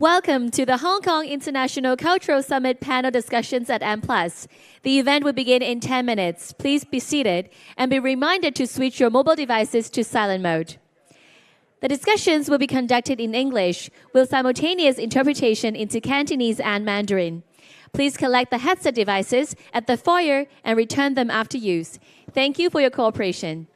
Welcome to the Hong Kong International Cultural Summit panel discussions at M+. The event will begin in 10 minutes. Please be seated and be reminded to switch your mobile devices to silent mode. The discussions will be conducted in English with simultaneous interpretation into Cantonese and Mandarin. Please collect the headset devices at the foyer and return them after use. Thank you for your cooperation.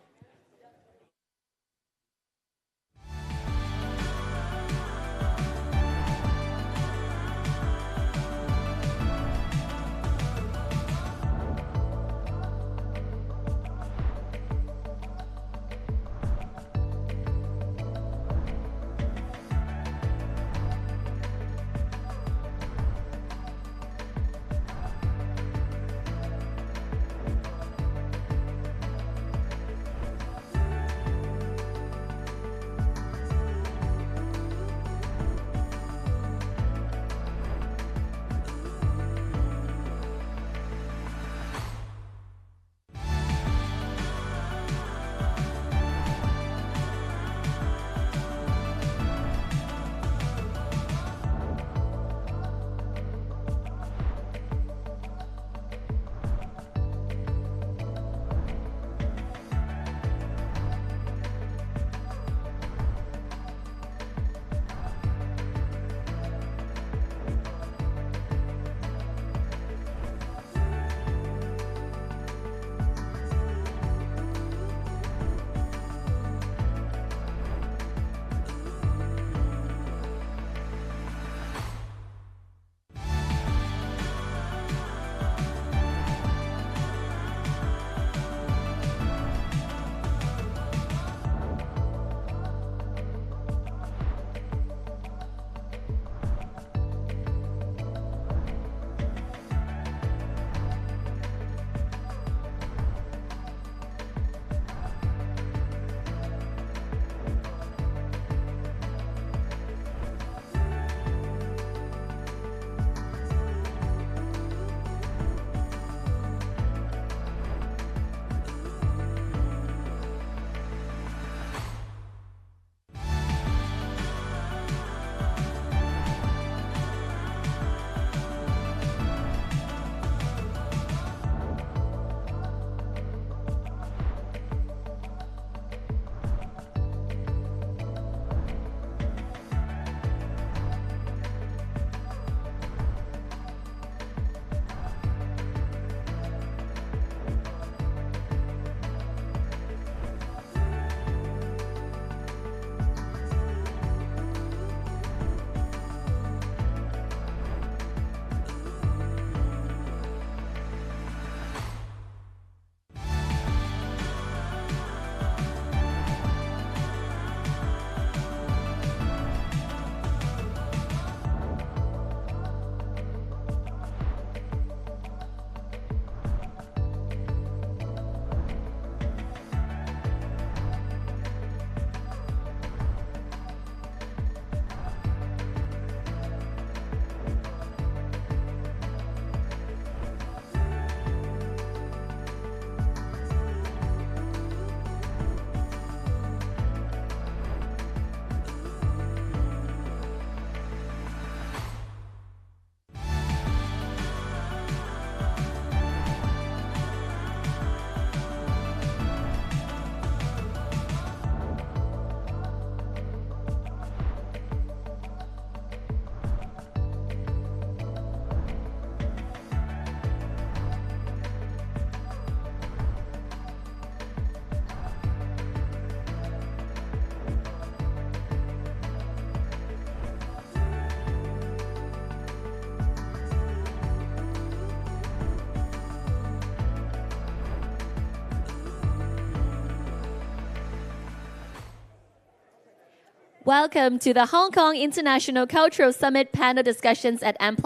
Welcome to the Hong Kong International Cultural Summit panel discussions at M+.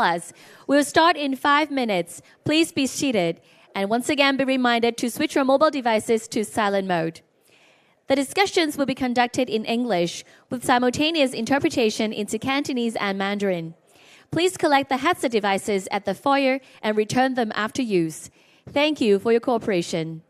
We'll start in 5 minutes. Please be seated. And once again, be reminded to switch your mobile devices to silent mode. The discussions will be conducted in English with simultaneous interpretation into Cantonese and Mandarin. Please collect the headset devices at the foyer and return them after use. Thank you for your cooperation.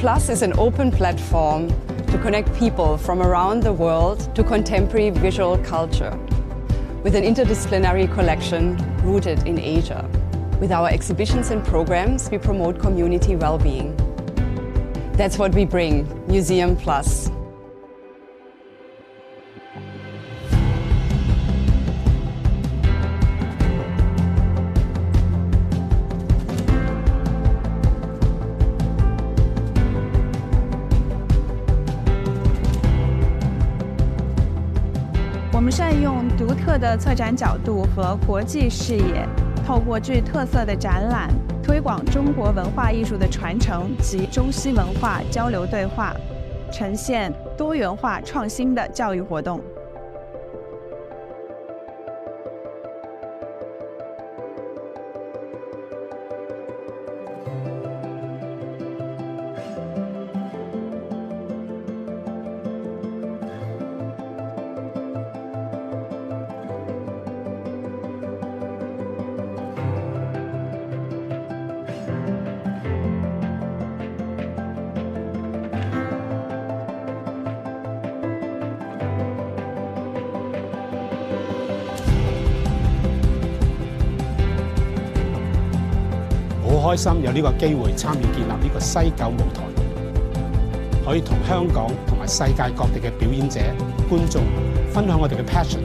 Plus is an open platform to connect people from around the world to contemporary visual culture, with an interdisciplinary collection rooted in Asia. With our exhibitions and programs, we promote community well-being. That's what we bring, Museum Plus.我们善用独特的策展角度和国际视野，透过具特色的展览，推广中国文化艺术的传承及中西文化交流对话，呈现多元化创新的教育活动。好開心有呢個機會參與建立呢個西九舞台，可以同香港同埋世界各地嘅表演者、觀眾分享我哋嘅 passion、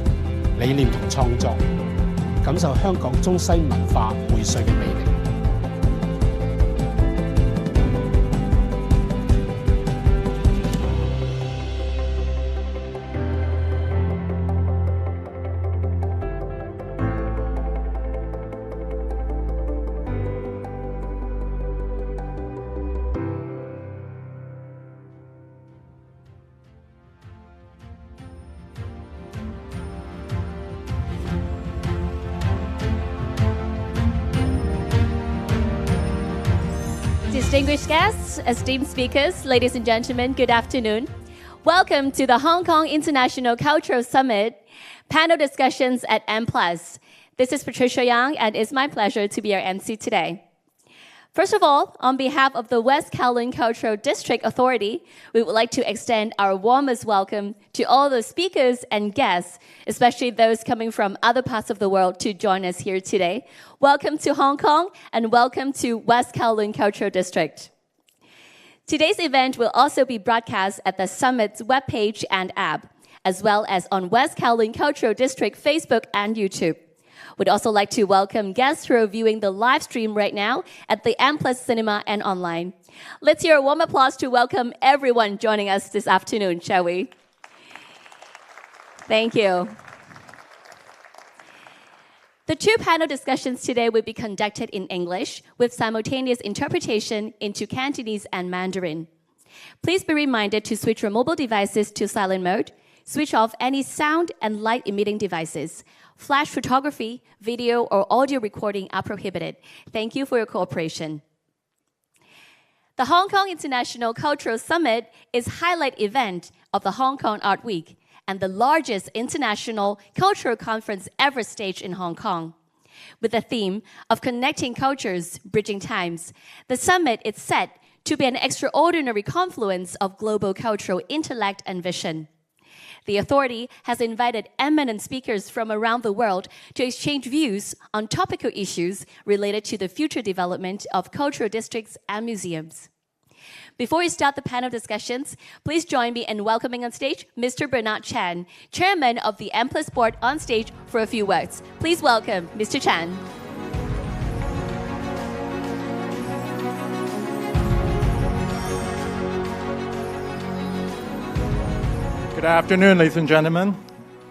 理念同創作，感受香港中西文化薈萃嘅魅力。Distinguished guests, esteemed speakers, ladies and gentlemen, good afternoon. Welcome to the Hong Kong International Cultural Summit panel discussions at M+. This is Patricia Yang, and it's my pleasure to be your MC today. First of all, on behalf of the West Kowloon Cultural District Authority, we would like to extend our warmest welcome to all the speakers and guests, especially those coming from other parts of the world to join us here today. Welcome to Hong Kong and welcome to West Kowloon Cultural District. Today's event will also be broadcast at the Summit's webpage and app, as well as on West Kowloon Cultural District Facebook and YouTube. We'd also like to welcome guests who are viewing the live stream right now at the M+ Cinema and online. Let's hear a warm applause to welcome everyone joining us this afternoon, shall we? Thank you. The two panel discussions today will be conducted in English with simultaneous interpretation into Cantonese and Mandarin. Please be reminded to switch your mobile devices to silent mode, switch off any sound and light emitting devices. Flash photography, video, or audio recording are prohibited. Thank you for your cooperation. The Hong Kong International Cultural Summit is a highlight event of the Hong Kong Art Week and the largest international cultural conference ever staged in Hong Kong. With the theme of connecting cultures, bridging times, the summit is set to be an extraordinary confluence of global cultural intellect and vision. The authority has invited eminent speakers from around the world to exchange views on topical issues related to the future development of cultural districts and museums. Before we start the panel discussions, please join me in welcoming on stage Mr. Bernard Chan, Chairman of the M+ Board, on stage for a few words. Please welcome Mr. Chan. Good afternoon, ladies and gentlemen.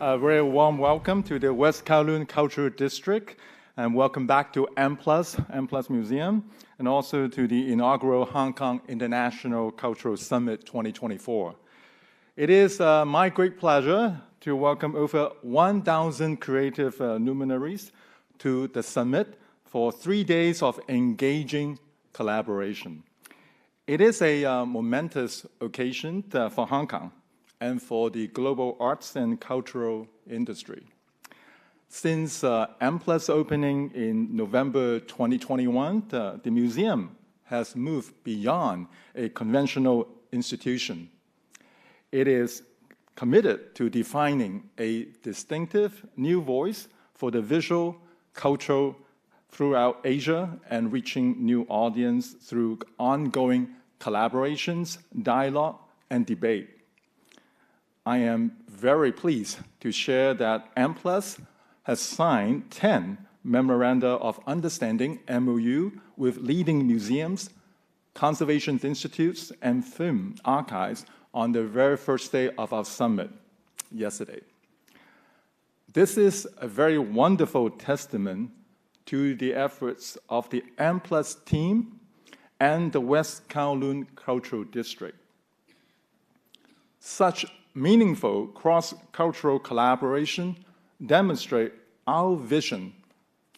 A very warm welcome to the West Kowloon Cultural District, and welcome back to M+ Museum, and also to the inaugural Hong Kong International Cultural Summit 2024. It is my great pleasure to welcome over 1,000 creative luminaries to the summit for 3 days of engaging collaboration. It is a momentous occasion for Hong Kong and for the global arts and cultural industry. Since M+ opening in November 2021, the museum has moved beyond a conventional institution. It is committed to defining a distinctive new voice for the visual culture throughout Asia and reaching new audience through ongoing collaborations, dialogue, and debate. I am very pleased to share that M+ has signed 10 Memoranda of Understanding, MOU, with leading museums, conservation institutes, and film archives on the very first day of our summit yesterday. This is a very wonderful testament to the efforts of the M+ team and the West Kowloon Cultural District. Such meaningful cross-cultural collaboration demonstrate our vision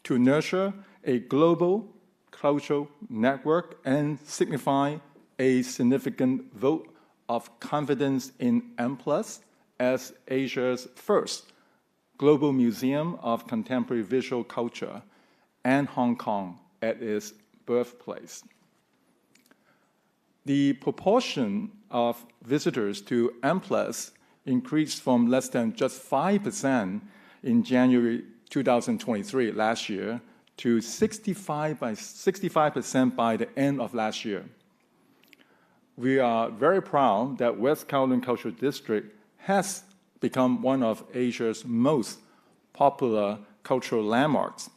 to nurture a global cultural network and signify a significant vote of confidence in M+ as Asia's first global museum of contemporary visual culture and Hong Kong at its birthplace. The proportion of visitors to M+ increased from less than just 5% in January 2023 last year to 65% by the end of last year. We are very proud that West Kowloon Cultural District has become one of Asia's most popular cultural landmarks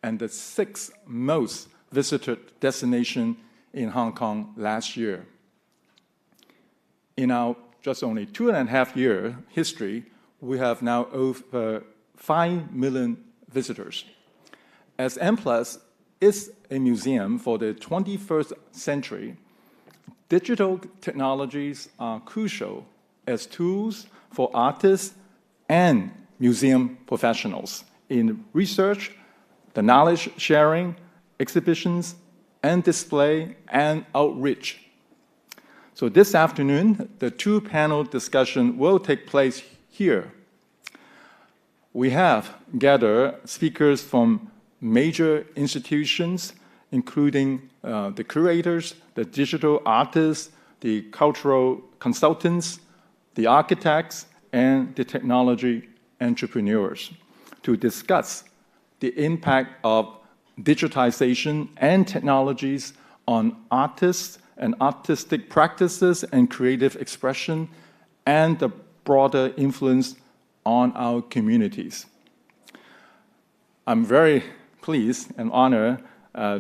and the 6th most visited destination in Hong Kong last year. In our just only 2.5-year history, we have now over 5 million visitors. As M+ is a museum for the 21st century, digital technologies are crucial as tools for artists and museum professionals in research, the knowledge sharing, exhibitions, and display and outreach. So this afternoon, the 2-panel discussion will take place here. We have gathered speakers from major institutions, including the curators, the digital artists, the cultural consultants, the architects, and the technology entrepreneurs to discuss the impact of digitization and technologies on artists and artistic practices and creative expression, and the broader influence on our communities. I'm very pleased and honored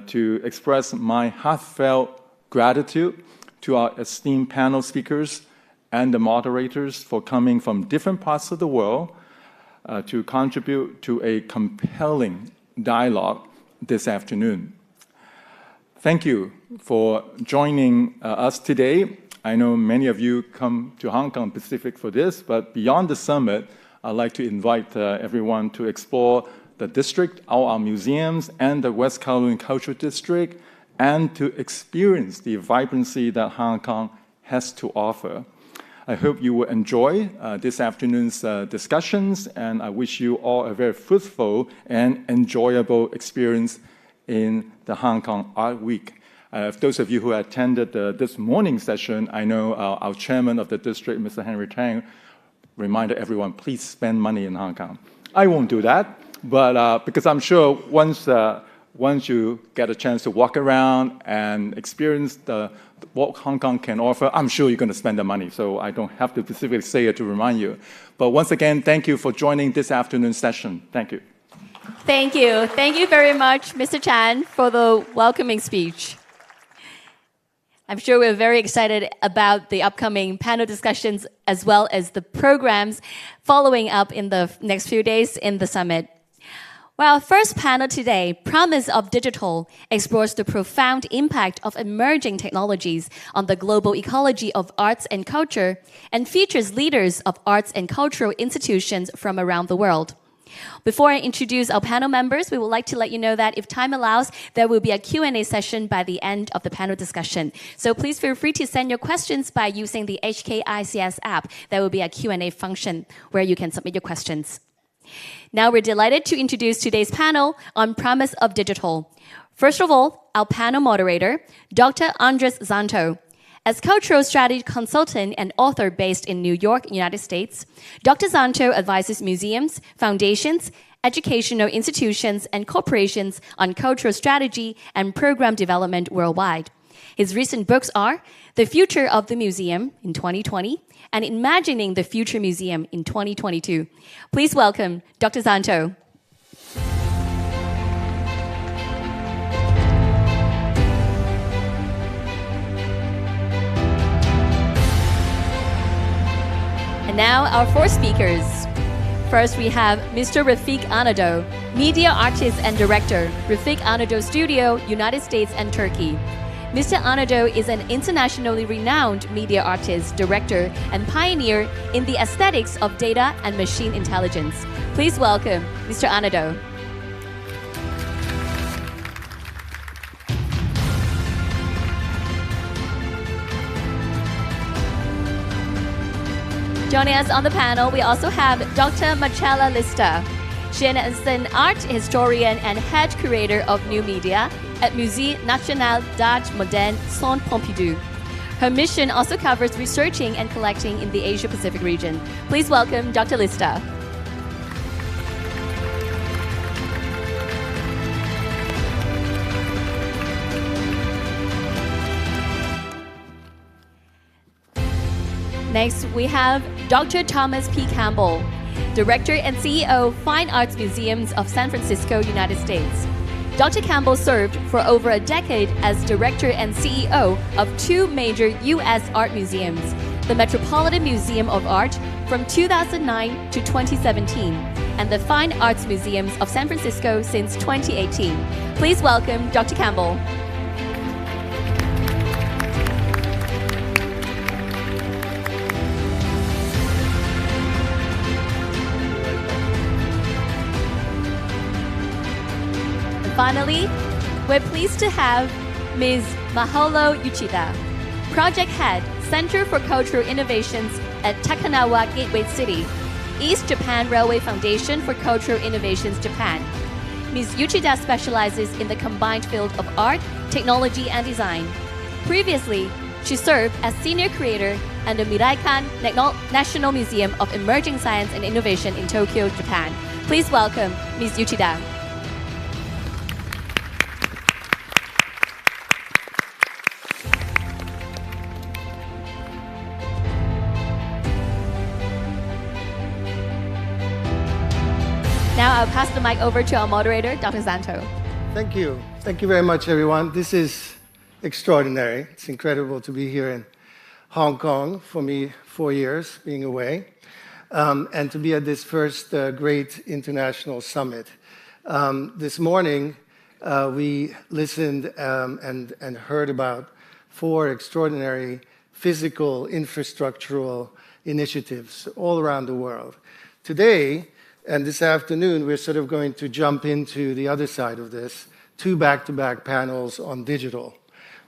to express my heartfelt gratitude to our esteemed panel speakers and the moderators for coming from different parts of the world to contribute to a compelling dialogue this afternoon. Thank you for joining us today. I know many of you come to Hong Kong Pacific for this, but beyond the summit, I'd like to invite everyone to explore the district, our museums, and the West Kowloon Cultural District, and to experience the vibrancy that Hong Kong has to offer. I hope you will enjoy this afternoon's discussions, and I wish you all a very fruitful and enjoyable experience in the Hong Kong Art Week. Those of you who attended this morning's session, I know our chairman of the district, Mr. Henry Tang, reminded everyone, please spend money in Hong Kong. I won't do that, but because I'm sure once you get a chance to walk around and experience what Hong Kong can offer, I'm sure you're going to spend the money, so I don't have to specifically say it to remind you. But once again, thank you for joining this afternoon's session. Thank you. Thank you. Thank you very much, Mr. Chan, for the welcoming speech. I'm sure we're very excited about the upcoming panel discussions as well as the programs following up in the next few days in the summit. Well, our first panel today, Promise of Digital, explores the profound impact of emerging technologies on the global ecology of arts and culture and features leaders of arts and cultural institutions from around the world. Before I introduce our panel members, we would like to let you know that if time allows, there will be a Q&A session by the end of the panel discussion. So please feel free to send your questions by using the HKICS app. There will be a Q&A function where you can submit your questions. Now we're delighted to introduce today's panel on Promise of Digital. First of all, our panel moderator, Dr. Andres Zanto. As cultural strategy consultant and author based in New York, United States, Dr. Zanto advises museums, foundations, educational institutions, and corporations on cultural strategy and program development worldwide. His recent books are The Future of the Museum in 2020 and Imagining the Future Museum in 2022. Please welcome Dr. Zanto. And now our four speakers. First, we have Mr. Rafik Anadol, media artist and director, Rafik Anadol Studio, United States and Turkey. Mr. Anadol is an internationally renowned media artist, director, and pioneer in the aesthetics of data and machine intelligence. Please welcome Mr. Anadol. Joining us on the panel, we also have Dr. Marcella Lista. She is an art historian and head curator of new media at Musée National d'Art Moderne Centre Pompidou. Her mission also covers researching and collecting in the Asia-Pacific region. Please welcome Dr. Lista. Next, we have Dr. Thomas P. Campbell, Director and CEO, Fine Arts Museums of San Francisco, United States. Dr. Campbell served for over a decade as Director and CEO of two major U.S. art museums, the Metropolitan Museum of Art from 2009 to 2017, and the Fine Arts Museums of San Francisco since 2018. Please welcome Dr. Campbell. Finally, we're pleased to have Ms. Mahalo Uchida, Project Head, Center for Cultural Innovations at Takanawa Gateway City, East Japan Railway Foundation for Cultural Innovations, Japan. Ms. Uchida specializes in the combined field of art, technology, and design. Previously, she served as Senior Curator at the Miraikan National Museum of Emerging Science and Innovation in Tokyo, Japan. Please welcome Ms. Uchida. Now I'll pass the mic over to our moderator, Dr. Zanto. Thank you. Thank you very much, everyone. This is extraordinary. It's incredible to be here in Hong Kong, for me, 4 years being away, and to be at this first great international summit. This morning, we listened and heard about 4 extraordinary physical, infrastructural initiatives all around the world. Today, and this afternoon, we're sort of going to jump into the other side of this, 2 back-to-back panels on digital.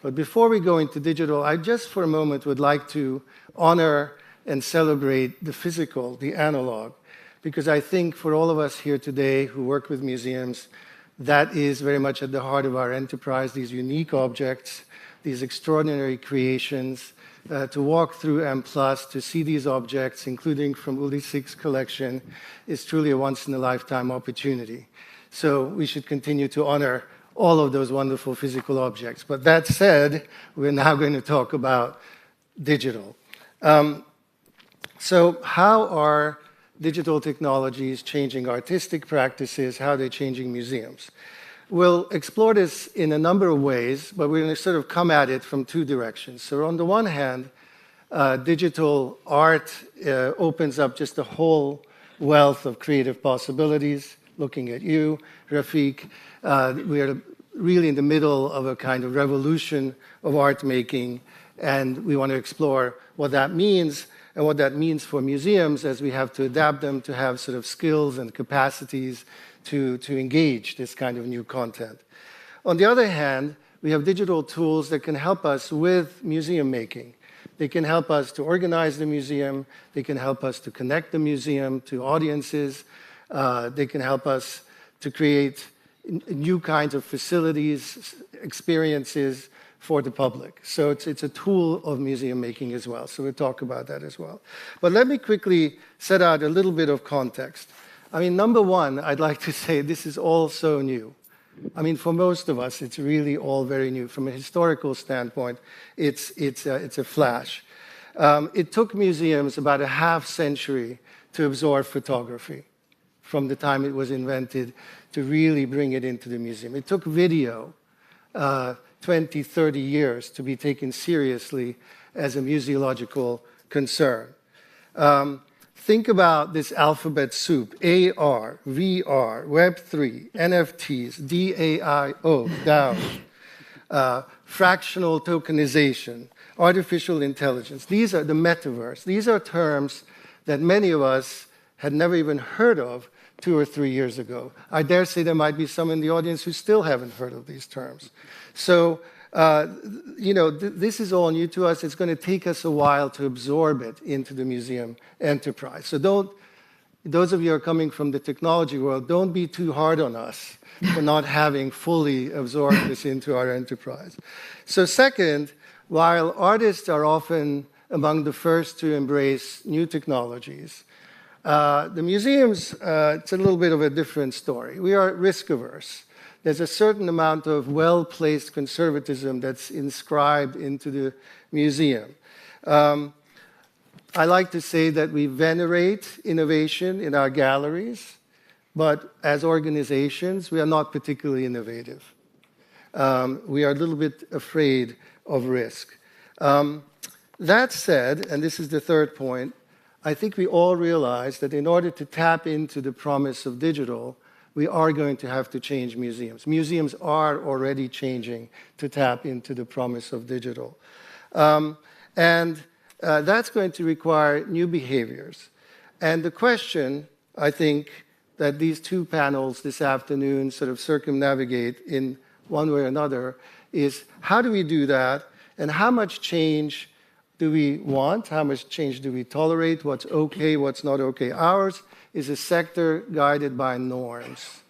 But before we go into digital, I just for a moment would like to honor and celebrate the physical, the analog, because I think for all of us here today who work with museums, that is very much at the heart of our enterprise, these unique objects, these extraordinary creations, to walk through M+, to see these objects, including from Uli Sik's collection, is truly a once-in-a-lifetime opportunity. So we should continue to honor all of those wonderful physical objects. But that said, we're now going to talk about digital. So how are digital technologies changing artistic practices? How are they changing museums? We'll explore this in a number of ways, but we're going to sort of come at it from 2 directions. So on the one hand, digital art opens up just a whole wealth of creative possibilities. Looking at you, Rafik, we are really in the middle of a kind of revolution of art making, and we want to explore what that means and what that means for museums as we have to adapt them to have sort of skills and capacities to engage this kind of new content. On the other hand, we have digital tools that can help us with museum making. They can help us to organize the museum. They can help us to connect the museum to audiences. They can help us to create new kinds of facilities, experiences for the public. So it's a tool of museum making as well. So we'll talk about that as well. But let me quickly set out a little bit of context. I mean, number one, I'd like to say this is all so new. I mean, for most of us, it's really all very new. From a historical standpoint, it's a flash. It took museums about a half century to absorb photography from the time it was invented to really bring it into the museum. It took video 20, 30 years to be taken seriously as a museological concern. Think about this alphabet soup: AR, VR, Web3, NFTs, DAIO, DAO, fractional tokenization, artificial intelligence. These are the metaverse. These are terms that many of us had never even heard of 2 or 3 years ago. I dare say there might be some in the audience who still haven't heard of these terms. So, this is all new to us. It's going to take us a while to absorb it into the museum enterprise. So those of you who are coming from the technology world, don't be too hard on us for not having fully absorbed this into our enterprise. So second, while artists are often among the first to embrace new technologies, the museums, it's a little bit of a different story. We are risk averse. There's a certain amount of well-placed conservatism that's inscribed into the museum. I like to say that we venerate innovation in our galleries, but as organizations, we are not particularly innovative. We are a little bit afraid of risk. That said, and this is the third point, I think we all realize that in order to tap into the promise of digital, we are going to have to change museums. Museums are already changing to tap into the promise of digital. That's going to require new behaviors. And the question, I think, that these two panels this afternoon sort of circumnavigate in one way or another is how do we do that, and how much change do we want? How much change do we tolerate? What's okay, what's not okay? Ours is a sector guided by norms.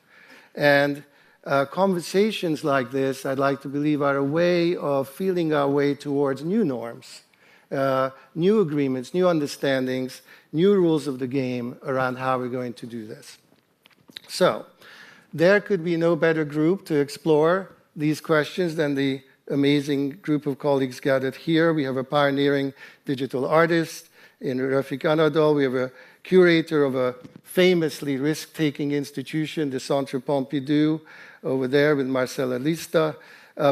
And conversations like this, I'd like to believe, are a way of feeling our way towards new norms, new agreements, new understandings, new rules of the game around how we're going to do this. So there could be no better group to explore these questions than the amazing group of colleagues gathered here. We have a pioneering digital artist in Rafik Anadol. We have a curator of a famously risk-taking institution, the Centre Pompidou, over there with Marcela Lista.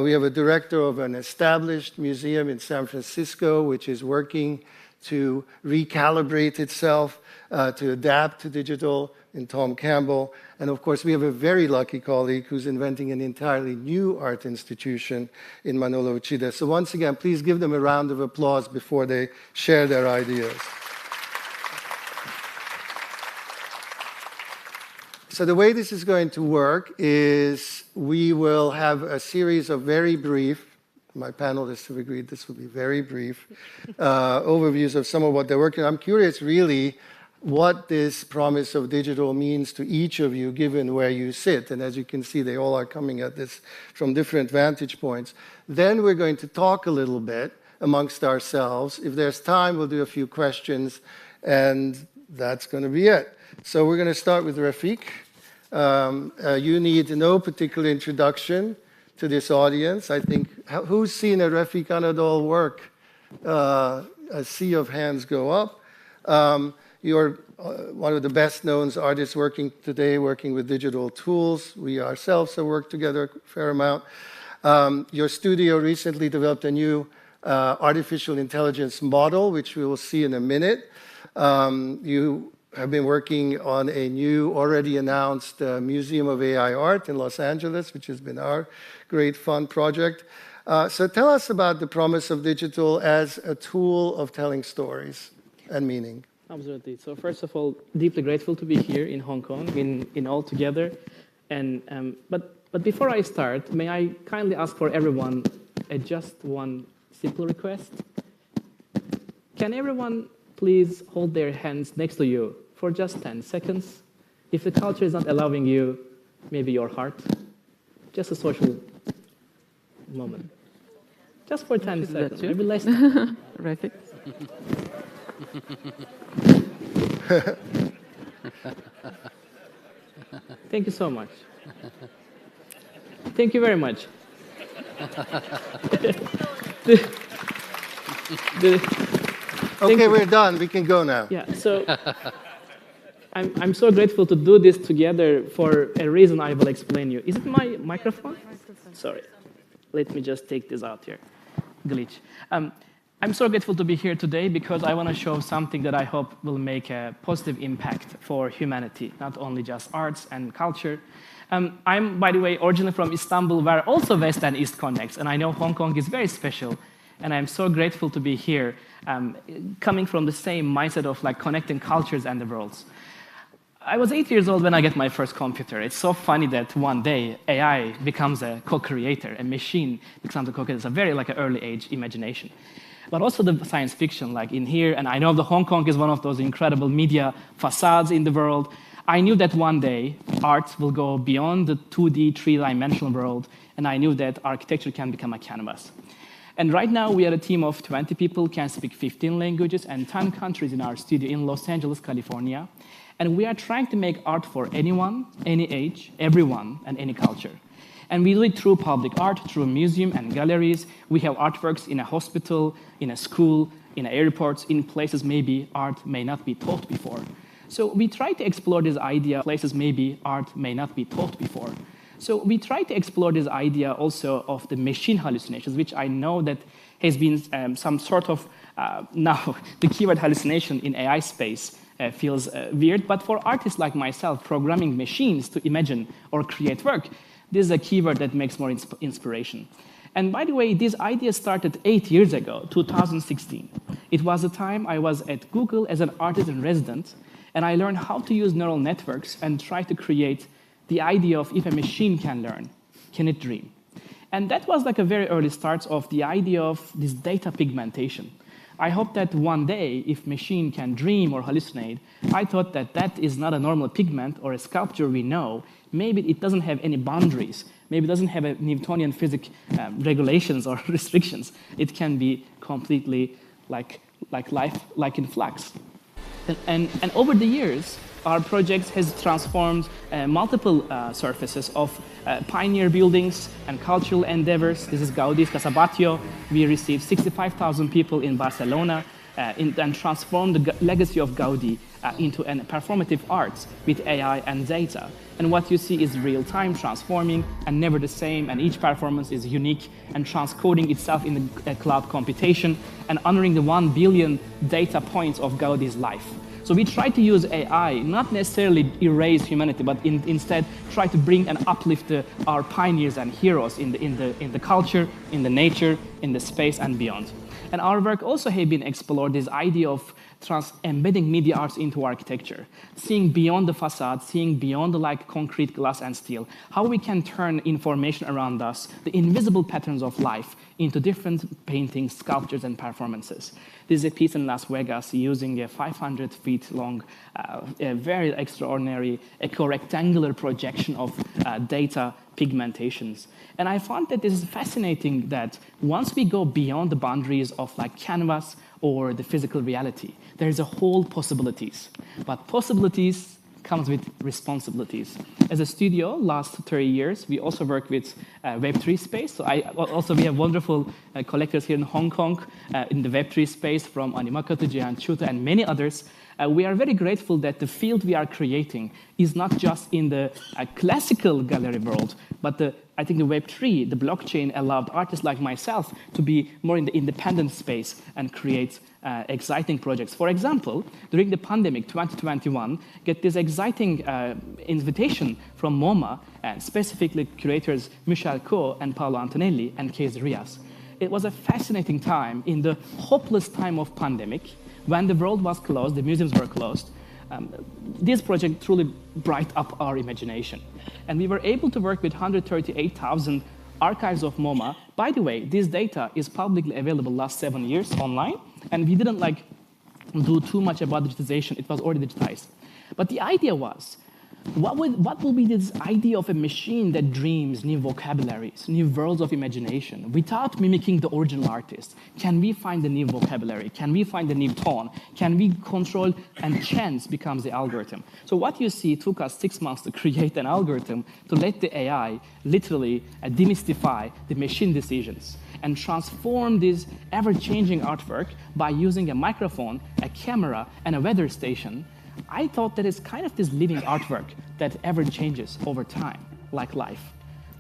We have a director of an established museum in San Francisco, which is working to recalibrate itself, to adapt to digital, in Tom Campbell. And of course, we have a very lucky colleague who's inventing an entirely new art institution in Manolo Uchida. So once again, please give them a round of applause before they share their ideas. So the way this is going to work is we will have a series of very brief, my panelists have agreed this will be very brief, overviews of some of what they're working on. I'm curious really what this promise of digital means to each of you given where you sit. And as you can see, they all are coming at this from different vantage points. Then we're going to talk a little bit amongst ourselves. If there's time, we'll do a few questions, and that's going to be it. So we're going to start with Rafik. You need no particular introduction to this audience. I think, who's seen a Rafik Anadol work? A sea of hands go up. You're one of the best-known artists working today, working with digital tools. We ourselves have worked together a fair amount. Your studio recently developed a new artificial intelligence model, which we will see in a minute. You have been working on a new, already announced Museum of AI Art in Los Angeles, which has been our great fun project. So tell us about the promise of digital as a tool of telling stories and meaning. Absolutely. So first of all, deeply grateful to be here in Hong Kong, in all together. And but before I start, may I kindly ask for everyone just one simple request? Can everyone please hold their hands next to you for just 10 seconds? If the culture is not allowing you, maybe your heart, just a social moment. Just for 10 seconds, maybe less. Right. Thank you so much. Thank you very much. Okay, we're done. We can go now. Yeah, so I'm so grateful to do this together for a reason I will explain you. Is it my microphone? Sorry. Let me just take this out here. Glitch. I'm so grateful to be here today because I want to show something that I hope will make a positive impact for humanity, not only just arts and culture. I'm, by the way, originally from Istanbul, where also West and East connects, and I know Hong Kong is very special, and I'm so grateful to be here, coming from the same mindset of like connecting cultures and the worlds. I was 8 years old when I got my first computer. It's so funny that one day AI becomes a co-creator, a machine becomes a co-creator. It's a very like an early age imagination. But also the science fiction, like in here, and I know the Hong Kong is one of those incredible media facades in the world. I knew that one day art will go beyond the 2D, three-dimensional world, and I knew that architecture can become a canvas. And right now, we are a team of 20 people, can speak 15 languages and 10 countries in our studio in Los Angeles, California. And we are trying to make art for anyone, any age, everyone, and any culture. And we do it through public art, through museums and galleries. We have artworks in a hospital, in a school, in airports, in places maybe art may not be taught before. So we try to explore this idea, places maybe art may not be taught before. So we try to explore this idea also of the machine hallucinations, which I know that has been some sort of, now the keyword hallucination in AI space feels weird, but for artists like myself, programming machines to imagine or create work, this is a keyword that makes more inspiration. And by the way, this idea started 8 years ago, 2016. It was the time I was at Google as an artist in residence, and I learned how to use neural networks and try to create the idea of if a machine can learn, can it dream? And that was like a very early start of the idea of this data pigmentation. I hope that one day, if machine can dream or hallucinate, I thought that that is not a normal pigment or a sculpture we know. Maybe it doesn't have any boundaries. Maybe it doesn't have a Newtonian physics regulations or restrictions. It can be completely like life, like in flux. And over the years, our project has transformed multiple surfaces of pioneer buildings and cultural endeavors. This is Gaudi's Casa Batlló. We received 65,000 people in Barcelona and transformed the legacy of Gaudi into a performative arts with AI and data. And what you see is real-time transforming and never the same, and each performance is unique and transcoding itself in the cloud computation and honoring the 1 billion data points of Gaudi's life. So we try to use AI, not necessarily erase humanity, but instead try to bring and uplift our pioneers and heroes in the culture, in the nature, in the space and beyond. And our work also has been explored this idea of embedding media arts into architecture, seeing beyond the facade, seeing beyond the concrete, glass, and steel, how we can turn information around us, the invisible patterns of life, into different paintings, sculptures, and performances. This is a piece in Las Vegas using a 500 feet long, a very extraordinary, eco-rectangular projection of data pigmentations. And I found that this is fascinating that once we go beyond the boundaries of canvas or the physical reality, there's a whole possibilities. But possibilities comes with responsibilities. As a studio, last 30 years, we also work with Web3 space. So we have wonderful collectors here in Hong Kong in the Web3 space, from Animaka to Jian Chuta and many others. We are very grateful that the field we are creating is not just in the classical gallery world, but I think the Web3, the blockchain, allowed artists like myself to be more in the independent space and create exciting projects. For example, during the pandemic, 2021, get this exciting invitation from MoMA, and specifically curators Michel Coe and Paolo Antonelli and Casey Rias. It was a fascinating time in the hopeless time of pandemic, when the world was closed, the museums were closed. This project truly brightened up our imagination. And we were able to work with 138,000 archives of MoMA. By the way, this data is publicly available last 7 years online, and we didn't do too much about digitization. It was already digitized. But the idea was, what will be this idea of a machine that dreams new vocabularies, new worlds of imagination, without mimicking the original artist? Can we find the new vocabulary? Can we find the new tone? Can we control, and chance becomes the algorithm? So what you see took us 6 months to create an algorithm to let the AI literally demystify the machine decisions and transform this ever-changing artwork by using a microphone, a camera, and a weather station. I thought that it's kind of this living artwork that ever changes over time, like life.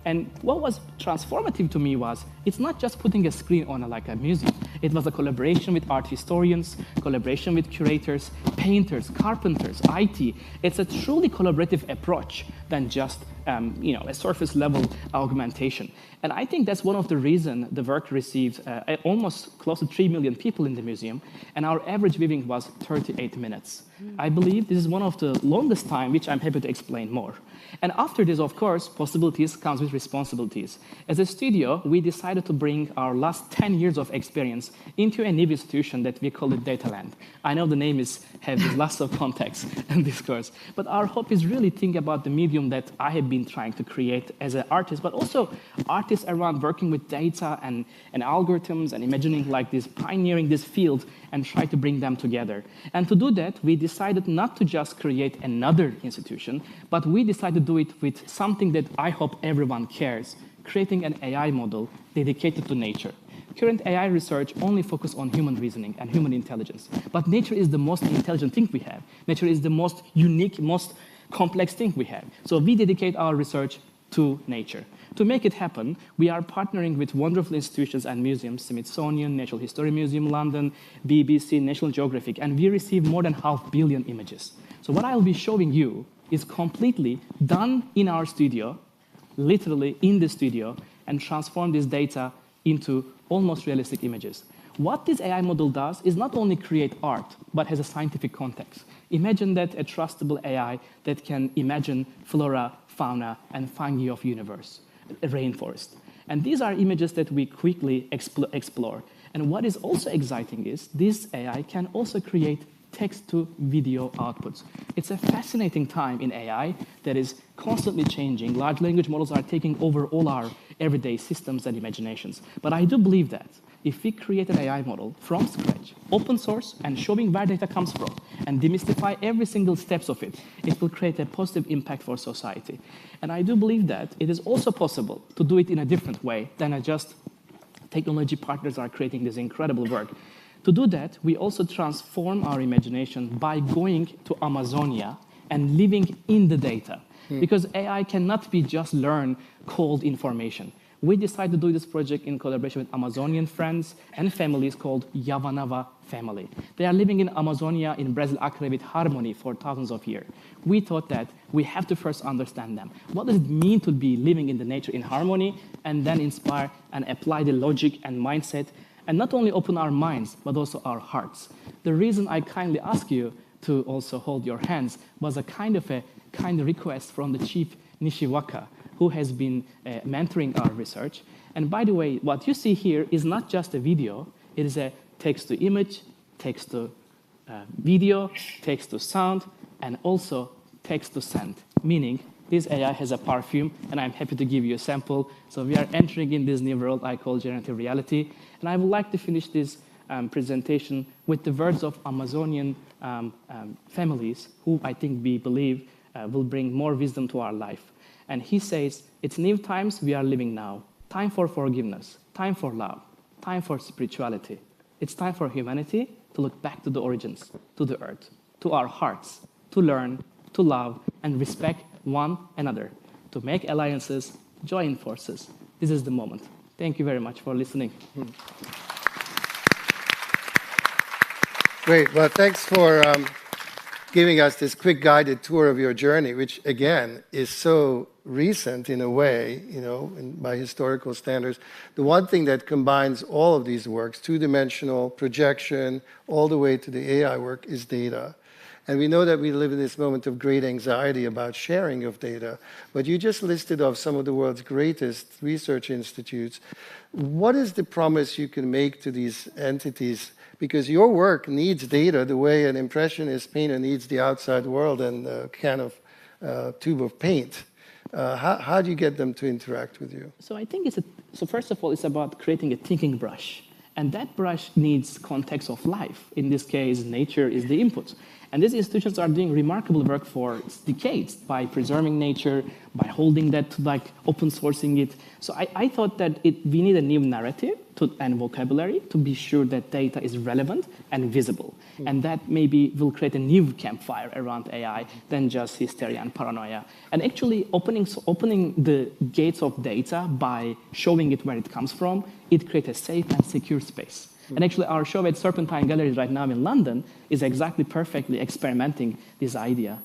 And what was transformative to me was, it's not just putting a screen on like a museum. It was a collaboration with art historians, collaboration with curators, painters, carpenters, IT. It's a truly collaborative approach than just a surface level augmentation. And I think that's one of the reasons the work received almost close to 3 million people in the museum, and our average viewing was 38 minutes. I believe this is one of the longest time, which I'm happy to explain more. And after this, of course, possibilities comes with responsibilities. As a studio, we decided to bring our last 10 years of experience into a new institution that we call it Dataland. I know the name has lots of context and discourse, but our hope is really think about the medium that I have been trying to create as an artist, but also artists around working with data and algorithms and imagining like this, pioneering this field and try to bring them together. And to do that, we decided not to just create another institution, but we decided to do it with something that I hope everyone cares, creating an AI model dedicated to nature. Current AI research only focuses on human reasoning and human intelligence, but nature is the most intelligent thing we have. Nature is the most unique, most complex thing we have. So we dedicate our research to nature. To make it happen, we are partnering with wonderful institutions and museums, Smithsonian, Natural History Museum, London, BBC, National Geographic, and we receive more than 500 million images. So what I'll be showing you is completely done in our studio, literally in the studio, and transform this data into almost realistic images. What this AI model does is not only create art, but has a scientific context. Imagine that a trustable AI that can imagine flora, fauna, and fungi of universe, a rainforest. And these are images that we quickly explore. And what is also exciting is this AI can also create text-to-video outputs. It's a fascinating time in AI that is constantly changing. Large language models are taking over all our everyday systems and imaginations. But I do believe that if we create an AI model from scratch, open source, and showing where data comes from, and demystify every single steps of it, it will create a positive impact for society. And I do believe that it is also possible to do it in a different way than just technology partners are creating this incredible work. To do that, we also transform our imagination by going to Amazonia and living in the data. Because AI cannot be just learn cold information. We decided to do this project in collaboration with Amazonian friends and families called Yavanava family. They are living in Amazonia in Brazil, Acre with harmony for thousands of years. We thought that we have to first understand them. What does it mean to be living in the nature in harmony, and then inspire and apply the logic and mindset, and not only open our minds, but also our hearts. The reason I kindly ask you to also hold your hands was a kind request from the chief Nishiwaka, who has been mentoring our research. And by the way, what you see here is not just a video, it is a text-to-image, text-to-video, text-to-sound, and also text-to-scent, meaning this AI has a perfume, and I'm happy to give you a sample. So we are entering in this new world I call generative reality. And I would like to finish this presentation with the words of Amazonian families, who I think we believe will bring more wisdom to our life. And he says, it's new times we are living now. Time for forgiveness, time for love, time for spirituality. It's time for humanity to look back to the origins, to the earth, to our hearts, to learn, to love, and respect one another, to make alliances, join forces. This is the moment. Thank you very much for listening. Great. Well, thanks for giving us this quick guided tour of your journey, which again is so recent in a way, by historical standards. The one thing that combines all of these works, two-dimensional projection, all the way to the AI work, is data. And we know that we live in this moment of great anxiety about sharing of data, but you just listed off some of the world's greatest research institutes. What is the promise you can make to these entities? Because your work needs data the way an impressionist painter needs the outside world and a can of tube of paint. How do you get them to interact with you? So I think so first of all, it's about creating a thinking brush. And that brush needs context of life. In this case, nature is the input. And these institutions are doing remarkable work for decades by preserving nature, by holding that, like open sourcing it. So I thought that we need a new narrative and vocabulary to be sure that data is relevant and visible. And that maybe will create a new campfire around AI than just hysteria and paranoia. And actually opening the gates of data by showing it where it comes from, it creates a safe and secure space. And actually, our show at Serpentine Galleries right now in London is exactly perfectly experimenting this idea.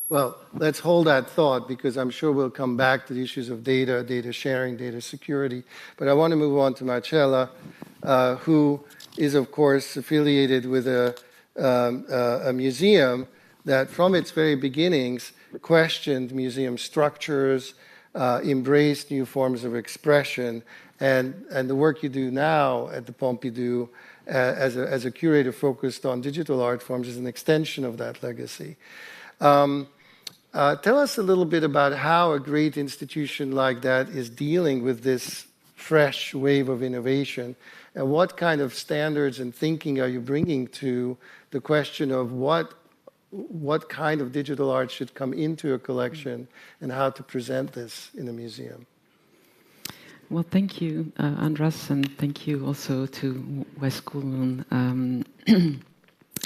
Well, let's hold that thought, because I'm sure we'll come back to the issues of data, data sharing, data security. But I want to move on to Marcella, who is, of course, affiliated with a museum that, from its very beginnings, questioned museum structures, embraced new forms of expression. And the work you do now at the Pompidou as a curator focused on digital art forms is an extension of that legacy. Tell us a little bit about how a great institution like that is dealing with this fresh wave of innovation, and what kind of standards and thinking are you bringing to the question of what kind of digital art should come into a collection and how to present this in a museum? Well, thank you, Andras, and thank you also to West Kowloon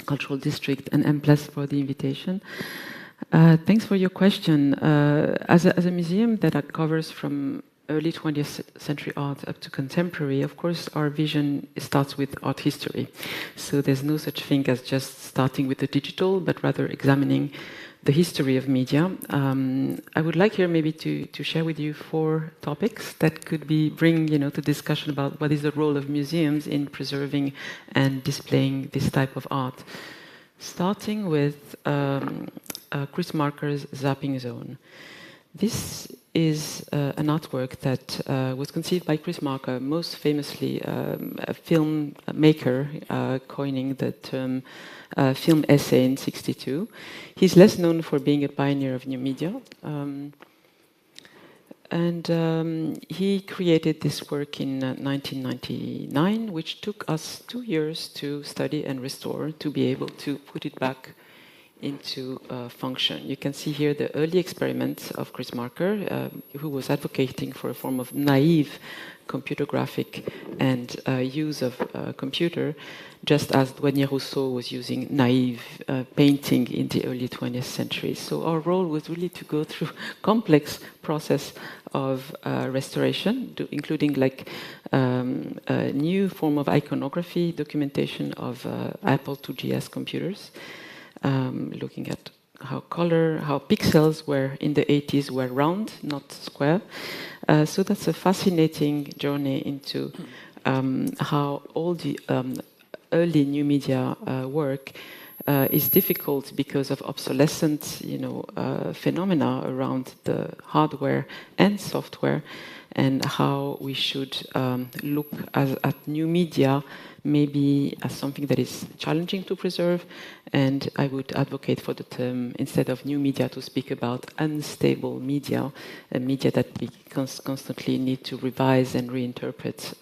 Cultural District and M+ for the invitation. Thanks for your question. As a museum that covers from early 20th century art up to contemporary, of course, our vision starts with art history. So there's no such thing as just starting with the digital, but rather examining the history of media. I would like here maybe to share with you 4 topics that could bring to discussion about what is the role of museums in preserving and displaying this type of art. Starting with Chris Marker's Zapping Zone. This is an artwork that was conceived by Chris Marker, most famously a filmmaker, coining the term film essay in '62. He's less known for being a pioneer of new media. He created this work in 1999, which took us 2 years to study and restore to be able to put it back into function. You can see here the early experiments of Chris Marker, who was advocating for a form of naive computer graphic and use of computer, just as Douanier Rousseau was using naive painting in the early 20th century. So our role was really to go through complex process of restoration, including like a new form of iconography, documentation of Apple IIgs computers, looking at how pixels were in the 80s were round, not square. So that's a fascinating journey into how all the early new media work is difficult because of obsolescent, phenomena around the hardware and software, and how we should look at new media maybe as something that is challenging to preserve. And I would advocate for the term, instead of new media, to speak about unstable media, a media that we constantly need to revise and reinterpret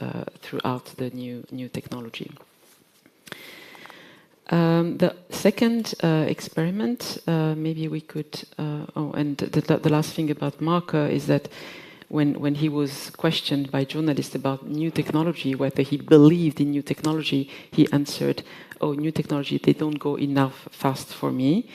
throughout the new technology. The second experiment, maybe we could, and the last thing about Marker is that when he was questioned by journalists about new technology, whether he believed in new technology, he answered, "Oh, new technology, they don't go enough fast for me."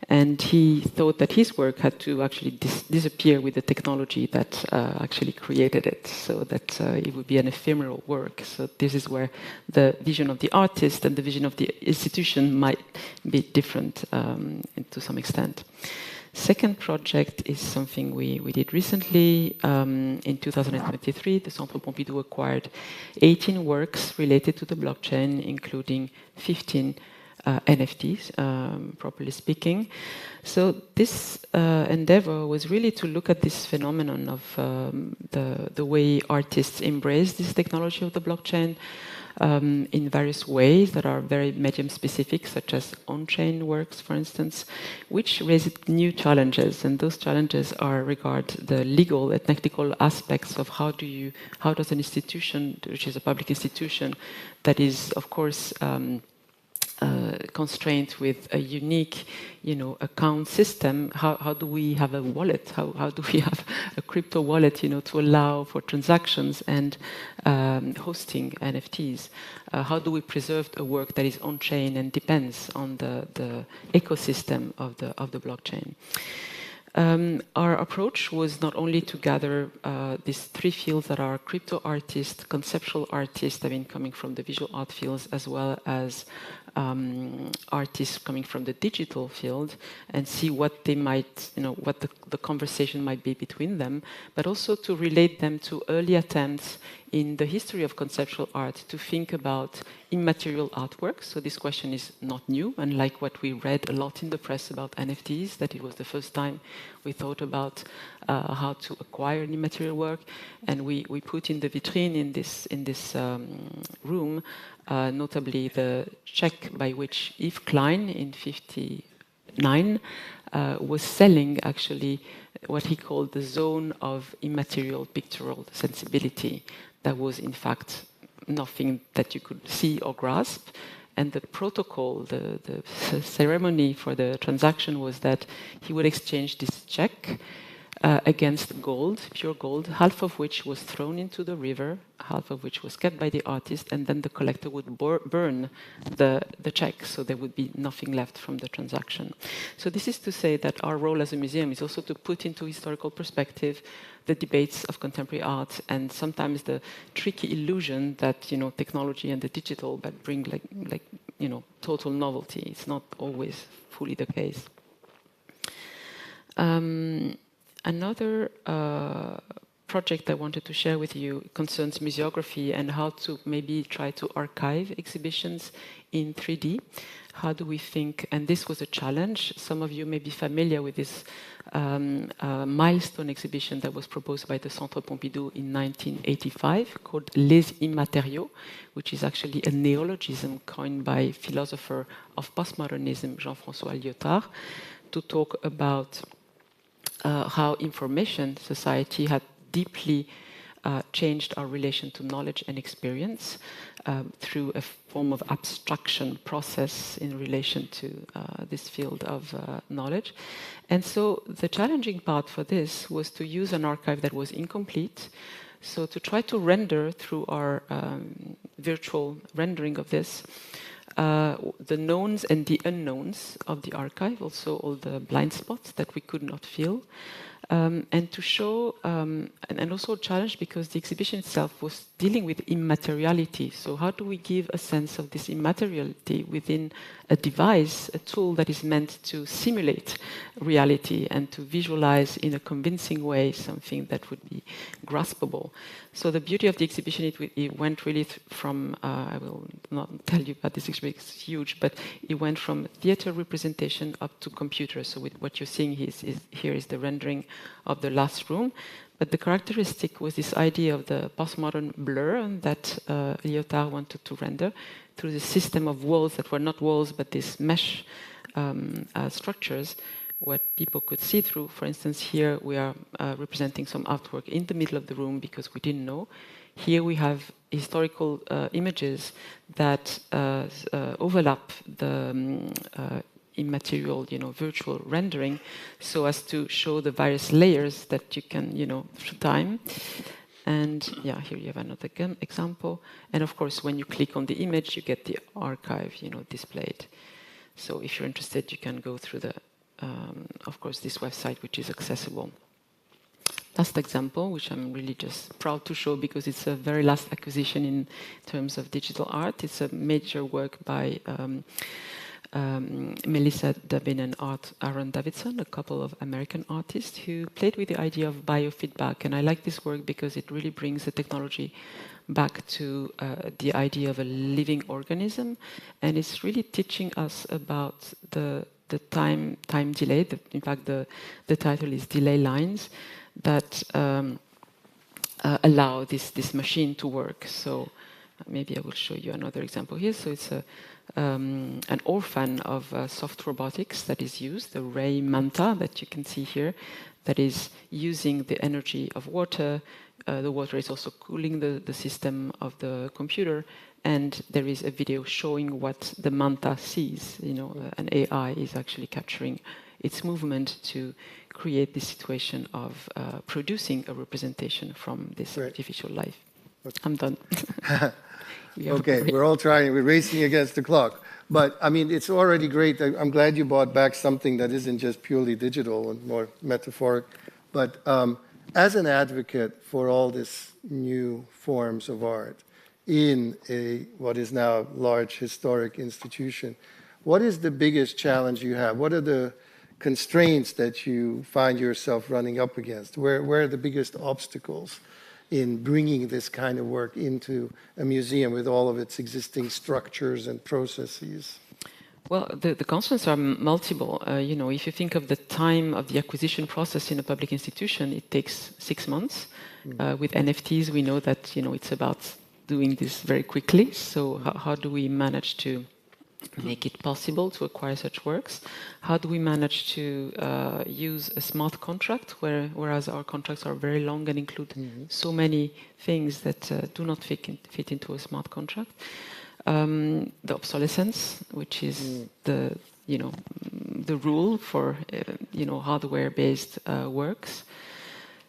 And he thought that his work had to actually disappear with the technology that actually created it, so that it would be an ephemeral work. So this is where the vision of the artist and the vision of the institution might be different to some extent. Second project is something we did recently. In 2023, the Centre Pompidou acquired 18 works related to the blockchain, including 15 NFTs, properly speaking. So this endeavor was really to look at this phenomenon of the way artists embrace this technology of the blockchain in various ways that are very medium-specific, such as on-chain works, for instance, which raise new challenges. And those challenges regard the legal and technical aspects of how does an institution, which is a public institution, that is, of course, constrained with a unique, account system. How do we have a wallet? How do we have a crypto wallet, to allow for transactions and hosting NFTs? How do we preserve a work that is on chain and depends on the ecosystem of the blockchain? Our approach was not only to gather these three fields that are crypto artists, conceptual artists, coming from the visual art fields, as well as artists coming from the digital field, and see what they might, what the conversation might be between them, but also to relate them to early attempts in the history of conceptual art to think about immaterial artworks. So this question is not new, unlike what we read a lot in the press about NFTs, that it was the first time we thought about how to acquire an immaterial work. And we put in the vitrine in this room, notably the check by which Yves Klein in 1959 was selling actually what he called the zone of immaterial pictorial sensibility. That was in fact nothing that you could see or grasp. And the protocol, the ceremony for the transaction was that he would exchange this check against gold, pure gold, half of which was thrown into the river, half of which was kept by the artist, and then the collector would burn the check, so there would be nothing left from the transaction. So this is to say that our role as a museum is also to put into historical perspective the debates of contemporary art, and sometimes the tricky illusion that technology and the digital that bring total novelty. It's not always fully the case. Another project I wanted to share with you concerns museography and how to maybe try to archive exhibitions in 3D. How do we think, and this was a challenge, some of you may be familiar with this milestone exhibition that was proposed by the Centre Pompidou in 1985 called Les Immatériaux, which is actually a neologism coined by philosopher of postmodernism Jean-François Lyotard to talk about how information society had deeply changed our relation to knowledge and experience through a form of abstraction process in relation to this field of knowledge. And so the challenging part for this was to use an archive that was incomplete. So to try to render through our virtual rendering of this, the knowns and the unknowns of the archive, also all the blind spots that we could not feel, and to show, and also a challenge because the exhibition itself was dealing with immateriality. So how do we give a sense of this immateriality within a device, a tool that is meant to simulate reality and to visualize in a convincing way something that would be graspable? So the beauty of the exhibition, it went really from, I will not tell you about this exhibition, it's huge, but it went from theater representation up to computers. So with what you're seeing here is the rendering of the last room. But the characteristic was this idea of the postmodern blur that Lyotard wanted to render through the system of walls that were not walls, but these mesh structures, what people could see through. For instance, here we are representing some artwork in the middle of the room because we didn't know. Here we have historical images that overlap the immaterial, virtual rendering, so as to show the various layers that you can, through time. And yeah, here you have another example. And of course, when you click on the image, you get the archive, displayed. So if you're interested, you can go through the, of course, this website, which is accessible. Last example, which I'm really just proud to show because it's a very last acquisition in terms of digital art. It's a major work by Melissa Dubin and Aaron Davidson, a couple of American artists who played with the idea of biofeedback. And I like this work because it really brings the technology back to the idea of a living organism, and it's really teaching us about the time delay. In fact, the title is Delay Lines that allow this machine to work. So maybe I will show you another example here. So it's an orphan of soft robotics that is used, the Ray Manta that you can see here, that is using the energy of water. The water is also cooling the system of the computer, and there is a video showing what the Manta sees. An AI is actually capturing its movement to create this situation of producing a representation from this artificial life. Okay. I'm done. Okay, we're all trying. We're racing against the clock. But, I mean, it's already great. I'm glad you brought back something that isn't just purely digital and more metaphoric. But as an advocate for all these new forms of art in what is now a large historic institution, what is the biggest challenge you have? What are the constraints that you find yourself running up against? Where are the biggest obstacles in bringing this kind of work into a museum with all of its existing structures and processes? Well, the constraints are multiple. If you think of the time of the acquisition process in a public institution, it takes 6 months. With NFTs, we know that it's about doing this very quickly. So how do we manage to make it possible to acquire such works? How do we manage to use a smart contract, whereas our contracts are very long and include so many things that do not fit into a smart contract? The obsolescence, which is the rule for hardware-based works.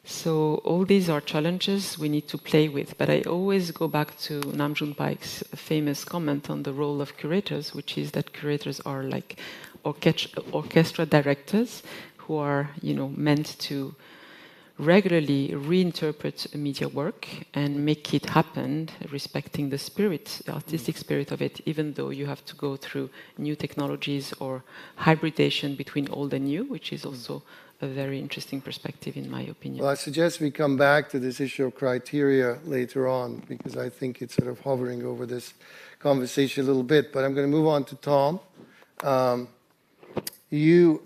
So all these are challenges we need to play with. But I always go back to Nam June Paik's famous comment on the role of curators, which is that curators are like orchestra directors who are meant to regularly reinterpret a media work and make it happen, respecting the spirit, the artistic spirit of it, even though you have to go through new technologies or hybridation between old and new, which is also a very interesting perspective, in my opinion. Well, I suggest we come back to this issue of criteria later on, because I think it's sort of hovering over this conversation a little bit. But I'm going to move on to Tom. You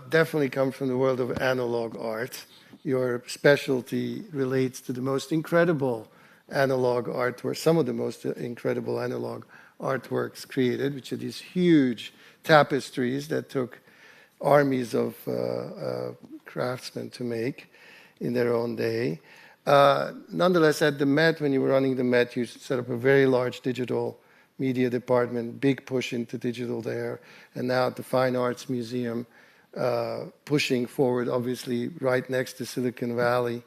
definitely come from the world of analog art. Your specialty relates to the most incredible analog artwork, some of the most incredible analog artworks created, which are these huge tapestries that took armies of craftsmen to make in their own day. Nonetheless, at the Met, when you were running the Met, you set up a very large digital media department, big push into digital there, and now at the Fine Arts Museum, pushing forward, obviously, right next to Silicon Valley.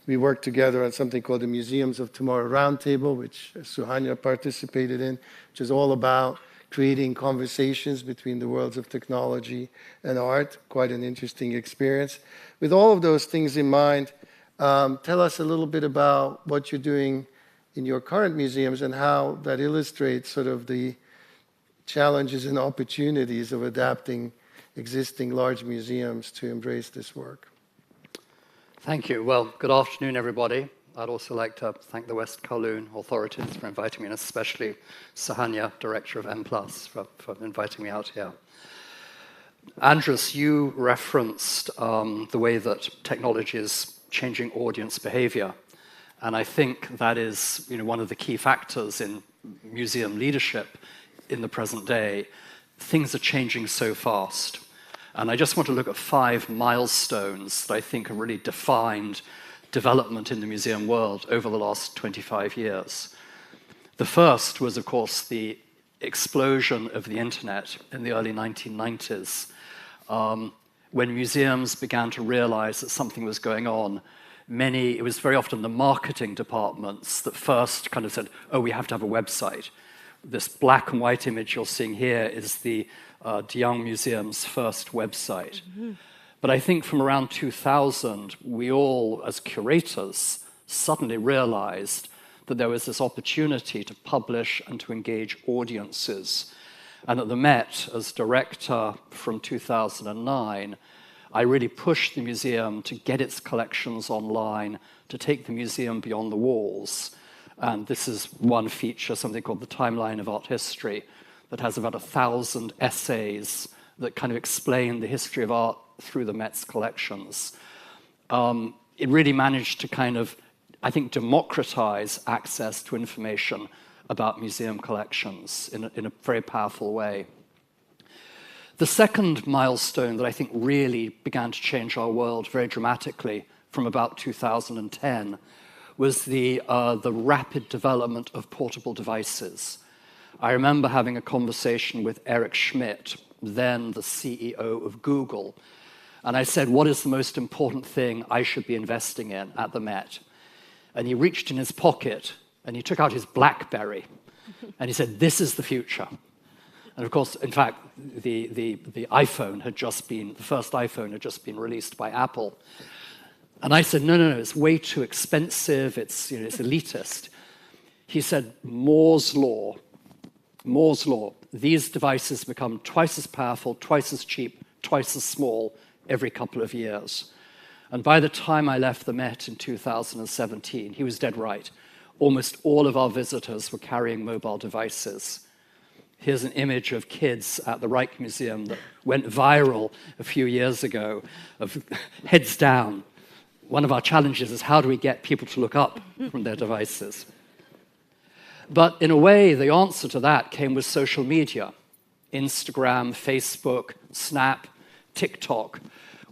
We worked together on something called the Museums of Tomorrow Roundtable, which Suhanya participated in, which is all about creating conversations between the worlds of technology and art. Quite an interesting experience. With all of those things in mind, tell us a little bit about what you're doing in your current museums and how that illustrates sort of the challenges and opportunities of adapting existing large museums to embrace this work. Thank you. Well, good afternoon, everybody. I'd also like to thank the West Kowloon authorities for inviting me, and especially Suhanya, Director of M+, for inviting me out here. Andres, you referenced the way that technology is changing audience behavior. And I think that is one of the key factors in museum leadership in the present day. Things are changing so fast. And I just want to look at 5 milestones that I think have really defined development in the museum world over the last 25 years. The first was, of course, the explosion of the internet in the early 1990s, when museums began to realize that something was going on. It was very often the marketing departments that first kind of said, oh, we have to have a website. This black and white image you're seeing here is the De Young Museum's first website. Mm-hmm. But I think from around 2000, we all, as curators, suddenly realized that there was this opportunity to publish and to engage audiences And at the Met, as director from 2009, I really pushed the museum to get its collections online, to take the museum beyond the walls. And this is one feature, something called the Timeline of Art History, that has about 1,000 essays that kind of explain the history of art through the Met's collections. It really managed to kind of, I think, democratize access to information about museum collections in a very powerful way. The second milestone that I think really began to change our world very dramatically from about 2010 was the rapid development of portable devices. I remember having a conversation with Eric Schmidt, then the CEO of Google, and I said, what is the most important thing I should be investing in at the Met? And he reached in his pocket and he took out his BlackBerry and he said, this is the future. And of course, in fact, the iPhone had just been, the first iPhone had just been released by Apple. And I said, no, it's way too expensive, it's elitist. He said, Moore's law, these devices become twice as powerful, twice as cheap, twice as small every couple of years. And by the time I left the Met in 2017, he was dead right. Almost all of our visitors were carrying mobile devices. Here's an image of kids at the Reich Museum that went viral a few years ago, of heads down. One of our challenges is how do we get people to look up from their devices? But in a way, the answer to that came with social media, Instagram, Facebook, Snap, TikTok,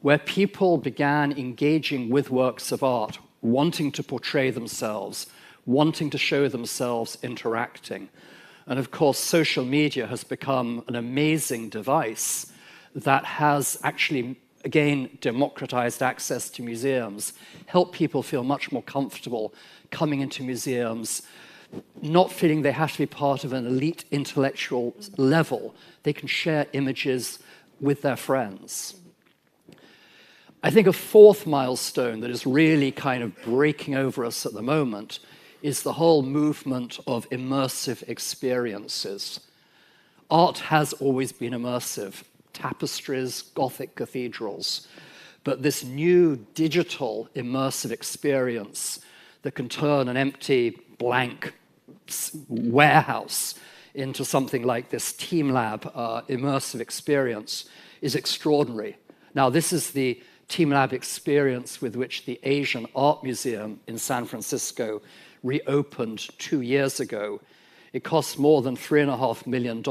where people began engaging with works of art, wanting to portray themselves, wanting to show themselves interacting. And of course, social media has become an amazing device that has actually, again, democratized access to museums, helped people feel much more comfortable coming into museums, not feeling they have to be part of an elite intellectual level. They can share images with their friends. I think a fourth milestone that is really kind of breaking over us at the moment is the whole movement of immersive experiences. Art has always been immersive, tapestries, Gothic cathedrals, but this new digital immersive experience that can turn an empty, blank warehouse into something like this TeamLab immersive experience is extraordinary. Now, this is the TeamLab experience with which the Asian Art Museum in San Francisco reopened 2 years ago. It costs more than $3.5 million.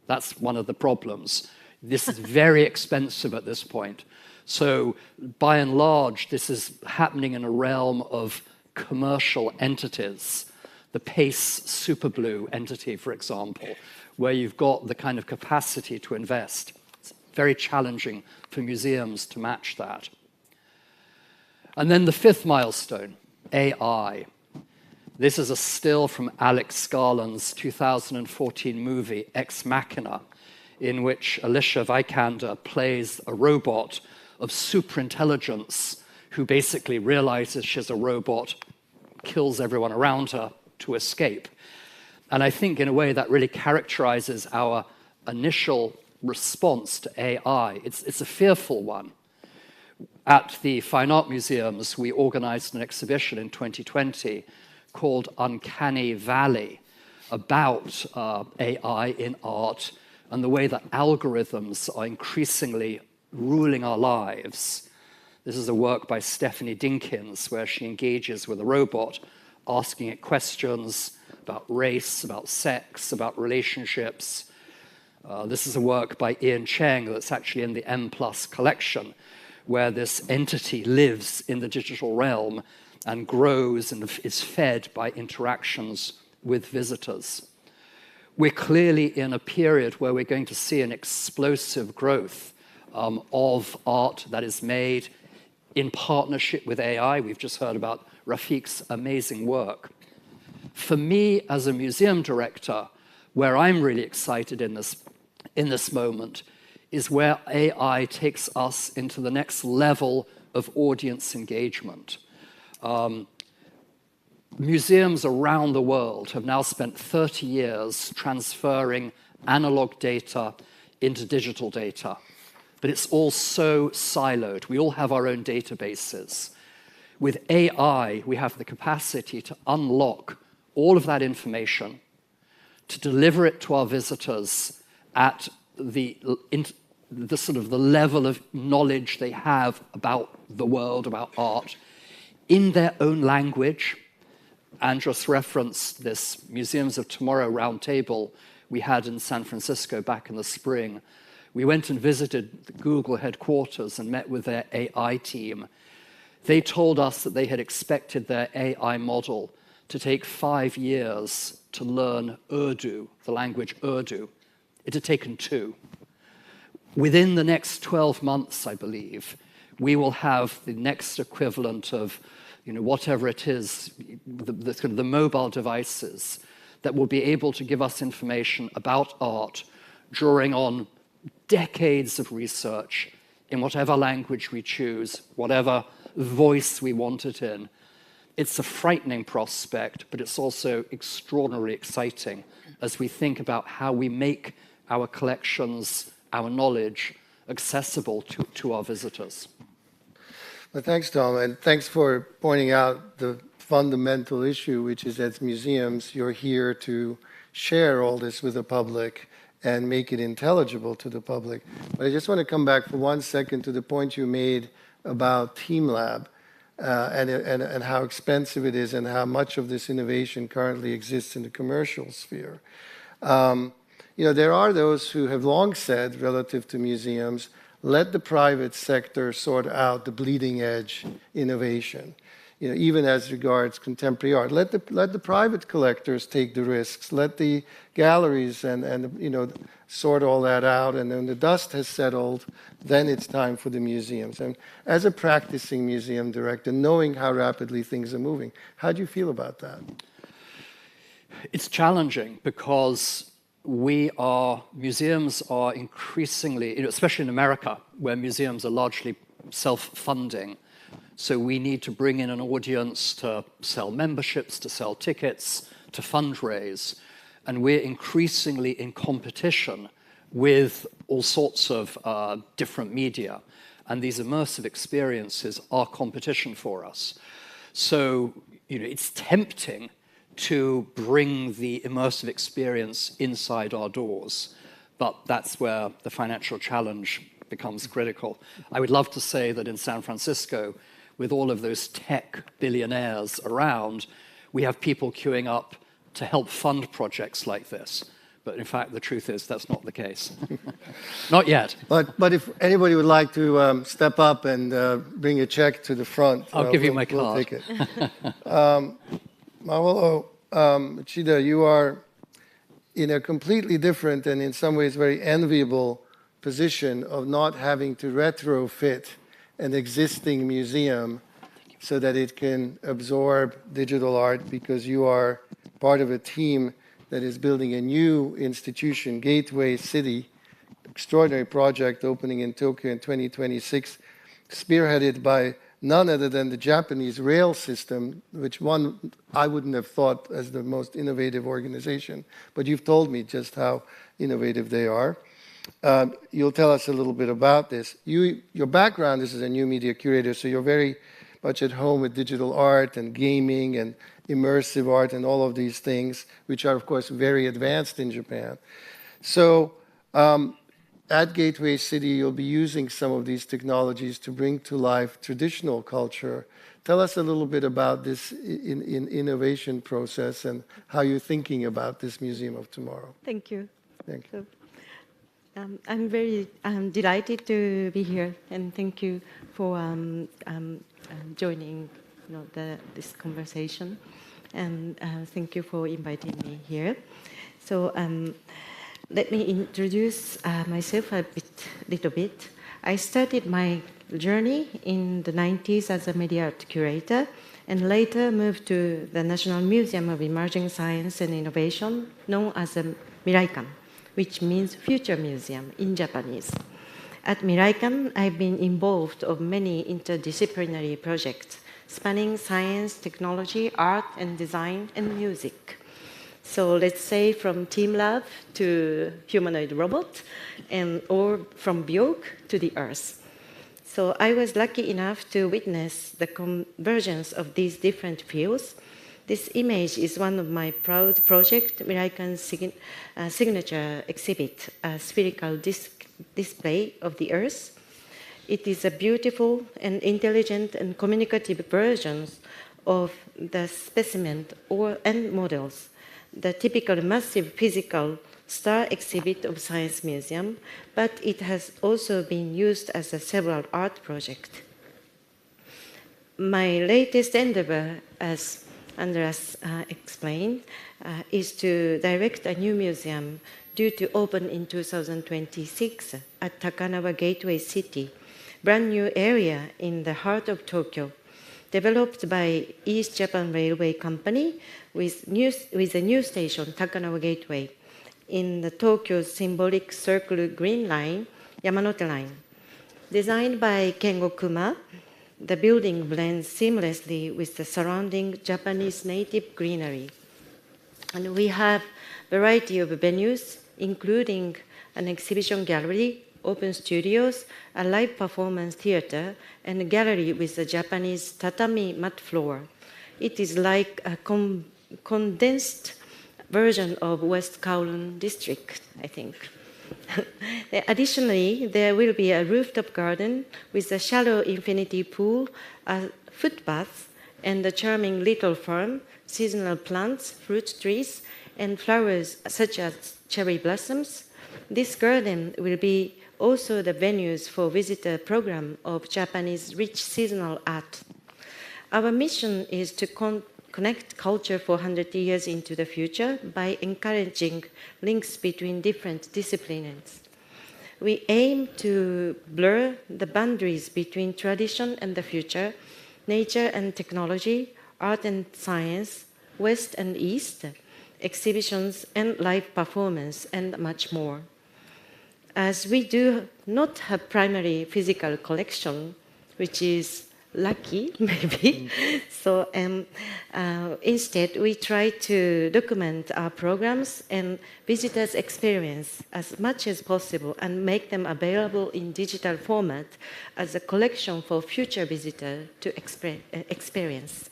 That's one of the problems. This is very expensive at this point. So by and large, this is happening in a realm of commercial entities. The Pace Superblue entity, for example, where you've got the kind of capacity to invest. It's very challenging for museums to match that. And then the fifth milestone, AI. This is a still from Alex Garland's 2014 movie, Ex Machina, in which Alicia Vikander plays a robot of superintelligence who basically realizes she's a robot, kills everyone around her to escape. And I think in a way that really characterizes our initial response to AI. It's a fearful one. At the Fine Art Museums, we organized an exhibition in 2020 called Uncanny Valley about AI in art and the way that algorithms are increasingly ruling our lives. This is a work by Stephanie Dinkins where she engages with a robot, asking it questions about race, about sex, about relationships. This is a work by Ian Cheng that's actually in the M+ collection, where this entity lives in the digital realm and grows and is fed by interactions with visitors. We're clearly in a period where we're going to see an explosive growth of art that is made in partnership with AI. We've just heard about Rafiq's amazing work. For me, as a museum director, where I'm really excited in this moment is where AI takes us into the next level of audience engagement. Museums around the world have now spent 30 years transferring analog data into digital data. But it's all so siloed. We all have our own databases. With AI, we have the capacity to unlock all of that information, to deliver it to our visitors at the sort of the level of knowledge they have about the world, about art, in their own language. Andres referenced this Museums of Tomorrow roundtable we had in San Francisco back in the spring. We went and visited the Google headquarters and met with their AI team. They told us that they had expected their AI model to take 5 years to learn Urdu, the language Urdu. It had taken 2. Within the next 12 months, I believe, we will have the next equivalent of, whatever it is, the mobile devices that will be able to give us information about art, drawing on decades of research in whatever language we choose, whatever voice we want it in. It's a frightening prospect, but it's also extraordinarily exciting as we think about how we make our collections, our knowledge, accessible to our visitors. Well, thanks, Tom, and thanks for pointing out the fundamental issue, which is that museums, you're here to share all this with the public and make it intelligible to the public. But I just want to come back for 1 second to the point you made about TeamLab and how expensive it is and how much of this innovation currently exists in the commercial sphere. There are those who have long said, relative to museums, let the private sector sort out the bleeding edge innovation. Even as regards contemporary art, let the private collectors take the risks. Let the galleries and sort all that out. And when the dust has settled, then it's time for the museums. And as a practicing museum director, knowing how rapidly things are moving, how do you feel about that? It's challenging because museums are increasingly, especially in America, where museums are largely self-funding. So we need to bring in an audience to sell memberships, to sell tickets, to fundraise. And we're increasingly in competition with all sorts of different media. And these immersive experiences are competition for us. So, it's tempting to bring the immersive experience inside our doors. But that's where the financial challenge becomes critical. I would love to say that in San Francisco, with all of those tech billionaires around, we have people queuing up to help fund projects like this. But in fact, the truth is that's not the case. Not yet. But if anybody would like to step up and bring a check to the front, I'll give you my card. We'll take it. Mawolo Uchida, you are in a completely different and in some ways very enviable position of not having to retrofit an existing museum so that it can absorb digital art, because you are part of a team that is building a new institution, Gateway City, extraordinary project opening in Tokyo in 2026, spearheaded by none other than the Japanese rail system, which I wouldn't have thought as the most innovative organization, but you've told me just how innovative they are. You'll tell us a little bit about this. Your background is as a new media curator, so you're very much at home with digital art and gaming and immersive art and all of these things, which are, of course, very advanced in Japan. So at Gateway City, you'll be using some of these technologies to bring to life traditional culture. Tell us a little bit about this innovation process and how you're thinking about this Museum of Tomorrow. Thank you. Thank you. I'm very delighted to be here, and thank you for joining this conversation, and thank you for inviting me here. So let me introduce myself a little bit. I started my journey in the 90s as a media art curator, and later moved to the National Museum of Emerging Science and Innovation, known as the Miraikan, which means Future Museum in Japanese. At Miraikan, I've been involved in many interdisciplinary projects spanning science, technology, art and design, and music. So let's say from Team Lab to humanoid robot, or from Bjork to the Earth. So I was lucky enough to witness the convergence of these different fields. This image is one of my proud project where I can signature exhibit a spherical display of the Earth. It is a beautiful and intelligent and communicative version of the specimen and models, the typical massive physical star exhibit of Science Museum, but it has also been used as a several art project. My latest endeavor, as Andreas explained, is to direct a new museum due to open in 2026 at Takanawa Gateway City, brand new area in the heart of Tokyo, developed by East Japan Railway Company with a new station, Takanawa Gateway, in the Tokyo's symbolic circle Green Line, Yamanote Line. Designed by Kengo Kuma, the building blends seamlessly with the surrounding Japanese native greenery. And we have a variety of venues, including an exhibition gallery, open studios, a live performance theater, and a gallery with a Japanese tatami mat floor. It is like a condensed version of West Kowloon district, I think. Additionally, there will be a rooftop garden with a shallow infinity pool, a footpath, and a charming little farm, seasonal plants, fruit trees, and flowers such as cherry blossoms. This garden will be also the venues for visitor program of Japanese rich seasonal art. Our mission is to connect culture for 100 years into the future by encouraging links between different disciplines. We aim to blur the boundaries between tradition and the future, nature and technology, art and science, West and East, exhibitions and live performance, and much more. As we do not have primary physical collection, which is lucky, maybe. So instead, we try to document our programs and visitors' experience as much as possible and make them available in digital format as a collection for future visitors to experience.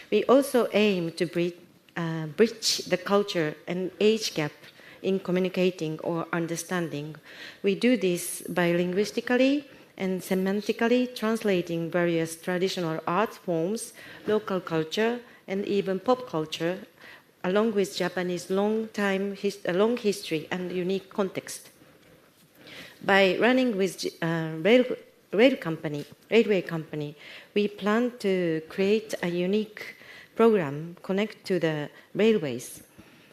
We also aim to bridge the culture and age gap in communicating or understanding. We do this by linguistically and semantically translating various traditional art forms, local culture, and even pop culture, along with Japanese long history and unique context. By running with railway company, we plan to create a unique program connect to the railways.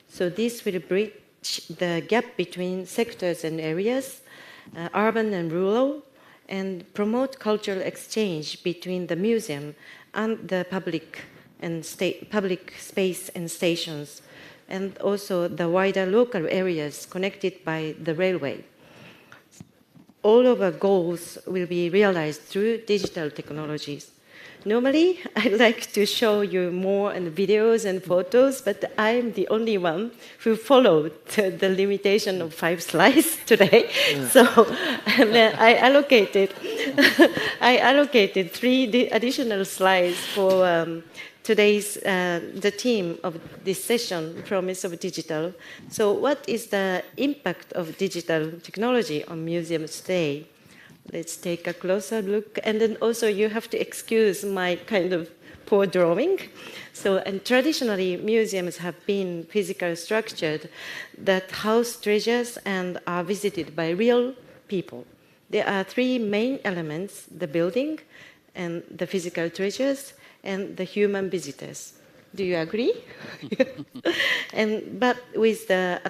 So this will bridge the gap between sectors and areas, urban and rural, and promote cultural exchange between the museum and the public space and stations, and also the wider local areas connected by the railway. All of our goals will be realized through digital technologies. Normally, I'd like to show you more and videos and photos, but I'm the only one who followed the limitation of 5 slides today. Yeah. So I allocated 3 additional slides for today's the theme of this session, Promise of Digital. So what is the impact of digital technology on museums today? Let's take a closer look. And then also you have to excuse my kind of poor drawing. So, and traditionally, museums have been physically structured that house treasures and are visited by real people. There are 3 main elements: the building, and the physical treasures, and the human visitors. Do you agree? But with the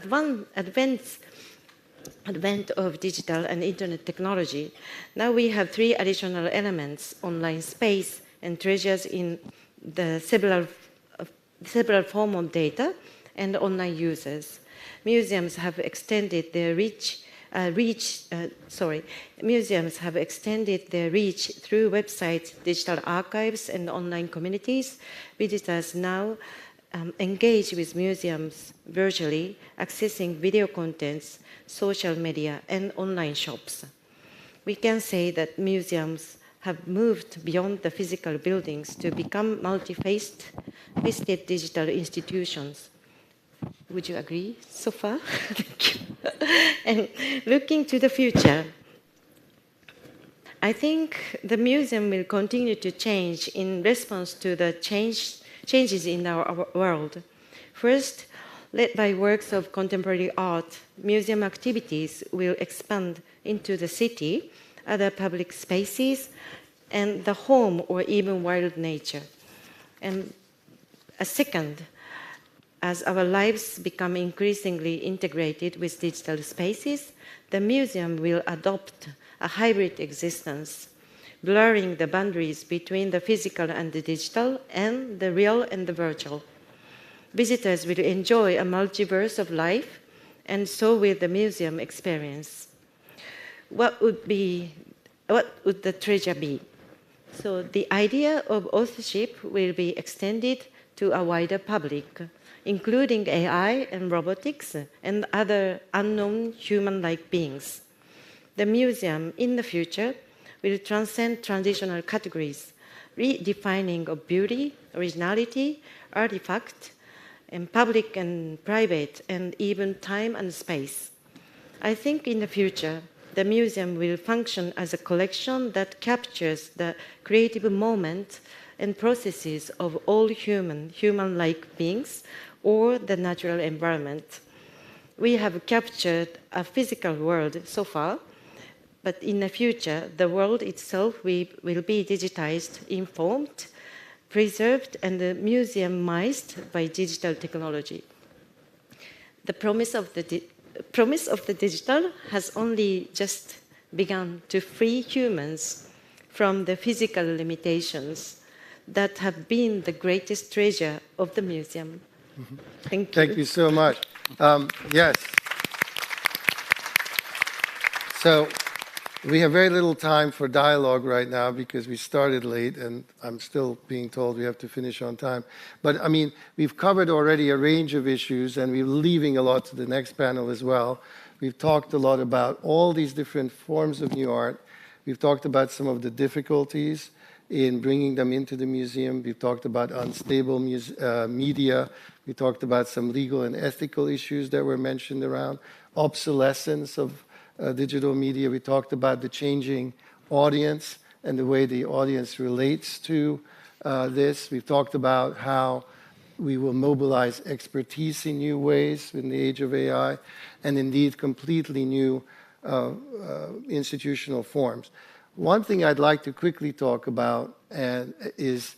advent of digital and internet technology, now we have 3 additional elements: online space and treasures in the several form of data and online users. Museums have extended their reach through websites, digital archives, and online communities. Visitors now engage with museums virtually, accessing video contents, social media, and online shops. We can say that museums have moved beyond the physical buildings to become multi-faceted digital institutions. Would you agree so far? Thank you. And looking to the future, I think the museum will continue to change in response to the changes in our world. First, led by works of contemporary art, museum activities will expand into the city, other public spaces, and the home or even wild nature. And a second, as our lives become increasingly integrated with digital spaces, the museum will adopt a hybrid existence, blurring the boundaries between the physical and the digital, and the real and the virtual. Visitors will enjoy a multiverse of life, and so will the museum experience. What would the treasure be? So the idea of authorship will be extended to a wider public, including AI and robotics and other unknown human-like beings. The museum in the future will transcend traditional categories, redefining of beauty, originality, artifact, and public and private, and even time and space. I think in the future, the museum will function as a collection that captures the creative moment and processes of all human-like beings or the natural environment. We have captured a physical world so far, but in the future, the world itself will be digitized, informed, preserved, and museumized by digital technology. The promise of the digital has only just begun to free humans from the physical limitations that have been the greatest treasure of the museum. Mm-hmm. Thank you. Thank you so much. Yes. So we have very little time for dialogue right now because we started late and I'm still being told we have to finish on time. But I mean, we've covered already a range of issues and we're leaving a lot to the next panel as well. We've talked a lot about all these different forms of new art. We've talked about some of the difficulties in bringing them into the museum. We've talked about unstable media. We talked about some legal and ethical issues that were mentioned around obsolescence of digital media. We talked about the changing audience and the way the audience relates to this. We've talked about how we will mobilize expertise in new ways in the age of AI, and indeed completely new institutional forms. One thing I'd like to quickly talk about is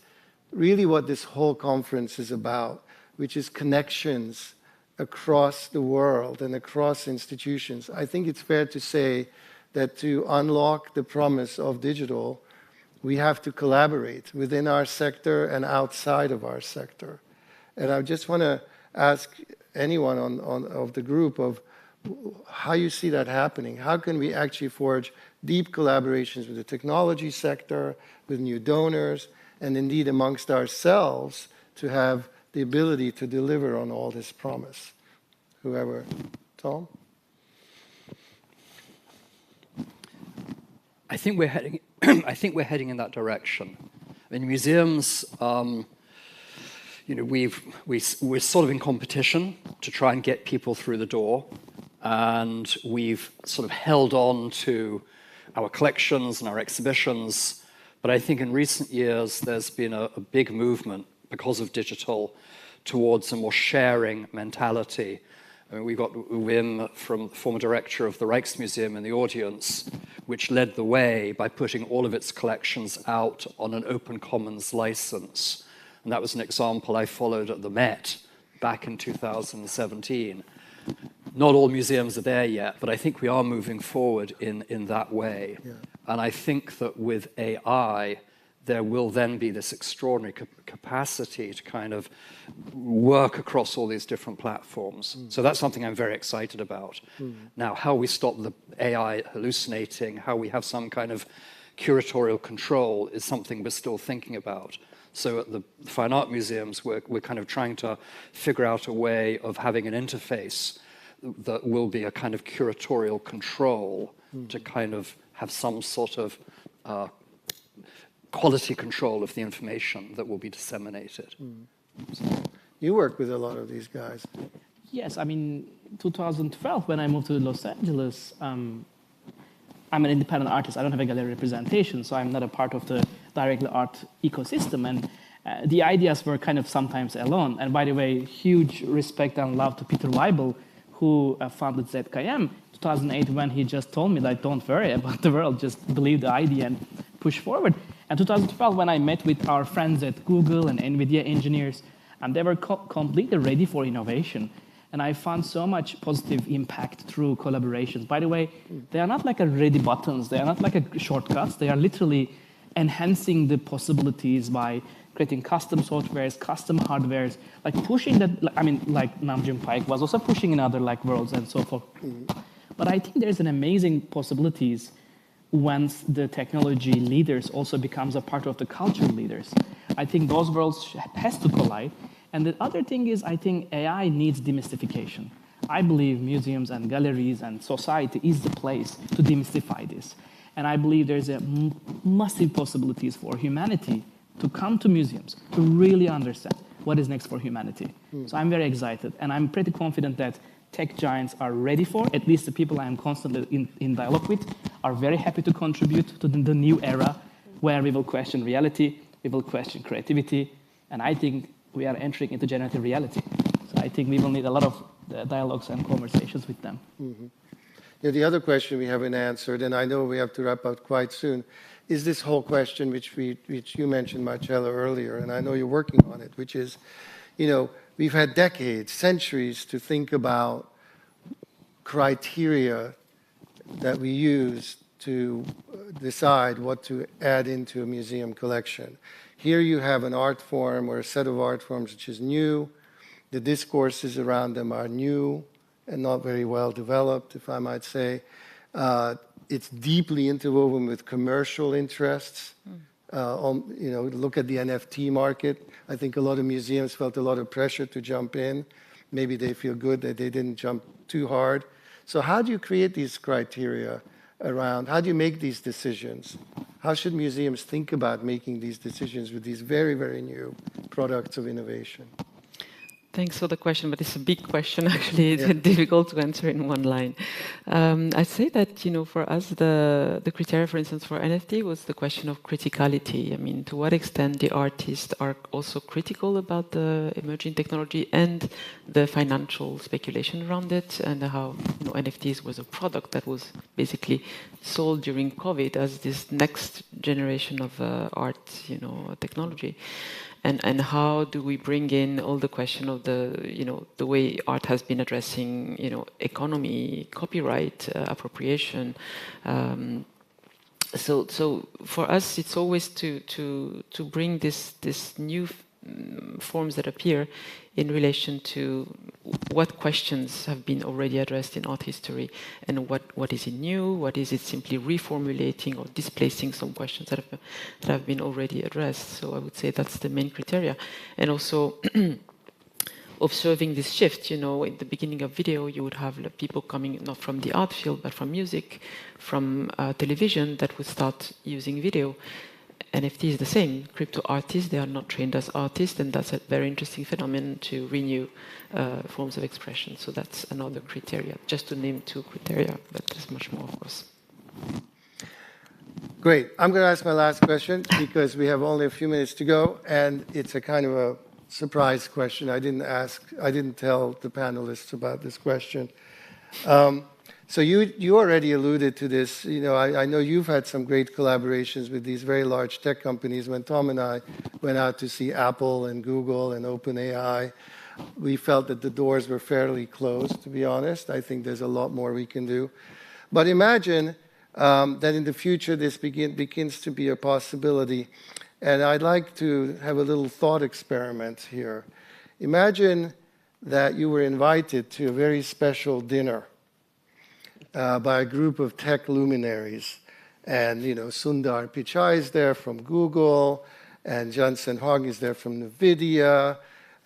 really what this whole conference is about, which is connections across the world and across institutions. I think it's fair to say that to unlock the promise of digital, we have to collaborate within our sector and outside of our sector. And I just want to ask anyone of the group of how you see that happening. How can we actually forge deep collaborations with the technology sector, with new donors, and indeed amongst ourselves to have the ability to deliver on all this promise? Whoever. Tom? I think we're heading in that direction. I mean, museums, we're sort of in competition to try and get people through the door, and we've sort of held on to our collections and our exhibitions. But I think in recent years, there's been a big movement because of digital towards a more sharing mentality. I mean, we've got Wim, from former director of the Rijksmuseum, in the audience, which led the way by putting all of its collections out on an open commons license. And that was an example I followed at the Met back in 2017. Not all museums are there yet, but I think we are moving forward in that way. Yeah. And I think that with AI, there will then be this extraordinary capacity to kind of work across all these different platforms. So that's something I'm very excited about. Now, how we stop the AI hallucinating, how we have some kind of curatorial control is something we're still thinking about. So at the Fine Art Museums, we're kind of trying to figure out a way of having an interface that will be a kind of curatorial control to kind of have some sort of quality control of the information that will be disseminated. So you work with a lot of these guys. Yes, I mean, 2012, when I moved to Los Angeles, I'm an independent artist. I don't have a gallery representation, so I'm not a part of the directly art ecosystem. And the ideas were kind of sometimes alone. And by the way, huge respect and love to Peter Weibel, who founded ZKM 2008, when he just told me, like, don't worry about the world, just believe the idea and push forward. And 2012, when I met with our friends at Google and NVIDIA engineers, and they were completely ready for innovation. And I found so much positive impact through collaborations. By the way, they are not like a ready buttons. They are not like a shortcuts. They are literally enhancing the possibilities by creating custom softwares, custom hardwares, like pushing that. I mean, like Namjoon Paik was also pushing in other like worlds and so forth. But I think there's an amazing possibilities once the technology leaders also becomes a part of the culture leaders. I think those worlds has to collide. And the other thing is, I think AI needs demystification. I believe museums and galleries and society is the place to demystify this. And I believe there's a massive possibilities for humanity to come to museums, to really understand what is next for humanity. So I'm very excited, and I'm pretty confident that tech giants are ready for, at least the people I'm constantly in dialogue with, are very happy to contribute to the new era where we will question reality, we will question creativity, and I think we are entering into generative reality. So I think we will need a lot of dialogues and conversations with them. Yeah, the other question we haven't answered, and I know we have to wrap up quite soon, is this whole question which you mentioned, Marcello, earlier, and I know you're working on it, which is, you know, we've had decades, centuries to think about criteria that we use to decide what to add into a museum collection. Here you have an art form or a set of art forms which is new. The discourses around them are new and not very well developed, if I might say. It's deeply interwoven with commercial interests. You know, look at the NFT market. I think a lot of museums felt a lot of pressure to jump in. Maybe they feel good that they didn't jump too hard. So how do you create these criteria around, how do you make these decisions? How should museums think about making these decisions with these very, very new products of innovation? Thanks for the question, but it's a big question, actually. It's difficult to answer in one line. I'd say that, you know, for us, the criteria, for instance, for NFT was the question of criticality. I mean, to what extent the artists are also critical about the emerging technology and the financial speculation around it, and how, you know, NFTs was a product that was basically sold during COVID as this next generation of art, you know, technology. And how do we bring in all the question of the, you know, the way art has been addressing, you know, economy, copyright, appropriation. So for us, it's always to bring this new forms that appear in relation to what questions have been already addressed in art history, and what is it new, what is it simply reformulating or displacing some questions that have been already addressed. So I would say that's the main criteria. And also observing this shift, you know, in the beginning of video, you would have people coming not from the art field, but from music, from television, that would start using video. NFT is the same. Crypto artists, they are not trained as artists, and that's a very interesting phenomenon to renew forms of expression. So that's another criteria, just to name two criteria, but there's much more, of course. Great. I'm going to ask my last question because we have only a few minutes to go, and it's a kind of a surprise question. I didn't tell the panelists about this question. So you already alluded to this. You know, I know you've had some great collaborations with these very large tech companies. When Tom and I went out to see Apple and Google and OpenAI, we felt that the doors were fairly closed, to be honest. I think there's a lot more we can do. But imagine that in the future this begins to be a possibility. And I'd like to have a little thought experiment here. Imagine that you were invited to a very special dinner by a group of tech luminaries, And, Sundar Pichai is there from Google, and Jensen Huang is there from NVIDIA,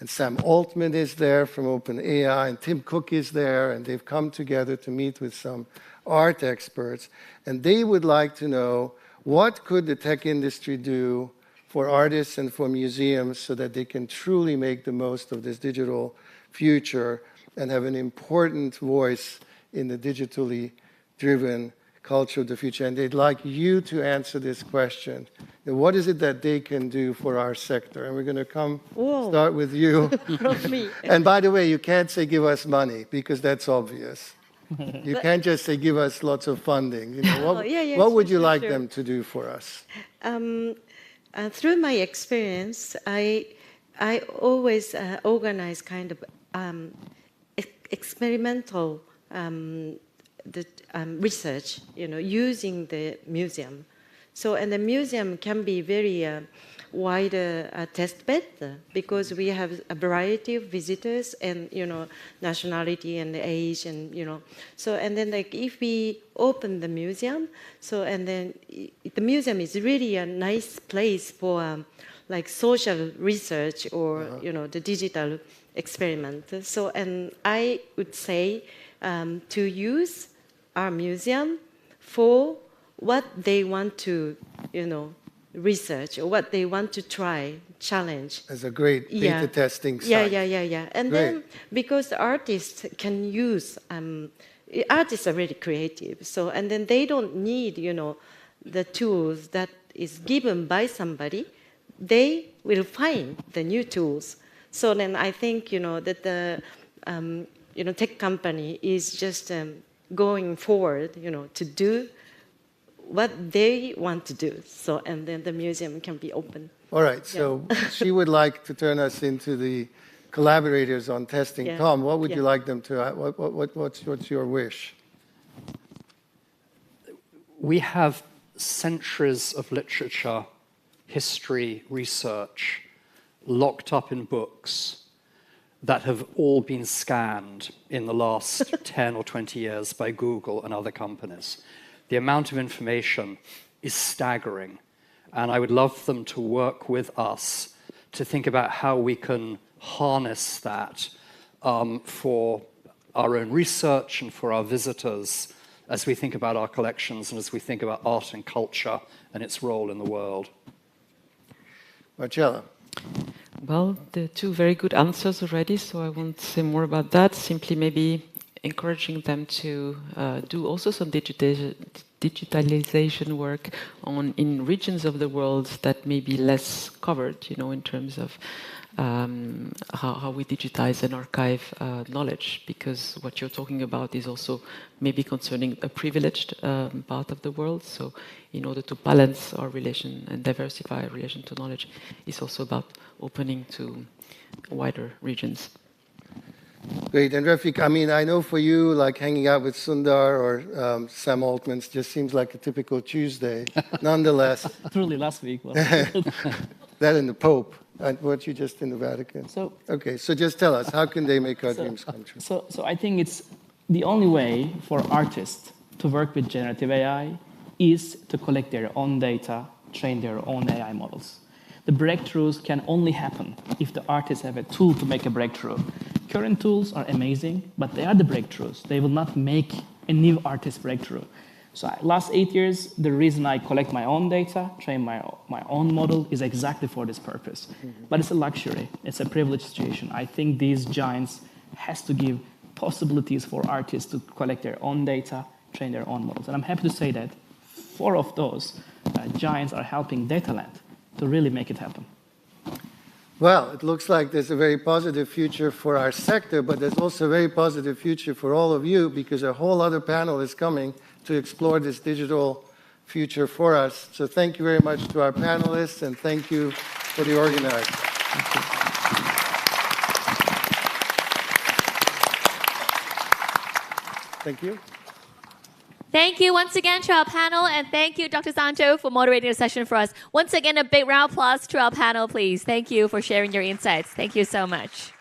and Sam Altman is there from OpenAI, and Tim Cook is there, and they've come together to meet with some art experts. And they would like to know, what could the tech industry do for artists and for museums so that they can truly make the most of this digital future and have an important voice in the digitally driven culture of the future? And they'd like you to answer this question. What is it that they can do for our sector? And we're going to start with you. From me. And by the way, you can't say give us money, because that's obvious. You can't just say give us lots of funding. What would you like them to do for us? Through my experience, I always organize kind of experimental research, using the museum. And the museum can be very wide test bed, because we have a variety of visitors and, nationality and age and, and then if we open the museum, and then the museum is really a nice place for social research or, the digital experiment. And I would say to use our museum for what they want to, research or what they want to try, challenge. As a great beta testing site. Yeah. And then because the artists can use, artists are really creative. And then they don't need, the tools that is given by somebody. They will find the new tools. So then I think, that the, tech company is just going forward, to do what they want to do. And then the museum can be open. All right, so she would like to turn us into the collaborators on testing. Yeah. Tom, what would you like them to, what's your wish? We have centuries of literature, history, research locked up in books that have all been scanned in the last 10 or 20 years by Google and other companies. The amount of information is staggering, and I would love them to work with us to think about how we can harness that for our own research and for our visitors as we think about our collections and as we think about art and culture and its role in the world. Marcella. Well, the two very good answers already, so I won't say more about that. Simply maybe encouraging them to do also some digitalization work in regions of the world that may be less covered, in terms of how we digitize and archive knowledge, because what you're talking about is also maybe concerning a privileged part of the world. So in order to balance our relation and diversify our relation to knowledge, it's also about opening to wider regions. Great. And Refik, I know for you, hanging out with Sundar or Sam Altman just seems like a typical Tuesday. Nonetheless. Truly, last week was. That and the Pope. And weren't you just in the Vatican? Okay, so just tell us, how can they make our dreams come true? So I think it's the only way for artists to work with generative AI is to collect their own data, train their own AI models. The breakthroughs can only happen if the artists have a tool to make a breakthrough. Current tools are amazing, but they are the breakthroughs. They will not make a new artist breakthrough. So last 8 years, the reason I collect my own data, train my own model, is exactly for this purpose. But it's a luxury. It's a privileged situation. I think these giants has to give possibilities for artists to collect their own data, train their own models. And I'm happy to say that 4 of those giants are helping Dataland to really make it happen. Well, it looks like there's a very positive future for our sector, but there's also a very positive future for all of you, because a whole other panel is coming to explore this digital future for us. So thank you very much to our panelists, and thank you for the organizers. Thank you. Thank you once again to our panel, and thank you, Dr. Sancho, for moderating the session for us. Once again, a big round of applause to our panel, please. Thank you for sharing your insights. Thank you so much.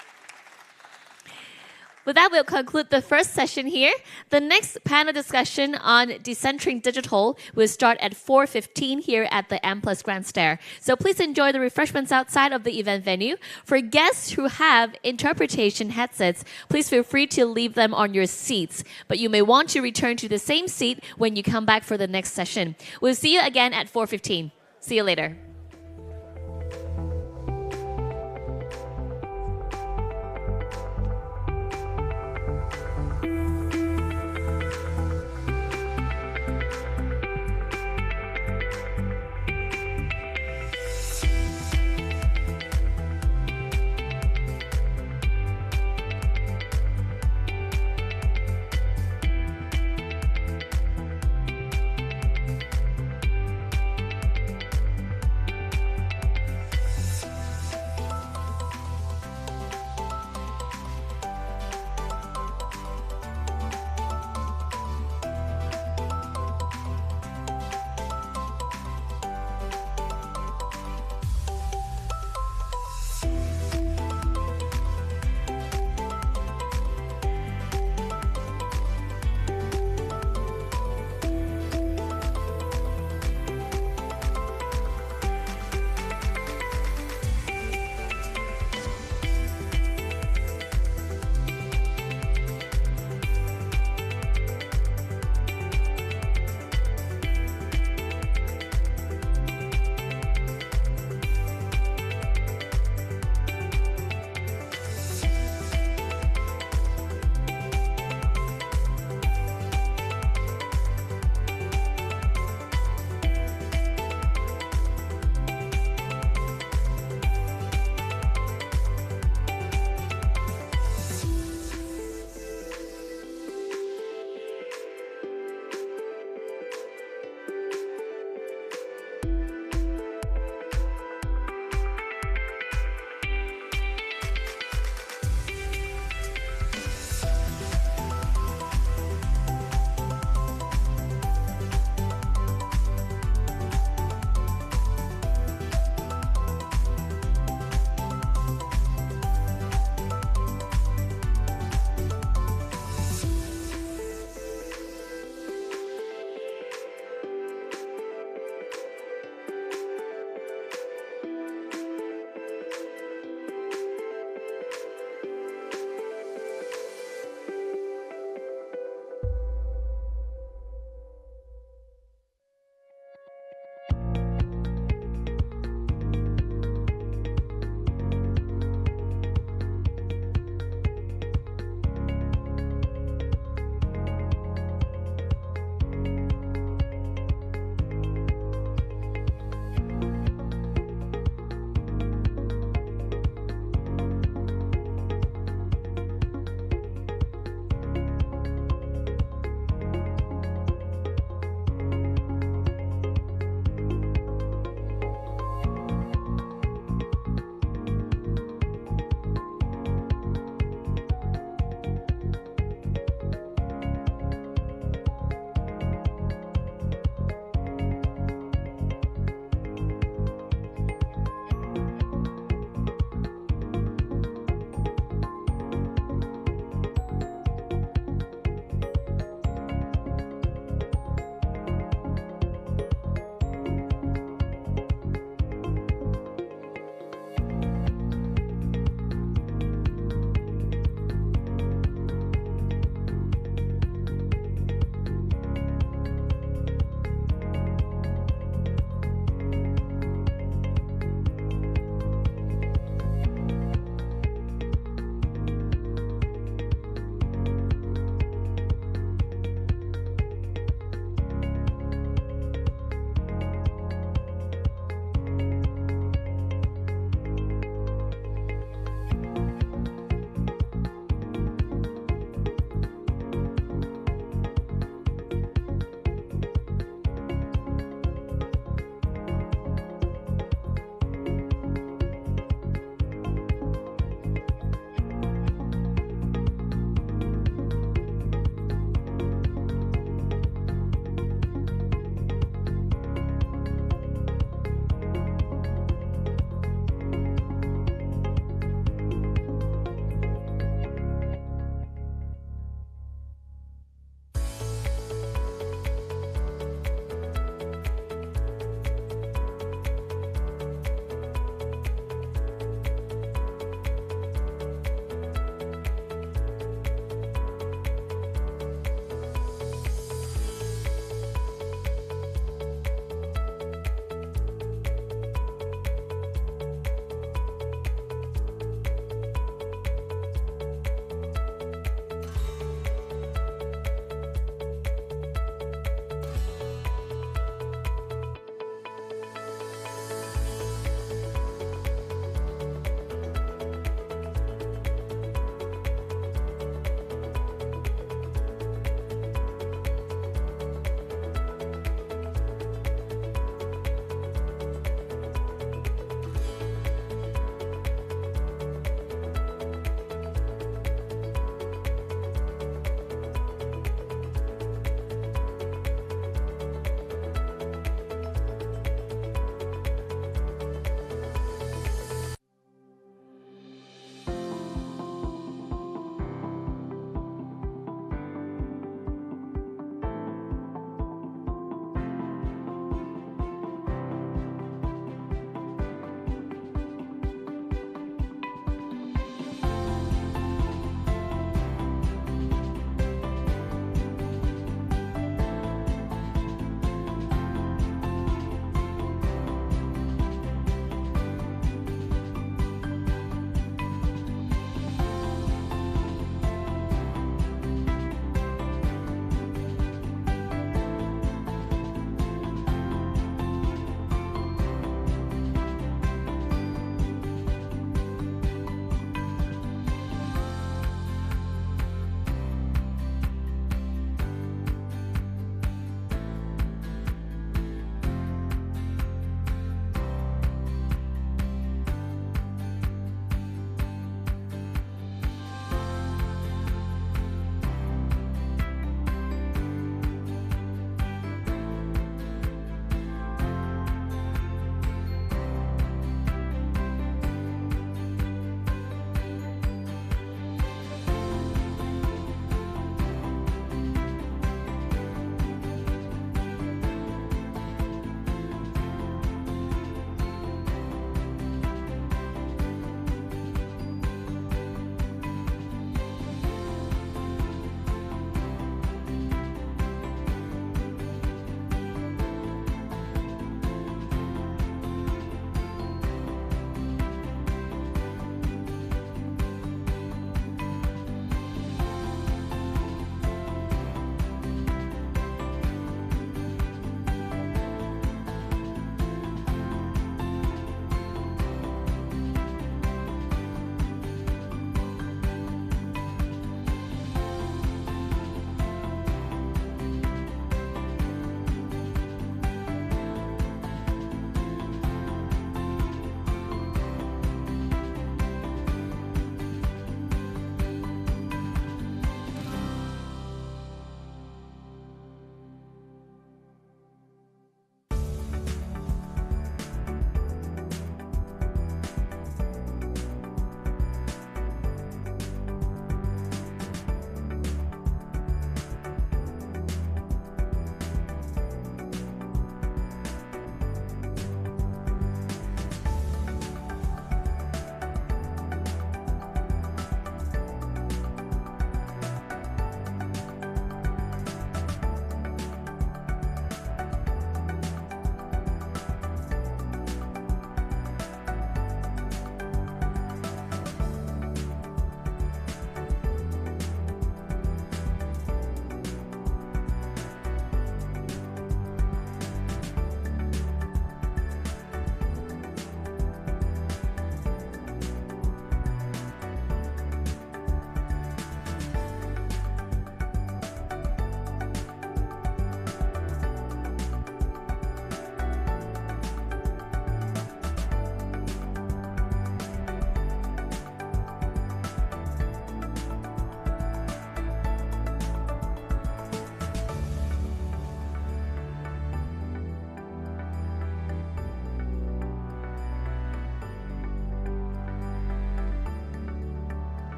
With that, we'll conclude the first session here. The next panel discussion on Decentring Digital will start at 4:15 here at the M+ Grand Stair. So please enjoy the refreshments outside of the event venue. For guests who have interpretation headsets, please feel free to leave them on your seats. But you may want to return to the same seat when you come back for the next session. We'll see you again at 4:15. See you later.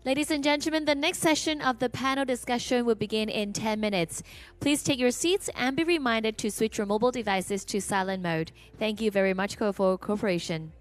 Ladies and gentlemen, the next session of the panel discussion will begin in 10 minutes. Please take your seats and be reminded to switch your mobile devices to silent mode. Thank you very much for your cooperation.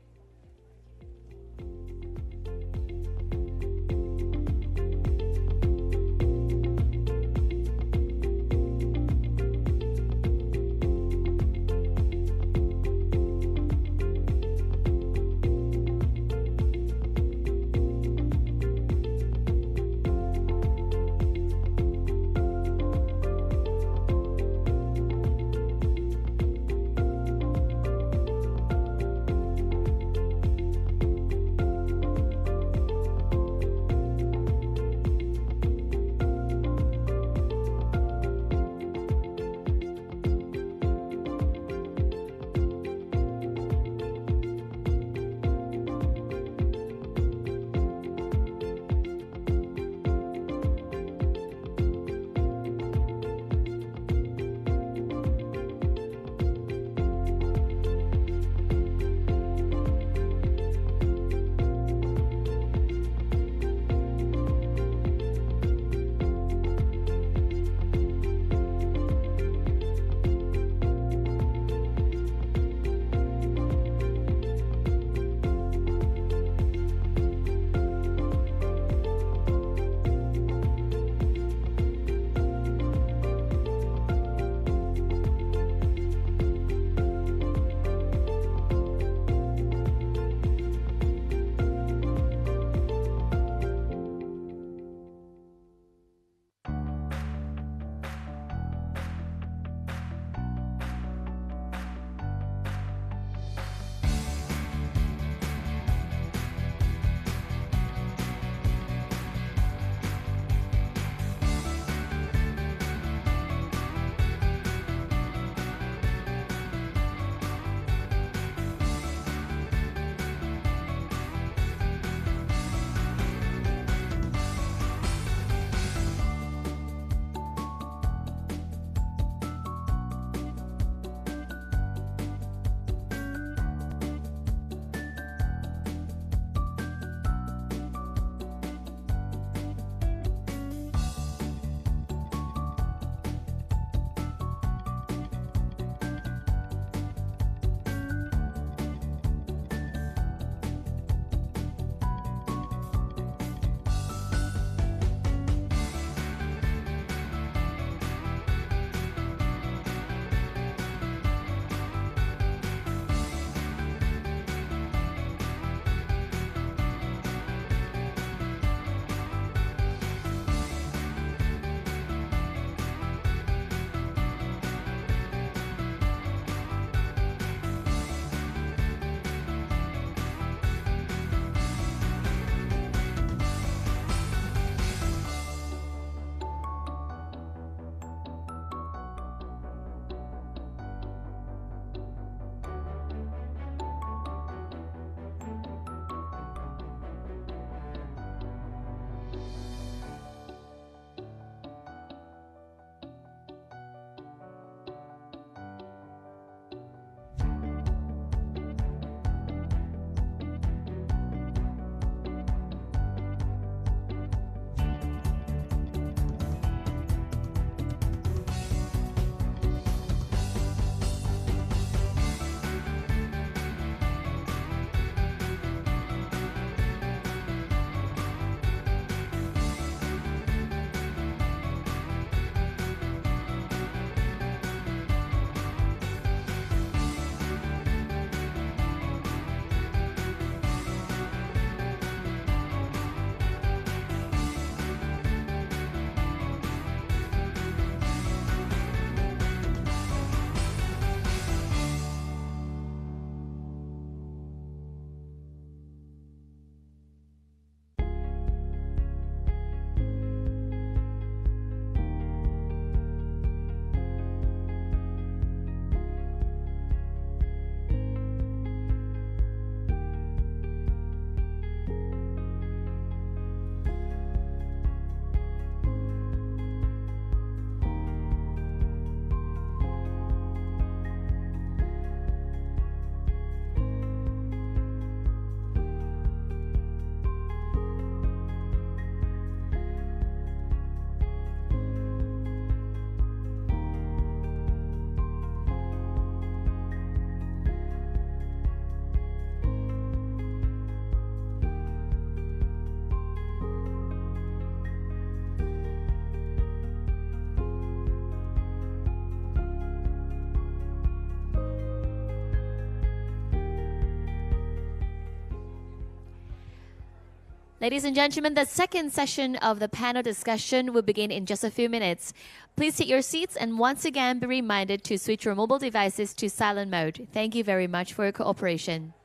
Ladies and gentlemen, the second session of the panel discussion will begin in just a few minutes. Please take your seats and once again be reminded to switch your mobile devices to silent mode. Thank you very much for your cooperation.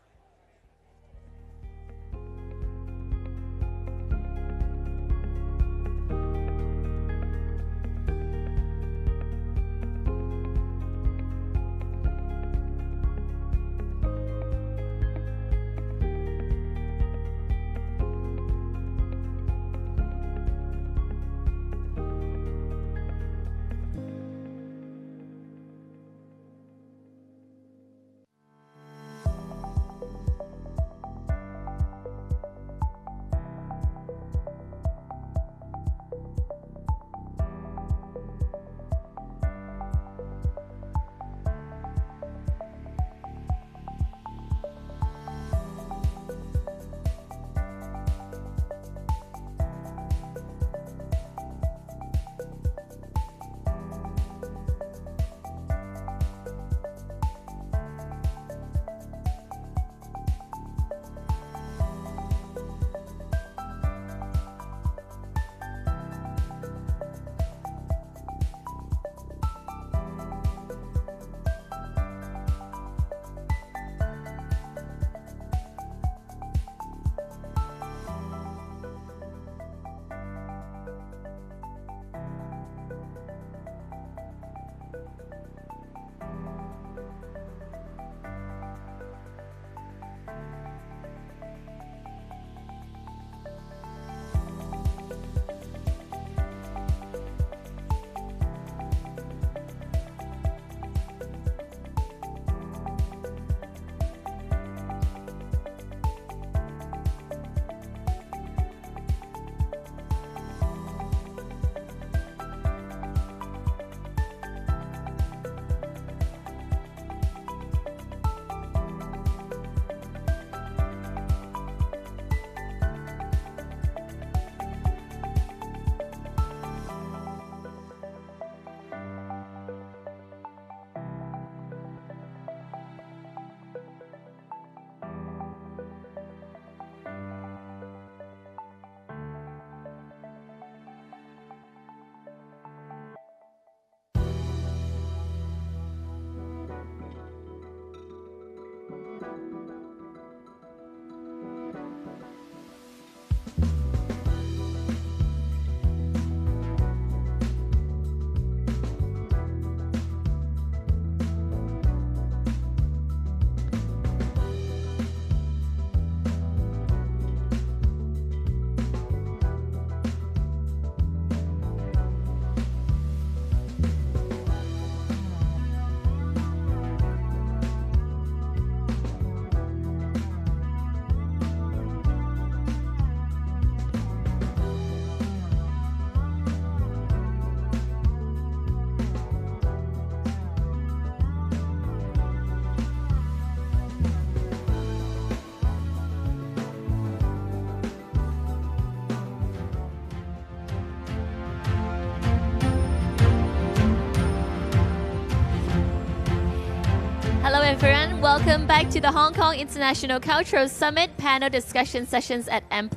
Hello everyone, welcome back to the Hong Kong International Cultural Summit panel discussion sessions at M+.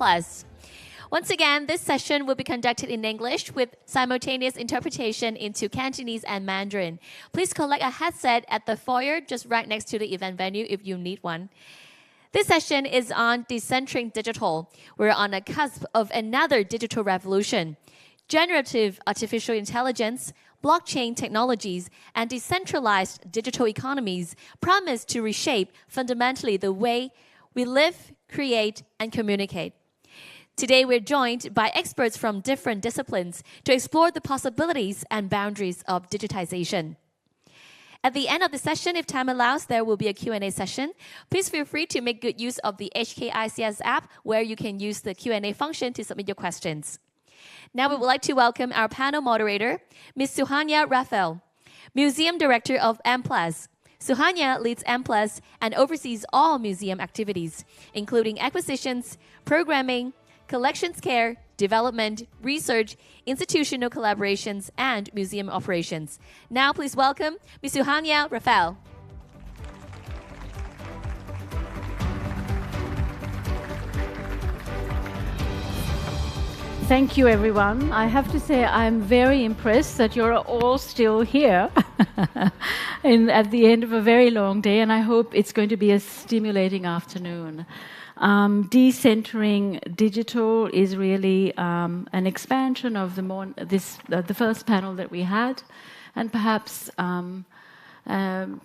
Once again, this session will be conducted in English with simultaneous interpretation into Cantonese and Mandarin. Please collect a headset at the foyer just right next to the event venue if you need one. This session is on Decentring Digital. We're on the cusp of another digital revolution. Generative artificial intelligence, blockchain technologies, and decentralized digital economies promise to reshape fundamentally the way we live, create, and communicate. Today, we're joined by experts from different disciplines to explore the possibilities and boundaries of digitization. At the end of the session, if time allows, there will be a Q&A session. Please feel free to make good use of the HKICS app, where you can use the Q&A function to submit your questions. Now we would like to welcome our panel moderator, Ms. Suhanya Raphael, Museum Director of M+. Suhanya leads M+ and oversees all museum activities, including acquisitions, programming, collections care, development, research, institutional collaborations, and museum operations. Now please welcome Ms. Suhanya Raphael. Thank you, everyone. I have to say I'm very impressed that you're all still here at the end of a very long day, and I hope it's going to be a stimulating afternoon. Decentring digital is really an expansion of the first panel that we had, and perhaps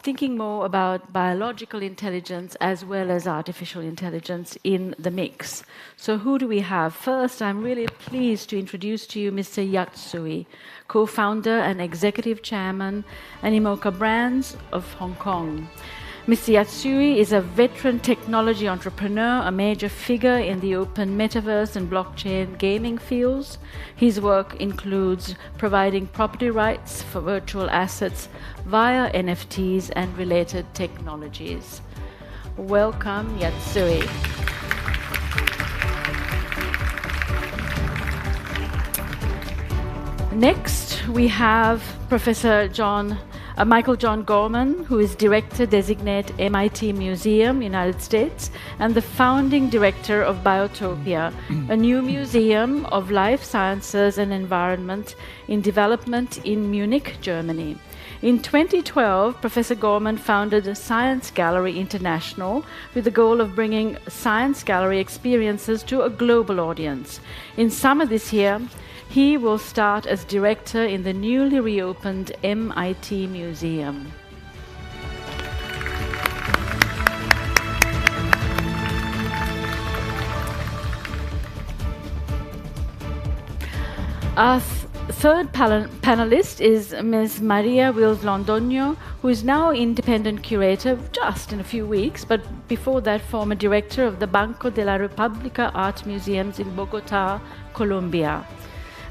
thinking more about biological intelligence as well as artificial intelligence in the mix. So who do we have? First, I'm really pleased to introduce to you Mr. Yatsui, co-founder and executive chairman, Animoca Brands of Hong Kong. Mr. Yatsui is a veteran technology entrepreneur, a major figure in the open metaverse and blockchain gaming fields. His work includes providing property rights for virtual assets via NFTs and related technologies. Welcome, Yatsui. Next, we have Professor Michael John Gorman, who is Director Designate MIT Museum, United States, and the founding director of Biotopia, a new museum of life sciences and environment in development in Munich, Germany. In 2012, Professor Gorman founded Science Gallery International with the goal of bringing science gallery experiences to a global audience. In summer this year, he will start as director in the newly reopened MIT Museum. Our third panelist is Ms. Maria Wills-Londoño, who is now independent curator just in a few weeks, but before that former director of the Banco de la República Art Museums in Bogotá, Colombia.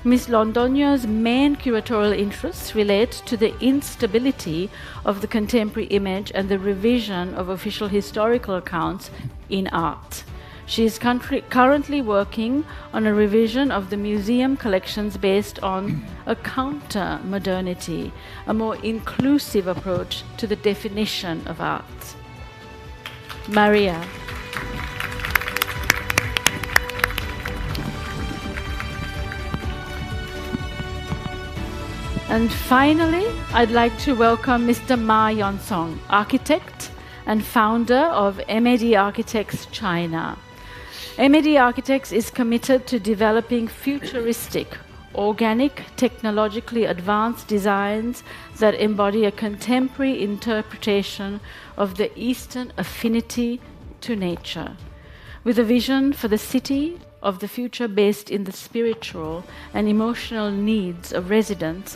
Ms. Londoño's main curatorial interests relate to the instability of the contemporary image and the revision of official historical accounts in art. She is currently working on a revision of the museum collections based on a counter-modernity, a more inclusive approach to the definition of art. Maria. And finally, I'd like to welcome Mr. Ma Yonsong, architect and founder of MAD Architects China. MAD Architects is committed to developing futuristic, organic, technologically advanced designs that embody a contemporary interpretation of the Eastern affinity to nature, with a vision for the city of the future based in the spiritual and emotional needs of residents.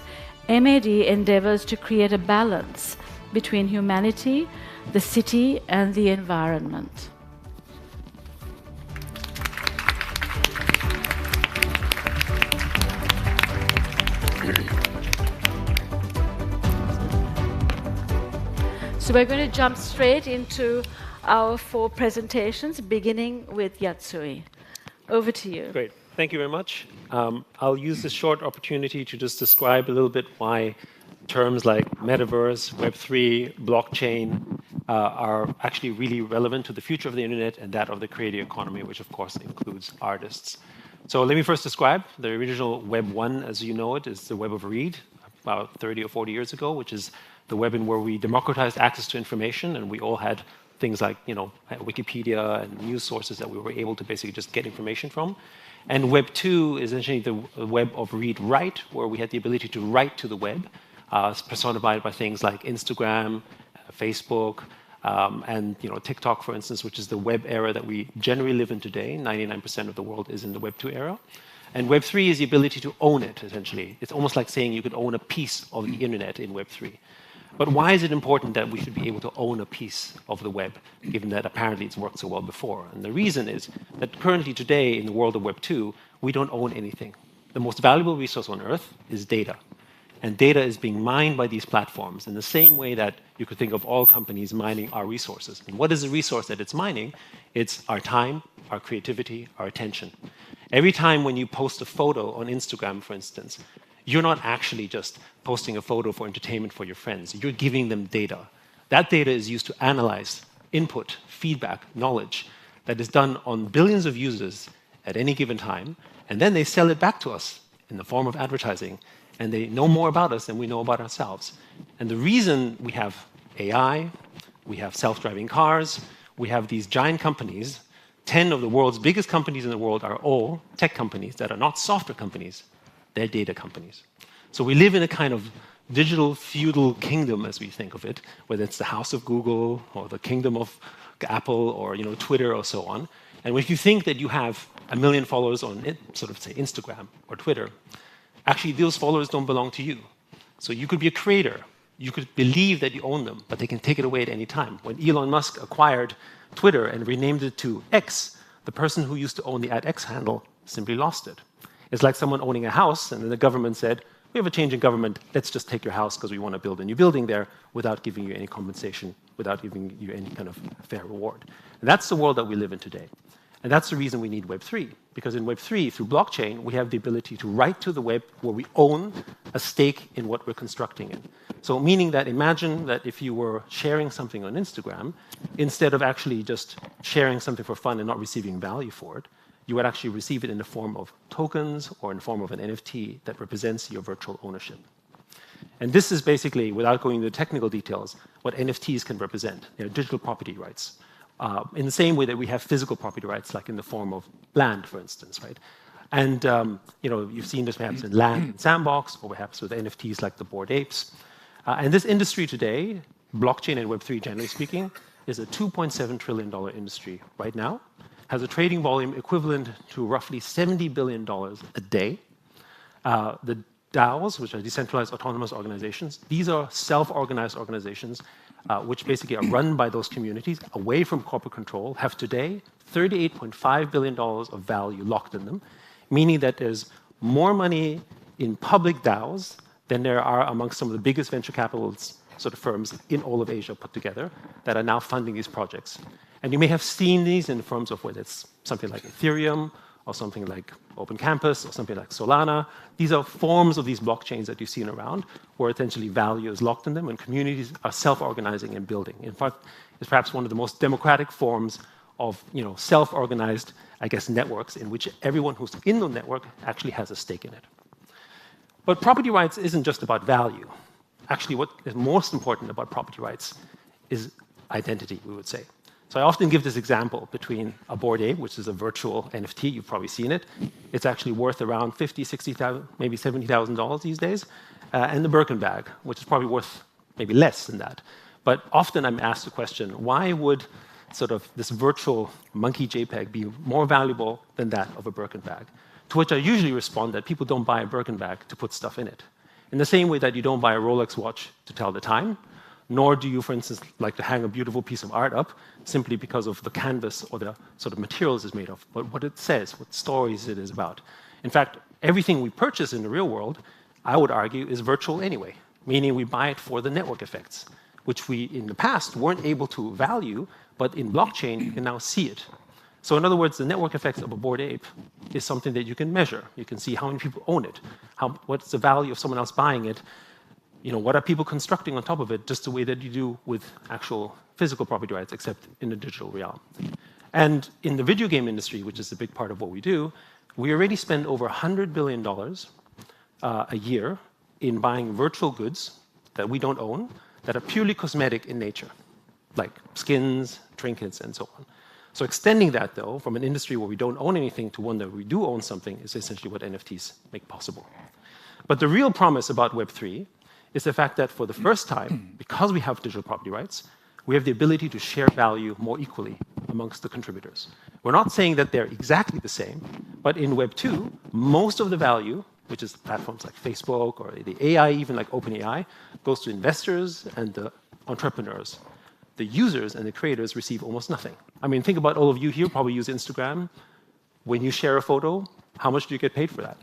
MAD endeavors to create a balance between humanity, the city, and the environment. So we're going to jump straight into our 4 presentations, beginning with Yatsui. Over to you. Great. Thank you very much. I'll use this short opportunity to just describe a little bit why terms like metaverse, Web3, blockchain are actually really relevant to the future of the internet and that of the creative economy, which of course includes artists. So let me first describe the original Web 1, as you know it, is the Web of Read, about 30 or 40 years ago, which is the web in where we democratized access to information, and we all had things like, Wikipedia and news sources that we were able to basically just get information from. And Web 2 is essentially the web of read-write, where we had the ability to write to the web, personified by things like Instagram, Facebook, and TikTok, for instance, which is the web era that we generally live in today. 99% of the world is in the Web 2 era. And Web 3 is the ability to own it, essentially. It's almost like saying you could own a piece of the internet in Web 3. But why is it important that we should be able to own a piece of the web, given that apparently it's worked so well before? And the reason is that currently today, in the world of Web 2, we don't own anything. The most valuable resource on Earth is data. And data is being mined by these platforms in the same way that you could think of all companies mining our resources. And what is the resource that it's mining? It's our time, our creativity, our attention. Every time when you post a photo on Instagram, for instance, you're not actually just posting a photo for entertainment for your friends. You're giving them data. That data is used to analyze input, feedback, knowledge that is done on billions of users at any given time, and then they sell it back to us in the form of advertising, and they know more about us than we know about ourselves. And the reason we have AI, we have self-driving cars, we have these giant companies, 10 of the world's biggest companies in the world are all tech companies that are not software companies, they're data companies. So we live in a kind of digital feudal kingdom, as we think of it, whether it's the house of Google or the kingdom of Apple or Twitter or so on. And if you think that you have 1 million followers on sort of say Instagram or Twitter, actually those followers don't belong to you. So you could be a creator, you could believe that you own them, but they can take it away at any time. When Elon Musk acquired Twitter and renamed it to X, the person who used to own the @X handle simply lost it. It's like someone owning a house and then the government said, we have a change in government, let's just take your house because we want to build a new building there without giving you any compensation, without giving you any kind of fair reward. And that's the world that we live in today. And that's the reason we need Web3, because in Web3, through blockchain, we have the ability to write to the web where we own a stake in what we're constructing in. So meaning that imagine that if you were sharing something on Instagram, instead of actually just sharing something for fun and not receiving value for it, you would actually receive it in the form of tokens or in the form of an NFT that represents your virtual ownership. And this is basically, without going into the technical details, what NFTs can represent. They're digital property rights. In the same way that we have physical property rights, like in the form of land, for instance, right? And you've seen this perhaps in Land and Sandbox, or perhaps with NFTs like the Bored Apes. And this industry today, blockchain and Web3 generally speaking, is a $2.7 trillion industry right now, has a trading volume equivalent to roughly $70 billion a day. The DAOs, which are decentralized autonomous organizations, these are self-organized organizations which basically are run by those communities away from corporate control, have today $38.5 billion of value locked in them, meaning that there's more money in public DAOs than there are amongst some of the biggest venture capital sort of firms in all of Asia put together that are now funding these projects. And you may have seen these in terms of whether it's something like Ethereum or something like Open Campus or something like Solana. These are forms of these blockchains that you've seen around where essentially value is locked in them and communities are self-organizing and building. In fact, it's perhaps one of the most democratic forms of self-organized, I guess, networks in which everyone who's in the network actually has a stake in it. But property rights isn't just about value. Actually, what is most important about property rights is identity, we would say. So I often give this example between a Bored Ape, which is a virtual NFT, you've probably seen it. It's actually worth around $50,000, $60,000, maybe $70,000 these days, and the Birkin bag, which is probably worth maybe less than that. But often I'm asked the question, why would sort of this virtual monkey JPEG be more valuable than that of a Birkin bag? To which I usually respond that people don't buy a Birkin bag to put stuff in it. In the same way that you don't buy a Rolex watch to tell the time, nor do you, for instance, like to hang a beautiful piece of art up simply because of the canvas or the sort of materials it's made of, but what it says, what stories it is about. In fact, everything we purchase in the real world, I would argue, is virtual anyway, meaning we buy it for the network effects, which we in the past weren't able to value, but in blockchain you can now see it. So in other words, the network effects of a Bored Ape is something that you can measure. You can see how many people own it, what's the value of someone else buying it, what are people constructing on top of it, just the way that you do with actual physical property rights, except in the digital realm. And in the video game industry, which is a big part of what we do, we already spend over $100 billion a year in buying virtual goods that we don't own, that are purely cosmetic in nature, like skins, trinkets, and so on. So extending that, though, from an industry where we don't own anything to one that we do own something is essentially what NFTs make possible. But the real promise about Web3 is the fact that for the first time, because we have digital property rights, we have the ability to share value more equally amongst the contributors. We're not saying that they're exactly the same, but in Web2, most of the value, which is platforms like Facebook or the AI, even like OpenAI, goes to investors and the entrepreneurs. The users and the creators receive almost nothing. I mean, think about all of you here probably use Instagram. When you share a photo, how much do you get paid for that?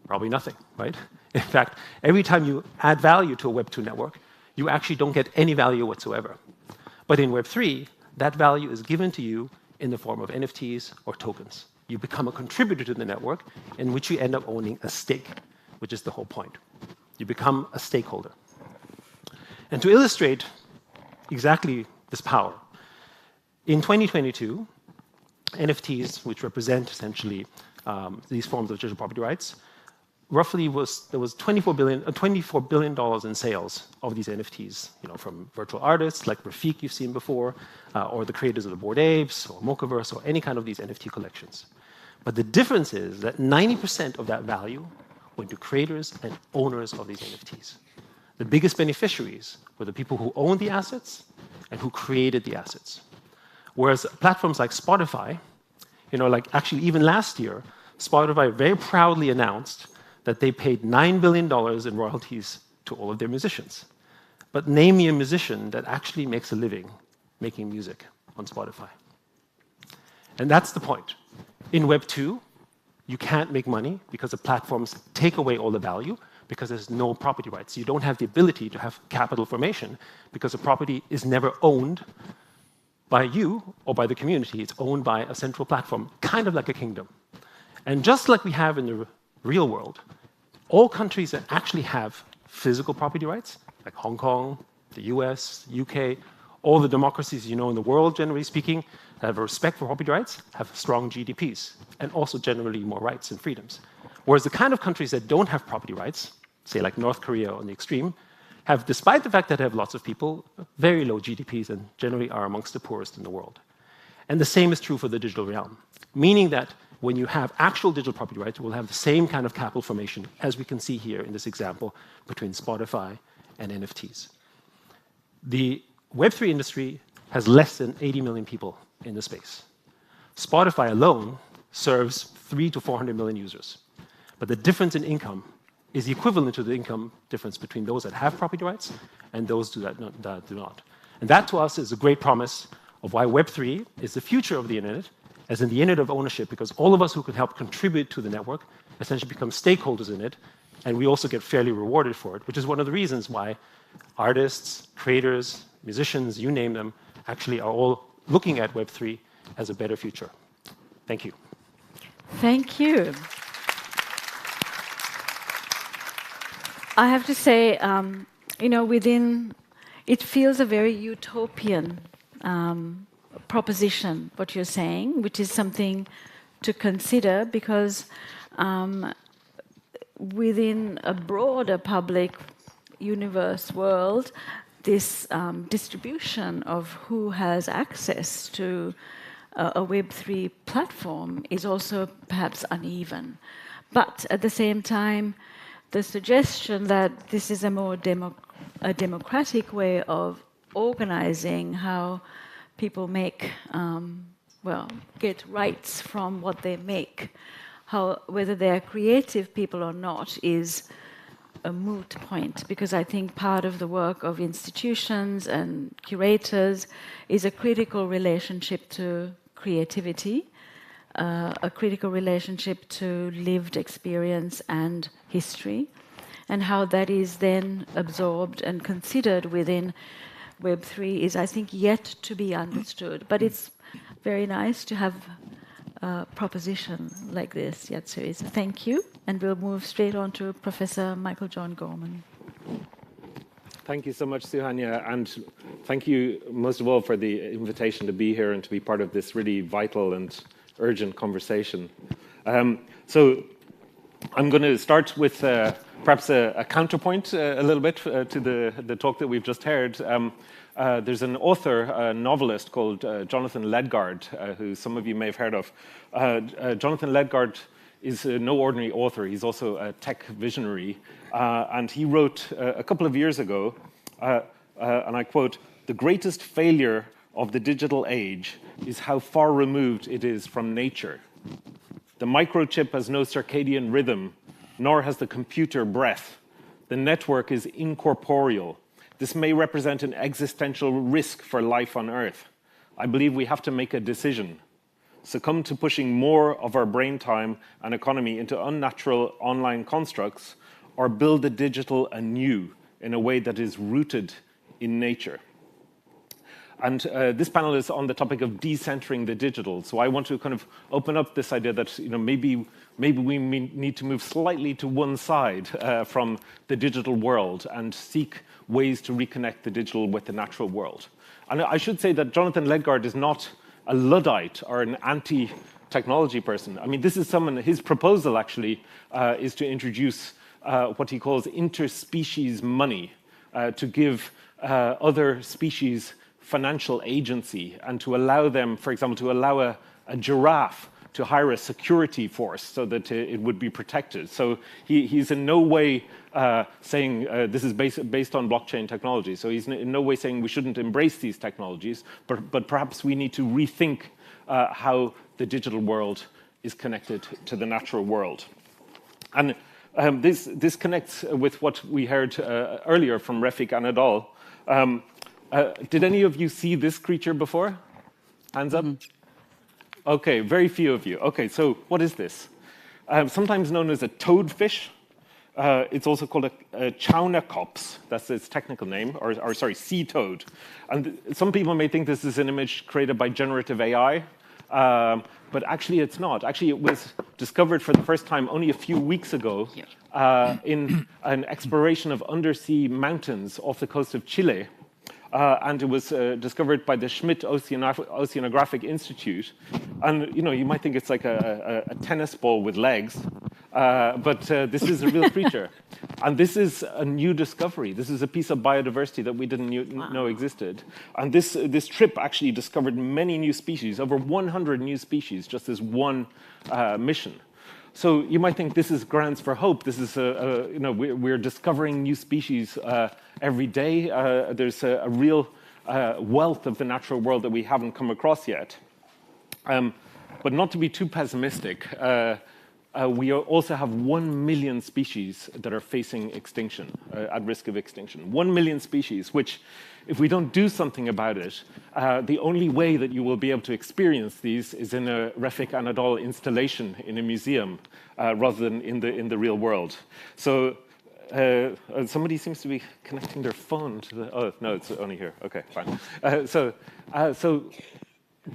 Probably nothing, right? In fact, every time you add value to a Web2 network, you actually don't get any value whatsoever. But in Web3, that value is given to you in the form of NFTs or tokens. You become a contributor to the network in which you end up owning a stake, which is the whole point. You become a stakeholder. And to illustrate exactly this power, in 2022, NFTs, which represent essentially these forms of digital property rights, roughly there was $24 billion in sales of these NFTs, from virtual artists like Rafik you've seen before, or the creators of the Bored Apes, or Mochaverse, or any kind of these NFT collections. But the difference is that 90% of that value went to creators and owners of these NFTs. The biggest beneficiaries were the people who owned the assets and who created the assets. Whereas platforms like Spotify, like actually even last year, Spotify very proudly announced that they paid $9 billion in royalties to all of their musicians. But name me a musician that actually makes a living making music on Spotify. And that's the point. In Web 2, you can't make money because the platforms take away all the value because there's no property rights. You don't have the ability to have capital formation because the property is never owned by you or by the community. It's owned by a central platform, kind of like a kingdom. And just like we have in the real world, all countries that actually have physical property rights, like Hong Kong, the US, UK, all the democracies in the world, generally speaking, that have a respect for property rights, have strong GDPs, and also generally more rights and freedoms. Whereas the kind of countries that don't have property rights, say like North Korea on the extreme, have, despite the fact that they have lots of people, very low GDPs and generally are amongst the poorest in the world. And the same is true for the digital realm, meaning that when you have actual digital property rights, we'll have the same kind of capital formation as we can see here in this example between Spotify and NFTs. The Web3 industry has less than 80 million people in the space. Spotify alone serves 300 to 400 million users. But the difference in income is equivalent to the income difference between those that have property rights and those that do not. And that, to us, is a great promise of why Web3 is the future of the internet, as in the internet of ownership, because all of us who can help contribute to the network essentially become stakeholders in it, and we also get fairly rewarded for it, which is one of the reasons why artists, creators, musicians, you name them, actually are all looking at Web3 as a better future. Thank you. Thank you. I have to say, it feels a very utopian proposition, what you're saying, which is something to consider because within a broader public universe world, this distribution of who has access to a Web3 platform is also perhaps uneven. But at the same time, the suggestion that this is a more democratic way of organizing how people make, get rights from what they make, whether they're creative people or not, is a moot point, because I think part of the work of institutions and curators is a critical relationship to creativity, a critical relationship to lived experience and history, and how that is then absorbed and considered within Web3 is, I think, yet to be understood. But it's very nice to have a proposition like this, Yatsui. So thank you, and we'll move straight on to Professor Michael John Gorman. Thank you so much, Suhanya, and thank you most of all for the invitation to be here and to be part of this really vital and urgent conversation. So I'm going to start with perhaps a counterpoint a little bit to the talk that we've just heard. There's an author, a novelist called Jonathan Ledgard, who some of you may have heard of. Jonathan Ledgard is no ordinary author. He's also a tech visionary. And he wrote a couple of years ago, and I quote, "The greatest failure of the digital age is how far removed it is from nature. The microchip has no circadian rhythm, nor has the computer breath. The network is incorporeal. This may represent an existential risk for life on Earth. I believe we have to make a decision. Succumb to pushing more of our brain time and economy into unnatural online constructs, or build the digital anew in a way that is rooted in nature." And this panel is on the topic of decentering the digital. So I want to kind of open up this idea that maybe we need to move slightly to one side from the digital world and seek ways to reconnect the digital with the natural world. And I should say that Jonathan Ledgard is not a Luddite or an anti-technology person. I mean, this is someone, his proposal actually is to introduce what he calls interspecies money, to give other species financial agency and to allow them, for example, to allow a giraffe to hire a security force so that it would be protected. So he's in no way saying this is based on blockchain technology. So he's in no way saying we shouldn't embrace these technologies, but perhaps we need to rethink how the digital world is connected to the natural world. And this connects with what we heard earlier from Refik Anadol. Did any of you see this creature before? Hands up. Okay, very few of you. Okay, so what is this? Sometimes known as a toadfish. It's also called a chaunacops. That's its technical name, or sorry, sea toad. And some people may think this is an image created by generative AI, but actually it's not. Actually, it was discovered for the first time only a few weeks ago in an exploration of undersea mountains off the coast of Chile. And it was discovered by the Schmidt Oceanographic Institute. And you might think it's like a tennis ball with legs, but this is a real creature. And this is a new discovery. This is a piece of biodiversity that we didn't know existed. And this trip actually discovered many new species, over 100 new species, just as one mission. So you might think this is grounds for hope. This is, we're discovering new species every day. There's a real wealth of the natural world that we haven't come across yet. But not to be too pessimistic, we also have 1 million species that are facing extinction, at risk of extinction. 1 million species, which, if we don't do something about it, the only way that you will be able to experience these is in a Refik Anadol installation in a museum, rather than in the real world. So somebody seems to be connecting their phone to the... Oh, no, it's only here. Okay, fine. So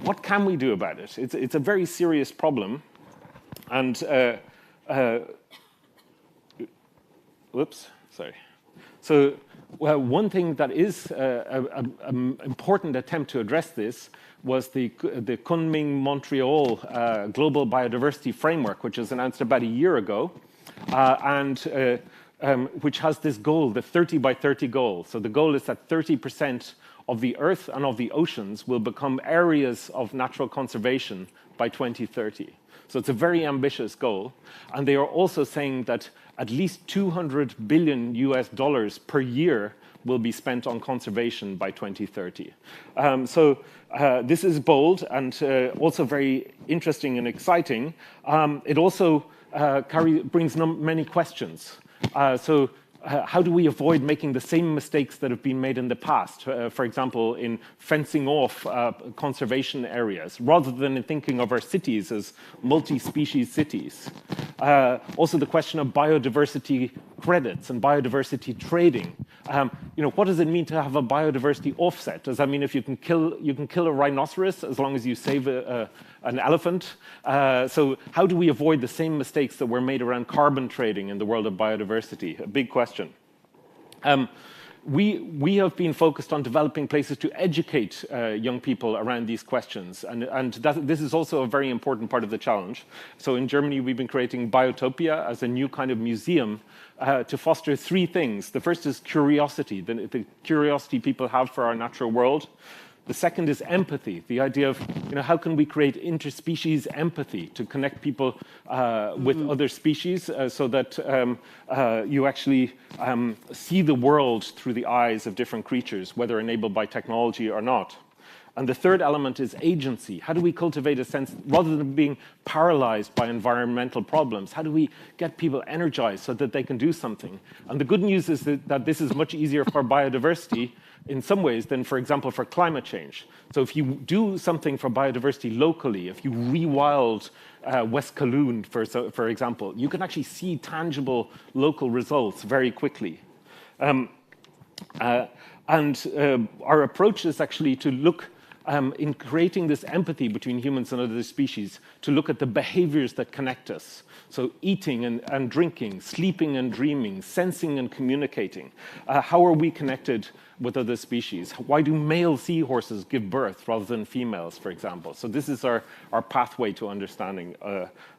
what can we do about it? It's a very serious problem. And, whoops, sorry. So one thing that is an important attempt to address this was the Kunming-Montreal Global Biodiversity Framework, which was announced about a year ago, and which has this goal, the 30 by 30 goal. So the goal is that 30% of the Earth and of the oceans will become areas of natural conservation by 2030. So it's a very ambitious goal. And they are also saying that at least $200 billion per year will be spent on conservation by 2030. This is bold and also very interesting and exciting. It also brings many questions. How do we avoid making the same mistakes that have been made in the past? For example, in fencing off conservation areas, rather than in thinking of our cities as multi-species cities. Also the question of biodiversity credits and biodiversity trading. What does it mean to have a biodiversity offset? Does that mean if you can kill a rhinoceros as long as you save an elephant? So how do we avoid the same mistakes that were made around carbon trading in the world of biodiversity? A big question. We have been focused on developing places to educate young people around these questions, and this is also a very important part of the challenge. So in Germany, we've been creating Biotopia as a new kind of museum to foster three things. The first is curiosity, the curiosity people have for our natural world. The second is empathy, the idea of how can we create interspecies empathy to connect people with other species so that you actually see the world through the eyes of different creatures, whether enabled by technology or not. And the third element is agency. How do we cultivate a sense, rather than being paralyzed by environmental problems, how do we get people energized so that they can do something? And the good news is that this is much easier for biodiversity in some ways than, for example, for climate change. So if you do something for biodiversity locally, if you rewild West Kowloon, for example, you can actually see tangible local results very quickly. Our approach is actually to look in creating this empathy between humans and other species, to look at the behaviors that connect us. So eating and drinking, sleeping and dreaming, sensing and communicating. How are we connected with other species? Why do male seahorses give birth rather than females, for example? So this is our pathway to understanding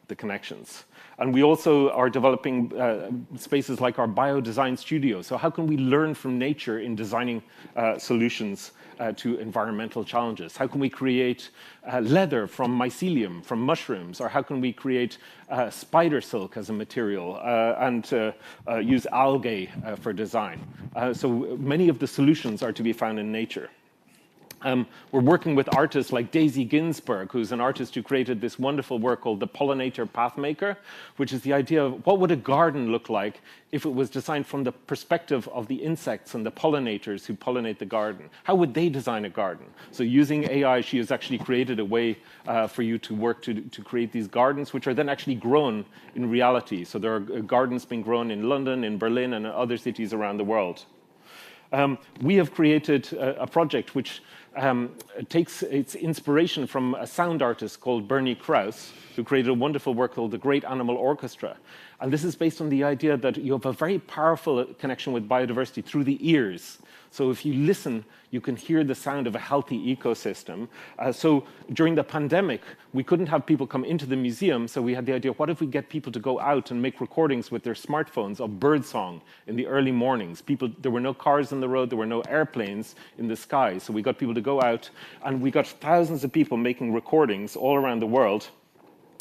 the connections. And we also are developing spaces like our biodesign studio. So how can we learn from nature in designing solutions to environmental challenges? How can we create leather from mycelium, from mushrooms? Or how can we create spider silk as a material and use algae for design? So many of the solutions are to be found in nature. We're working with artists like Daisy Ginsberg, who's an artist who created this wonderful work called the Pollinator Pathmaker, which is the idea of what would a garden look like if it was designed from the perspective of the insects and the pollinators who pollinate the garden. How would they design a garden? So using AI, she has actually created a way for you to work to create these gardens, which are then actually grown in reality. So there are gardens being grown in London, in Berlin, and other cities around the world. We have created a project which takes its inspiration from a sound artist called Bernie Krause, who created a wonderful work called The Great Animal Orchestra. And this is based on the idea that you have a very powerful connection with biodiversity through the ears. So if you listen, you can hear the sound of a healthy ecosystem. So during the pandemic, we couldn't have people come into the museum, so we had the idea, what if we get people to go out and make recordings with their smartphones of birdsong in the early mornings? There were no cars on the road, there were no airplanes in the sky, so we got people to go out, and we got thousands of people making recordings all around the world.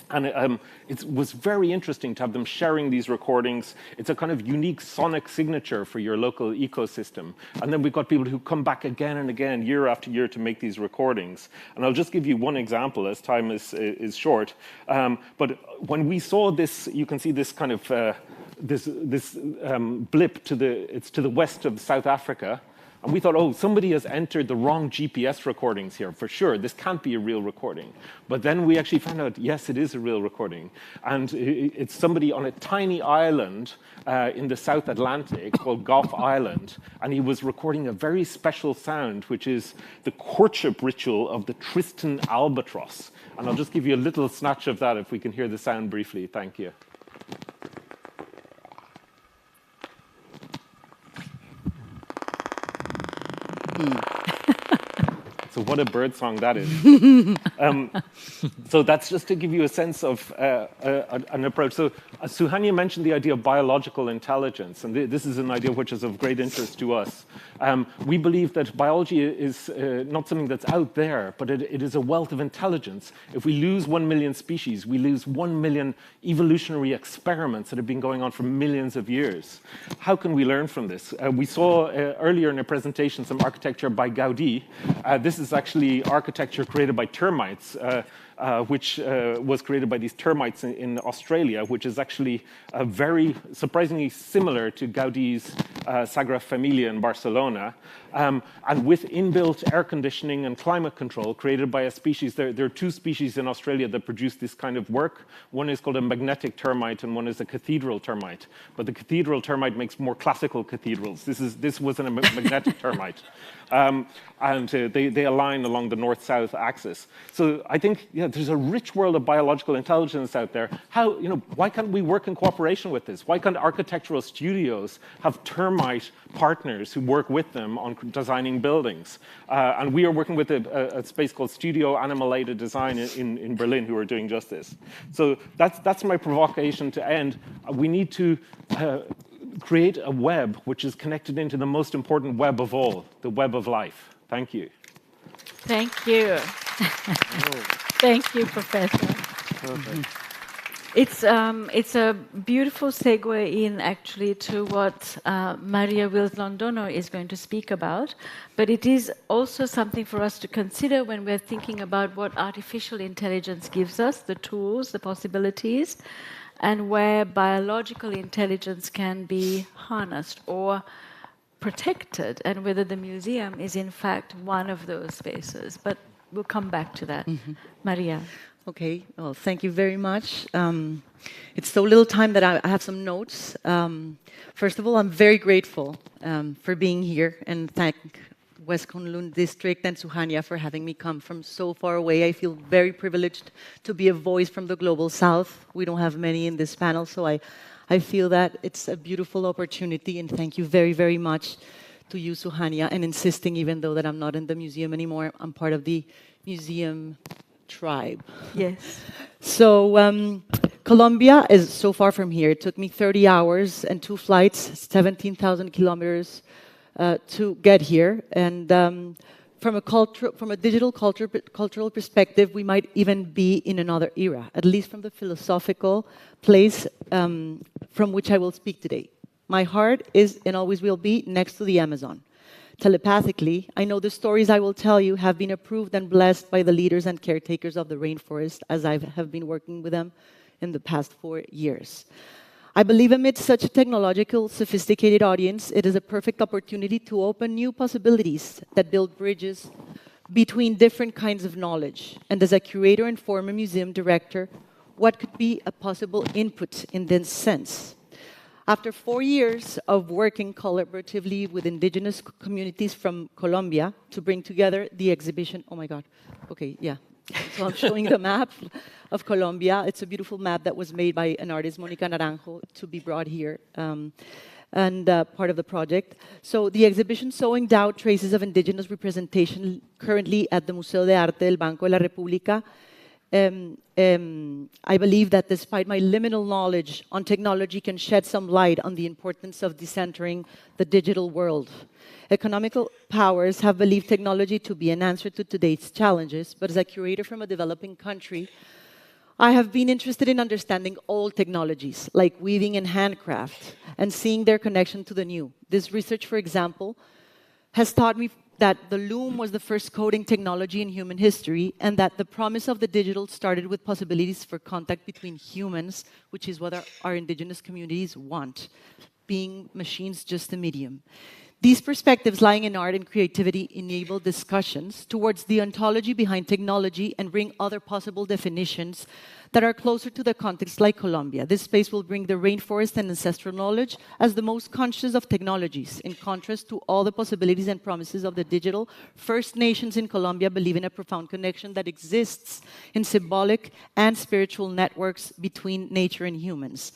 And it was very interesting to have them sharing these recordings. It's a kind of unique sonic signature for your local ecosystem. And then we've got people who come back again and again, year after year, to make these recordings. And I'll just give you one example, as time is short. But when we saw this, you can see this kind of this blip to the west of South Africa. And we thought, oh, somebody has entered the wrong GPS recordings here, for sure. This can't be a real recording. But then we actually found out, yes, it is a real recording. And it's somebody on a tiny island in the South Atlantic called Gough Island. And he was recording a very special sound, which is the courtship ritual of the Tristan albatross. And I'll just give you a little snatch of that if we can hear the sound briefly. Thank you. So what a bird song that is. So that's just to give you a sense of an approach. So Suhanya mentioned the idea of biological intelligence, and this is an idea which is of great interest to us. We believe that biology is not something that's out there, but it is a wealth of intelligence. If we lose 1 million species, we lose 1 million evolutionary experiments that have been going on for millions of years. How can we learn from this? We saw earlier in a presentation some architecture by Gaudi. This is actually architecture created by termites, which was created by these termites in Australia, which is actually very surprisingly similar to Gaudi's Sagrada Familia in Barcelona, and with inbuilt air conditioning and climate control created by a species. There are two species in Australia that produce this kind of work. One is called a magnetic termite, and one is a cathedral termite. But the cathedral termite makes more classical cathedrals. This wasn't a magnetic termite. And they align along the north-south axis. So I think there's a rich world of biological intelligence out there. Why can't we work in cooperation with this? Why can't architectural studios have termite partners who work with them on designing buildings? And we are working with a space called Studio Animalated Design in Berlin who are doing just this. So that's my provocation to end. We need to create a web which is connected into the most important web of all, the web of life. Thank you. Thank you. Thank you, Professor. It's a beautiful segue in actually to what Maria Wills-Londono is going to speak about, but it is also something for us to consider when we're thinking about what artificial intelligence gives us, the tools, the possibilities, and where biological intelligence can be harnessed or protected, and whether the museum is in fact one of those spaces. But we'll come back to that. Maria. Okay, well, thank you very much. It's so little time that I have some notes. First of all, I'm very grateful for being here, and thank West Kowloon District and Suhanya for having me come from so far away. I feel very privileged to be a voice from the Global South. We don't have many in this panel, so I feel that it's a beautiful opportunity, and thank you very, very much to you, Suhanya, and insisting, even though that I'm not in the museum anymore, I'm part of the museum tribe. Yes. So Colombia is so far from here. It took me 30 hours and 2 flights, 17,000 kilometers to get here. And from a digital cultural perspective, we might even be in another era, at least from the philosophical place from which I will speak today. My heart is and always will be next to the Amazon. Telepathically, I know the stories I will tell you have been approved and blessed by the leaders and caretakers of the rainforest, as I have been working with them in the past 4 years. I believe amidst such a technological, sophisticated audience, it is a perfect opportunity to open new possibilities that build bridges between different kinds of knowledge. And as a curator and former museum director, what could be a possible input in this sense? After 4 years of working collaboratively with indigenous communities from Colombia to bring together the exhibition, oh my God, okay, yeah. So I'm showing the map of Colombia. It's a beautiful map that was made by an artist, Mónica Naranjo, to be brought here and part of the project. So the exhibition Sowing Doubt, Traces of Indigenous Representation, currently at the Museo de Arte del Banco de la República. I believe that despite my liminal knowledge on technology can shed some light on the importance of decentering the digital world. Economical powers have believed technology to be an answer to today's challenges, but as a curator from a developing country, I have been interested in understanding old technologies, like weaving and handcraft, and seeing their connection to the new. This research, for example, has taught me that the loom was the first coding technology in human history, and that the promise of the digital started with possibilities for contact between humans, which is what our indigenous communities want, being machines just a medium. These perspectives lying in art and creativity enable discussions towards the ontology behind technology and bring other possible definitions that are closer to the context like Colombia. This space will bring the rainforest and ancestral knowledge as the most conscious of technologies, in contrast to all the possibilities and promises of the digital. First Nations in Colombia believe in a profound connection that exists in symbolic and spiritual networks between nature and humans.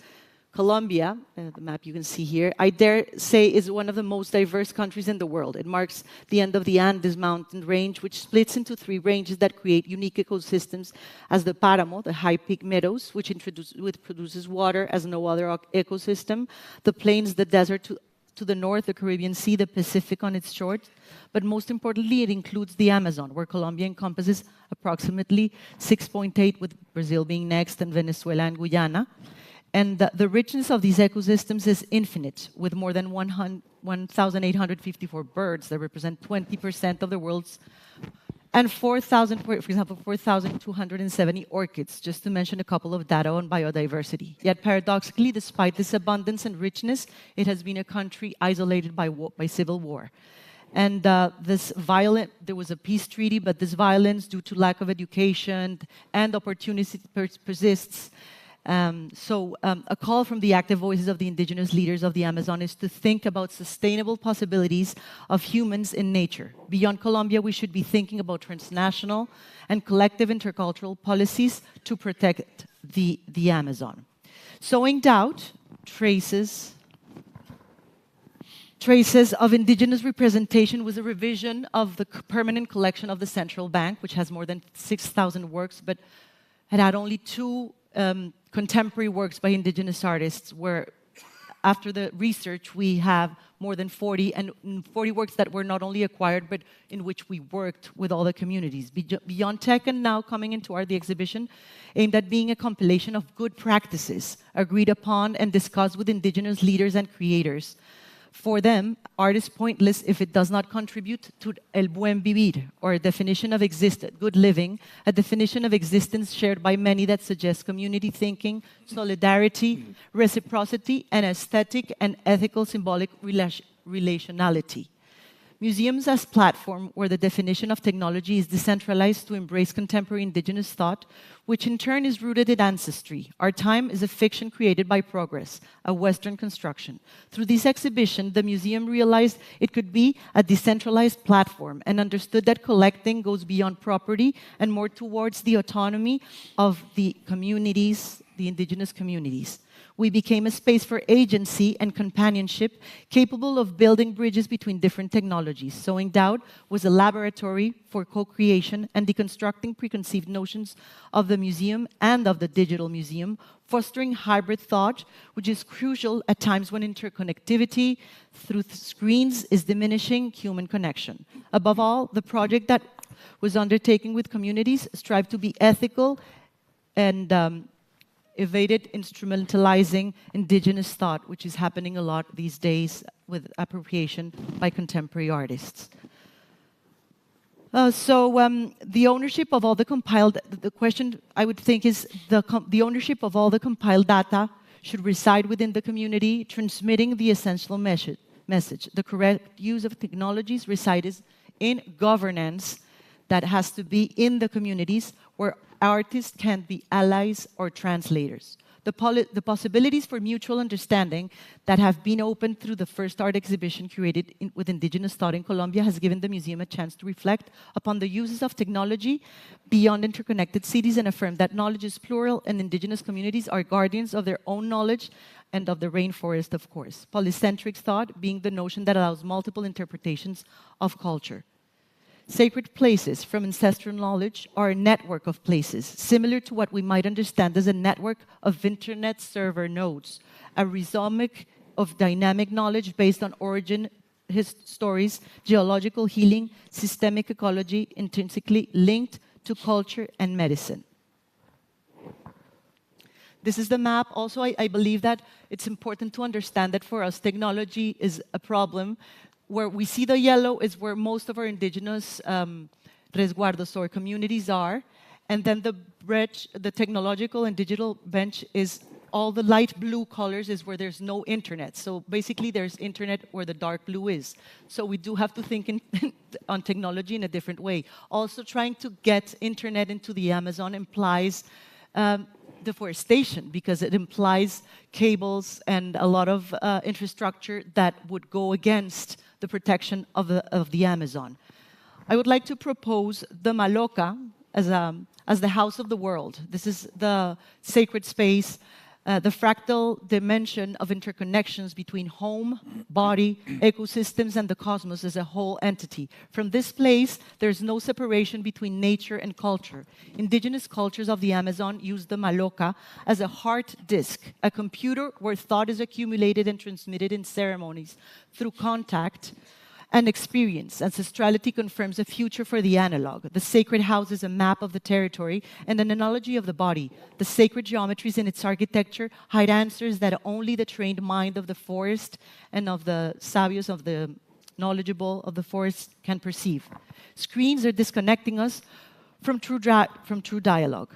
Colombia, the map you can see here, I dare say is one of the most diverse countries in the world. It marks the end of the Andes mountain range, which splits into 3 ranges that create unique ecosystems as the Páramo, the high peak meadows, which produces water as no other ecosystem, the plains, the desert to the north, the Caribbean Sea, the Pacific on its shores. But most importantly, it includes the Amazon, where Colombia encompasses approximately 6.8, with Brazil being next, and Venezuela and Guyana. And the richness of these ecosystems is infinite, with more than 1,854 birds that represent 20% of the world's, and 4,000, for example, 4,270 orchids, just to mention a couple of data on biodiversity. Yet paradoxically, despite this abundance and richness, it has been a country isolated by civil war. And there was a peace treaty, but this violence, due to lack of education and opportunity, persists. A call from the active voices of the indigenous leaders of the Amazon is to think about sustainable possibilities of humans in nature. Beyond Colombia, we should be thinking about transnational and collective intercultural policies to protect the Amazon. Sowing Doubt, Traces of Indigenous Representation was a revision of the permanent collection of the Central Bank, which has more than 6,000 works, but had only 2 contemporary works by indigenous artists, where after the research we have more than 40, and 40 works that were not only acquired, but in which we worked with all the communities. Beyond Tech and Now coming into the exhibition, aimed at being a compilation of good practices agreed upon and discussed with indigenous leaders and creators. For them, art is pointless if it does not contribute to el buen vivir, or a definition of good living, a definition of existence shared by many that suggests community thinking, solidarity, reciprocity, and aesthetic and ethical symbolic relationality. Museums as platform where the definition of technology is decentralized to embrace contemporary indigenous thought, which in turn is rooted in ancestry. Our time is a fiction created by progress, a Western construction. Through this exhibition, the museum realized it could be a decentralized platform and understood that collecting goes beyond property and more towards the autonomy of the communities the indigenous communities. We became a space for agency and companionship, capable of building bridges between different technologies. Sowing Doubt was a laboratory for co-creation and deconstructing preconceived notions of the museum and of the digital museum, fostering hybrid thought, which is crucial at times when interconnectivity through screens is diminishing human connection. Above all, the project that was undertaken with communities strived to be ethical and evaded instrumentalizing indigenous thought, which is happening a lot these days with appropriation by contemporary artists. The ownership of all the compiled, the question I would think is the ownership of all the compiled data should reside within the community, transmitting the essential message. The correct use of technologies resides in governance that has to be in the communities where artists can be allies or translators. The possibilities for mutual understanding that have been opened through the first art exhibition curated with indigenous thought in Colombia has given the museum a chance to reflect upon the uses of technology beyond interconnected cities and affirm that knowledge is plural and indigenous communities are guardians of their own knowledge and of the rainforest, of course. Polycentric thought being the notion that allows multiple interpretations of culture. Sacred places from ancestral knowledge are a network of places, similar to what we might understand as a network of internet server nodes, a rhizomic of dynamic knowledge based on origin stories, geological healing, systemic ecology, intrinsically linked to culture and medicine. This is the map. Also, I believe that it's important to understand that for us, technology is a problem. Where we see the yellow is where most of our indigenous resguardos or communities are. And then the bridge, the technological and digital bench is all the light blue colors is where there's no internet. So basically there's internet where the dark blue is. So we do have to think on technology in a different way. Also trying to get internet into the Amazon implies deforestation because it implies cables and a lot of infrastructure that would go against the protection of the Amazon. I would like to propose the Maloca as the house of the world. This is the sacred space, the fractal dimension of interconnections between home, body, ecosystems, and the cosmos as a whole entity. From this place, there's no separation between nature and culture. Indigenous cultures of the Amazon use the Maloca as a heart disk, a computer where thought is accumulated and transmitted in ceremonies through contact and experience. Ancestrality confirms a future for the analog. The sacred house is a map of the territory and an analogy of the body. The sacred geometries in its architecture hide answers that only the trained mind of the forest and of the sabios, of the knowledgeable of the forest can perceive. Screens are disconnecting us from true dialogue.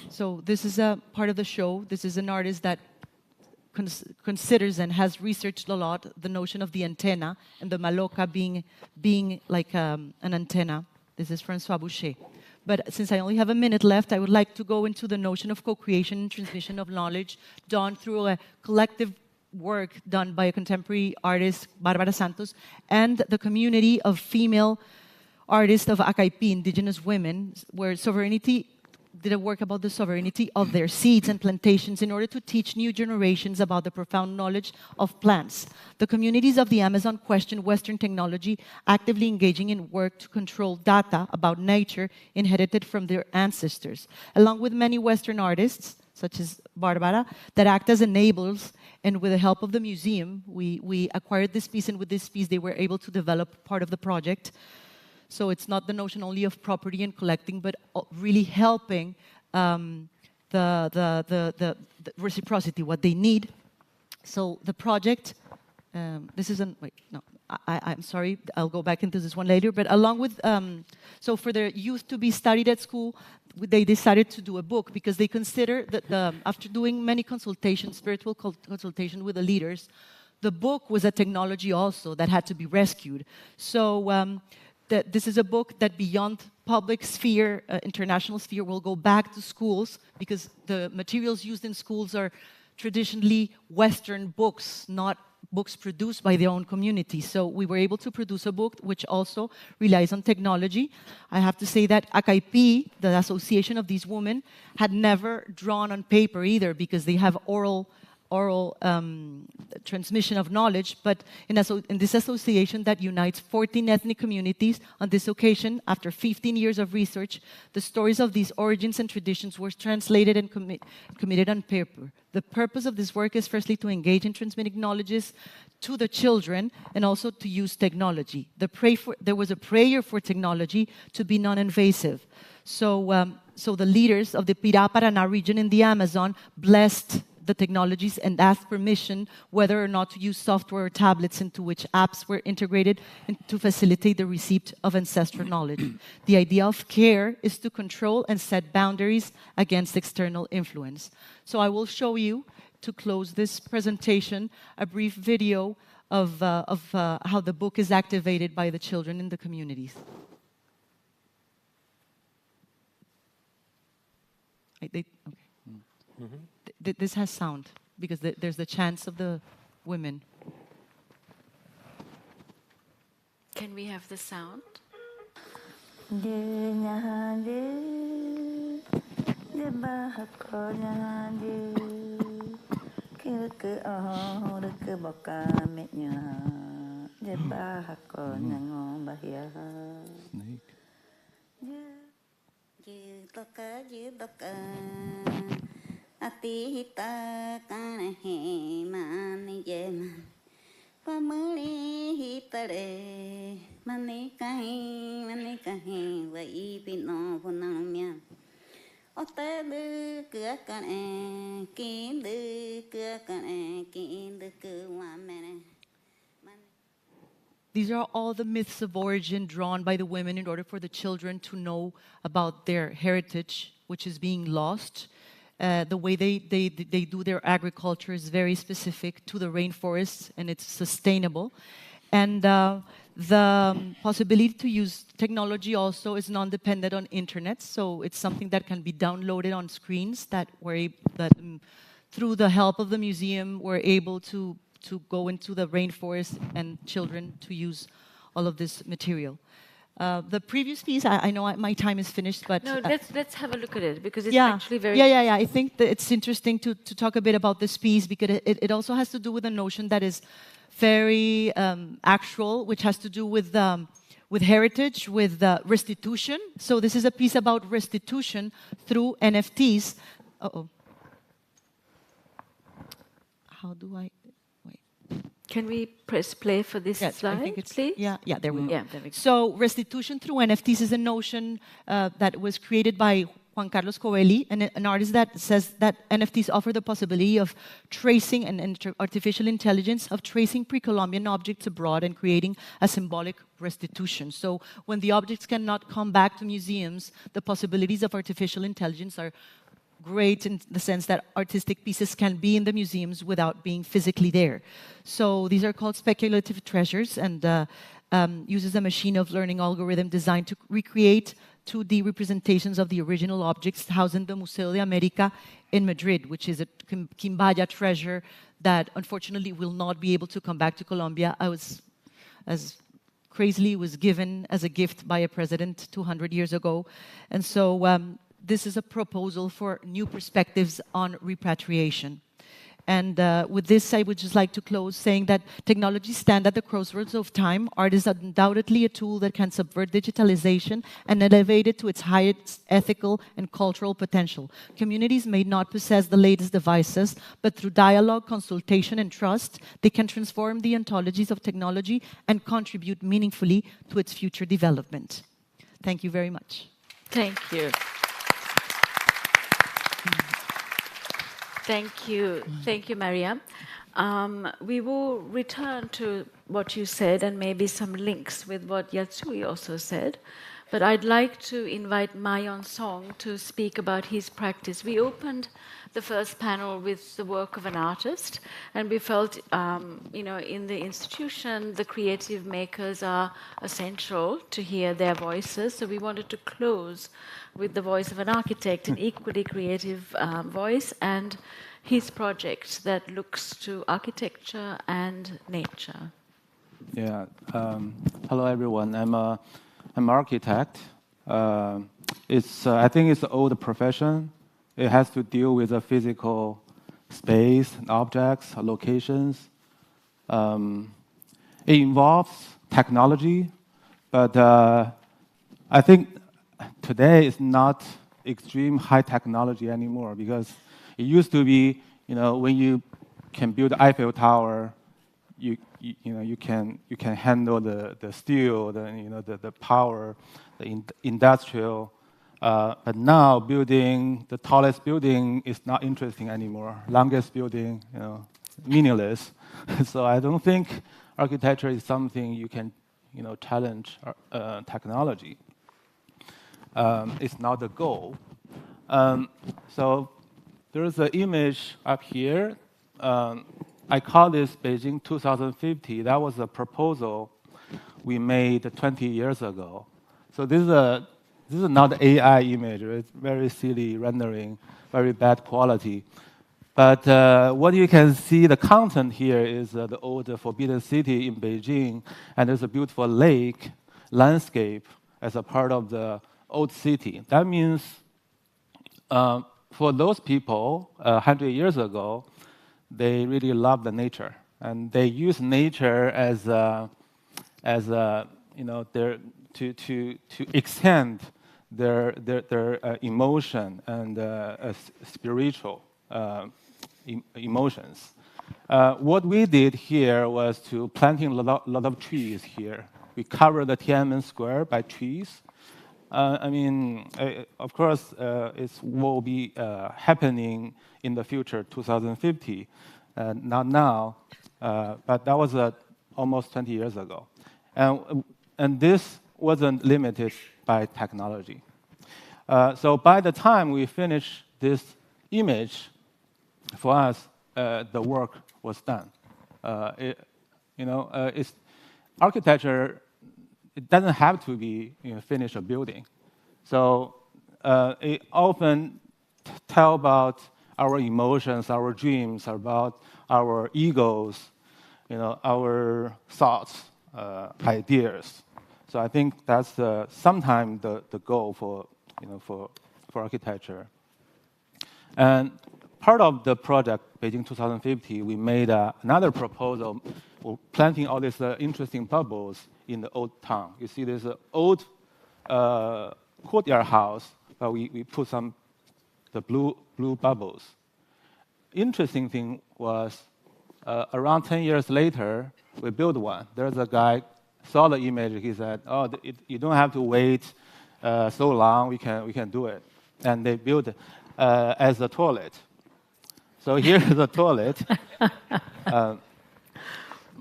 So this is a part of the show. This is an artist that considers and has researched a lot the notion of the antenna and the Maloca being like an antenna. This is Francois Boucher. But since I only have a minute left, I would like to go into the notion of co-creation and transmission of knowledge done through a collective work done by a contemporary artist, Barbara Santos, and the community of female artists of Acaipi, indigenous women, where sovereignty did a work about the sovereignty of their seeds and plantations in order to teach new generations about the profound knowledge of plants. The communities of the Amazon question Western technology, actively engaging in work to control data about nature inherited from their ancestors, along with many Western artists, such as Barbara, that act as enablers, and with the help of the museum, we acquired this piece, and with this piece they were able to develop part of the project. So it's not the notion only of property and collecting, but really helping the reciprocity, what they need. So the project, this isn't, wait, no, I'm sorry, I'll go back into this one later, but along with, so for the youth to be studied at school, they decided to do a book because they consider that after doing many consultations, spiritual consultation with the leaders, the book was a technology also that had to be rescued. So, this is a book that beyond public sphere, international sphere, will go back to schools because the materials used in schools are traditionally Western books, not books produced by their own community. So we were able to produce a book which also relies on technology. I have to say that AKP, the association of these women, had never drawn on paper either, because they have oral transmission of knowledge, but in this association that unites 14 ethnic communities, on this occasion, after 15 years of research, the stories of these origins and traditions were translated and committed on paper. The purpose of this work is firstly to engage in transmitting knowledges to the children and also to use technology. There was a prayer for technology to be non-invasive. So the leaders of the Pirá-Paraná region in the Amazon blessed the technologies and asked permission whether or not to use software or tablets into which apps were integrated to facilitate the receipt of ancestral knowledge. The idea of care is to control and set boundaries against external influence. So I will show you, to close this presentation, a brief video of how the book is activated by the children in the communities. Okay. This has sound, because there's the chants of the women. Can we have the sound? Atita kana he mani yema pamuri hitare mani kahi vai pino punamya ote du kane kindu kuamene. These are all the myths of origin drawn by the women in order for the children to know about their heritage, which is being lost. The way they do their agriculture is very specific to the rainforests, and it's sustainable. And the possibility to use technology also is non-dependent on internet, so it's something that can be downloaded on screens that through the help of the museum, we're able to go into the rainforest and children to use all of this material. The previous piece, I know my time is finished, but... No, let's have a look at it, because it's actually very... Yeah. I think that it's interesting to talk a bit about this piece, because it also has to do with a notion that is very actual, which has to do with heritage, with restitution. So this is a piece about restitution through NFTs. How do I... Can we press play for this slide, please? Yeah, there we go. Yeah, there we go. So restitution through NFTs is a notion that was created by Juan Carlos Coelho, an artist that says that NFTs offer the possibility of tracing and artificial intelligence, of tracing pre-Columbian objects abroad and creating a symbolic restitution. So when the objects cannot come back to museums, the possibilities of artificial intelligence are great in the sense that artistic pieces can be in the museums without being physically there. So these are called speculative treasures, and uses a machine of learning algorithm designed to recreate 2D representations of the original objects housed in the Museo de América in Madrid, which is a Quimbaya treasure that unfortunately will not be able to come back to Colombia. As crazily was given as a gift by a president 200 years ago. And so this is a proposal for new perspectives on repatriation. And with this, I would just like to close saying that technologies stand at the crossroads of time. Art is undoubtedly a tool that can subvert digitalization and elevate it to its highest ethical and cultural potential. Communities may not possess the latest devices, but through dialogue, consultation, and trust, they can transform the ontologies of technology and contribute meaningfully to its future development. Thank you very much. Thank you. Thank you, Maria. We will return to what you said and maybe some links with what Yatsui also said. But I'd like to invite Mayon Song to speak about his practice. We opened the first panel with the work of an artist, and we felt, in the institution, the creative makers are essential to hear their voices. So we wanted to close with the voice of an architect, an equally creative voice, and his project that looks to architecture and nature. Yeah. Hello, everyone. I'm an architect. I think it's an old profession. It has to deal with the physical space, objects, locations. It involves technology, but I think today it's not extreme high technology anymore, because it used to be, when you can build the Eiffel Tower, you can handle the steel, the power, the industrial. But now building the tallest building is not interesting anymore. Longest building, meaningless. So I don't think architecture is something you can, challenge technology. It's not the goal. So there's an image up here. I call this Beijing 2050. That was a proposal we made 20 years ago. So this is not AI image. It's very silly rendering, very bad quality. But what you can see, the content here is the old Forbidden City in Beijing, and there's a beautiful lake landscape as a part of the old city. That means for those people 100 years ago, they really love the nature, and they use nature as to extend their emotion and spiritual emotions. What we did here was to planting a lot of trees here. We covered the Tiananmen Square by trees. Of course, it will be happening in the future, 2050, not now, but that was almost 20 years ago. And this wasn't limited by technology. So by the time we finished this image, for us, the work was done. It's architecture. It doesn't have to be finish a building. So it often tell about our emotions, our dreams, about our egos, our thoughts, ideas. So I think that's sometimes the goal for architecture. And part of the project, Beijing 2050, we made another proposal for planting all these interesting bubbles in the old town. You see, there's an old courtyard house, but we put the blue bubbles. Interesting thing was, around 10 years later, we built one. There's a guy saw the image. He said, "Oh, you don't have to wait so long. We can do it." And they built it as a toilet. So here is a toilet.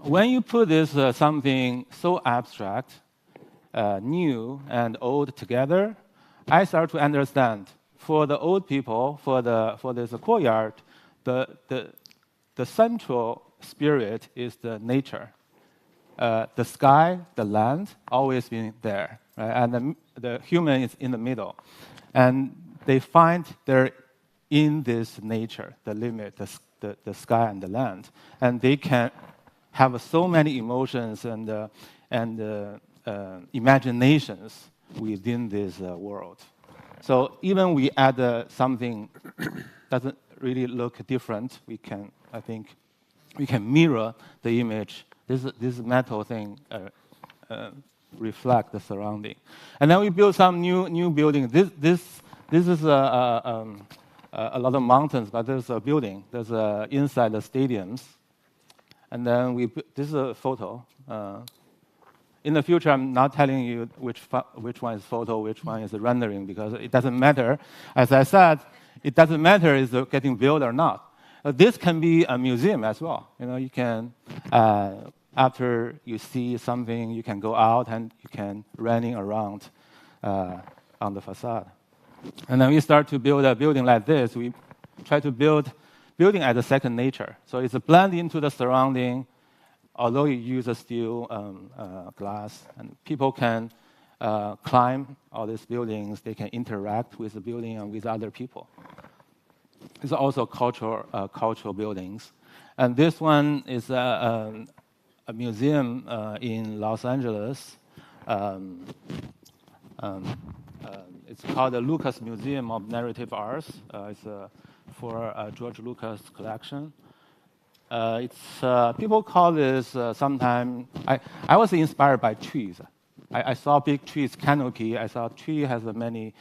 When you put this something so abstract, new and old together, I start to understand. For the old people, for this courtyard, the central spirit is the nature. The sky, the land, always been there, right? And the human is in the middle, and they find they're in this nature, the limit, the sky and the land, and they can have so many emotions and imaginations within this world. So even we add something doesn't really look different, I think we can mirror the image. This metal thing reflect the surrounding, and then we build some new building. This is a lot of mountains, but there's a building. There's inside the stadiums, and then this is a photo. In the future, I'm not telling you which one is photo, which one is rendering, because it doesn't matter. As I said, it doesn't matter is it getting built or not. This can be a museum as well. You can, after you see something, you can go out and you can running around on the facade. And then we start to build a building like this. We try to build building as a second nature. So it's a blend into the surrounding, although you use a steel glass, and people can climb all these buildings. They can interact with the building and with other people. It's also cultural buildings. And this one is a museum in Los Angeles. It's called the Lucas Museum of Narrative Arts. It's for George Lucas collection. People call this sometimes. I was inspired by trees. I saw big trees canopy. I saw tree has many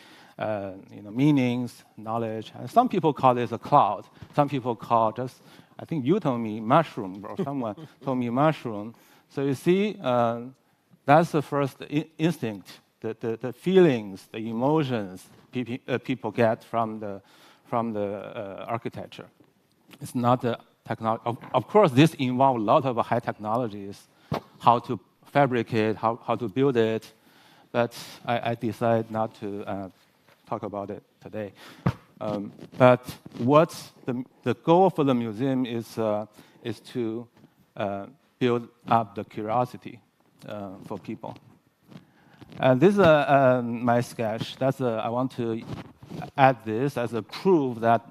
meanings, knowledge. And some people call this a cloud. Some people call just, I think you told me mushroom, or someone told me mushroom. So you see, that's the first instinct, the feelings, the emotions people get from the architecture. It's not the technology. Of course, this involves a lot of high technologies, how to fabricate, how to build it. But I decided not to talk about it today. But what's the goal for the museum is to build up the curiosity for people. This is my sketch. I want to add this as a proof that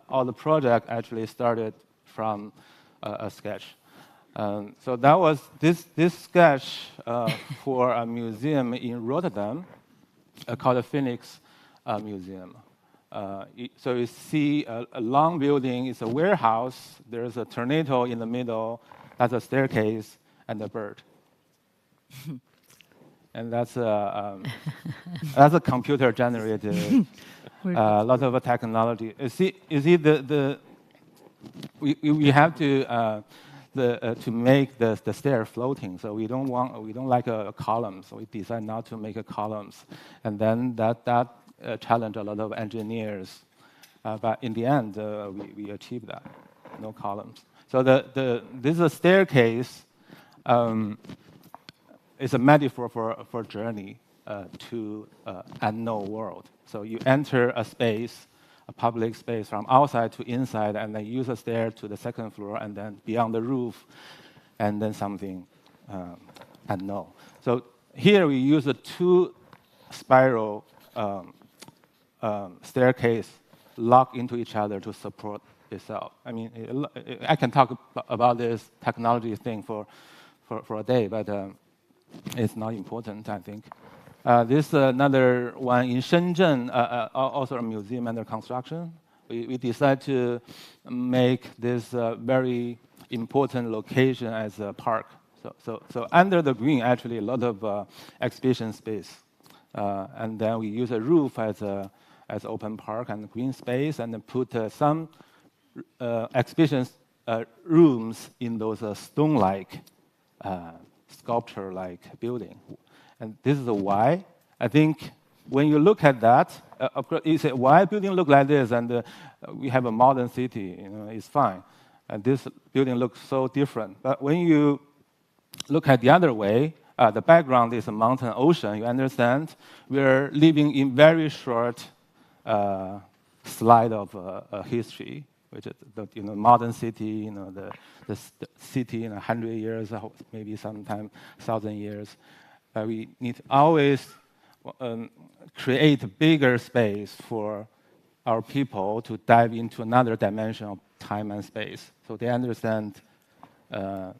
all the project actually started from a sketch. So that was this sketch for a museum in Rotterdam called the Phoenix Museum. So you see a long building. It's a warehouse. There's a tornado in the middle. That's a staircase and a bird. And that's a computer generated. A lot of technology. You see we have to make the stair floating. So we don't like a column. So we decided not to make a columns. And then that challenged a lot of engineers. But in the end, we achieved that. No columns. So this is a staircase. It's a metaphor for journey to unknown world. So you enter a space, a public space from outside to inside, and then use a stair to the second floor, and then beyond the roof, and then something unknown. So here we use a two spiral staircase locked into each other to support itself. I mean, I can talk about this technology thing for a day, but it's not important, I think. This is another one in Shenzhen, also a museum under construction. We decided to make this very important location as a park. So under the green, actually, a lot of exhibition space. And then we use a roof as open park and green space, and then put some exhibition rooms in those stone-like, sculpture-like building. And this is why. I think when you look at that, of course, you say, why building look like this? And we have a modern city, it's fine. And this building looks so different. But when you look at the other way, the background is a mountain ocean. You understand? We're living in very short slide of history, which is the modern city, the city in 100 years, maybe sometime 1,000 years. We need to always create a bigger space for our people to dive into another dimension of time and space, so they understand the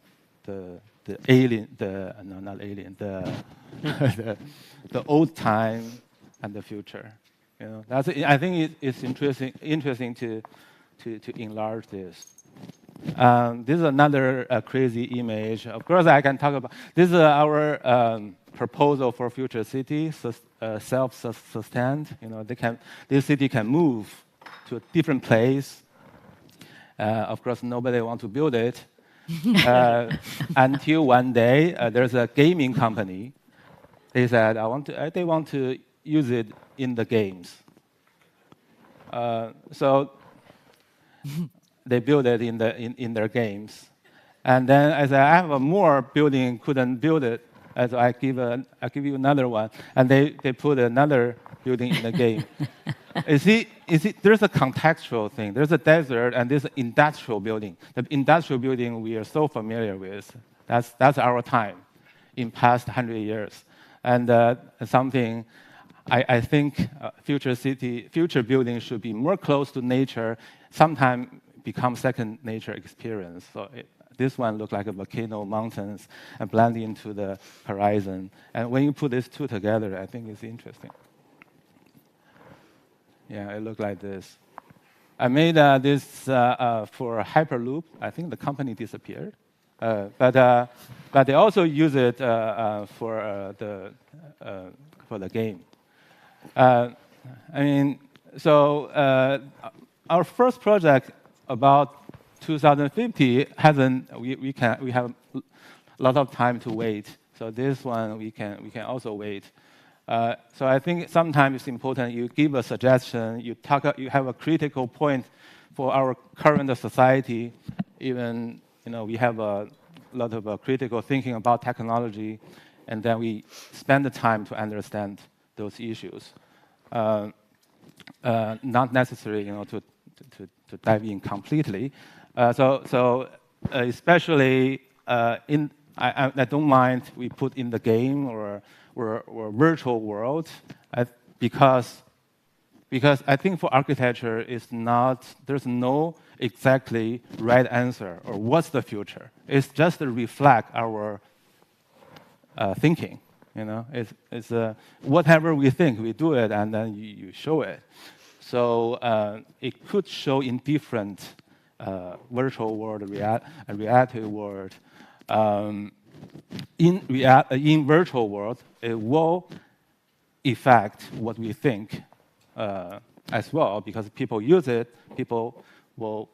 old time and the future. I think it's interesting to enlarge this. This is another crazy image. Of course, I can talk about this. Is our proposal for future city, self-sustained. This city can move to a different place. Of course, nobody wants to build it until one day there's a gaming company. They said they want to use it in the games. So they build it in their games, and then I said I have more building, couldn't build it, so I give you another one, and they put another building in the game. You see, there's a contextual thing. There's a desert and there's an industrial building. The industrial building we are so familiar with. That's our time, in past 100 years, and something I think future buildings should be more close to nature, sometimes become second nature experience. So this one looks like a volcano, mountains, and blend into the horizon. And when you put these two together, I think it's interesting. Yeah, it looks like this. I made this for Hyperloop. I think the company disappeared. But they also use it for the game. I mean, so our first project about 2050 we have a lot of time to wait. So this one we can also wait. So I think sometimes it's important you give a suggestion, you have a critical point for our current society. Even we have a lot of critical thinking about technology, and then we spend the time to understand those issues. Not necessarily to dive in completely. So especially I don't mind we put in the game or virtual world because I think for architecture there's no exactly right answer or what's the future. It's just to reflect our thinking. It's whatever we think, we do it, and then you show it. So it could show in different virtual world, reality world. In virtual world, it will affect what we think as well, because people use it, people will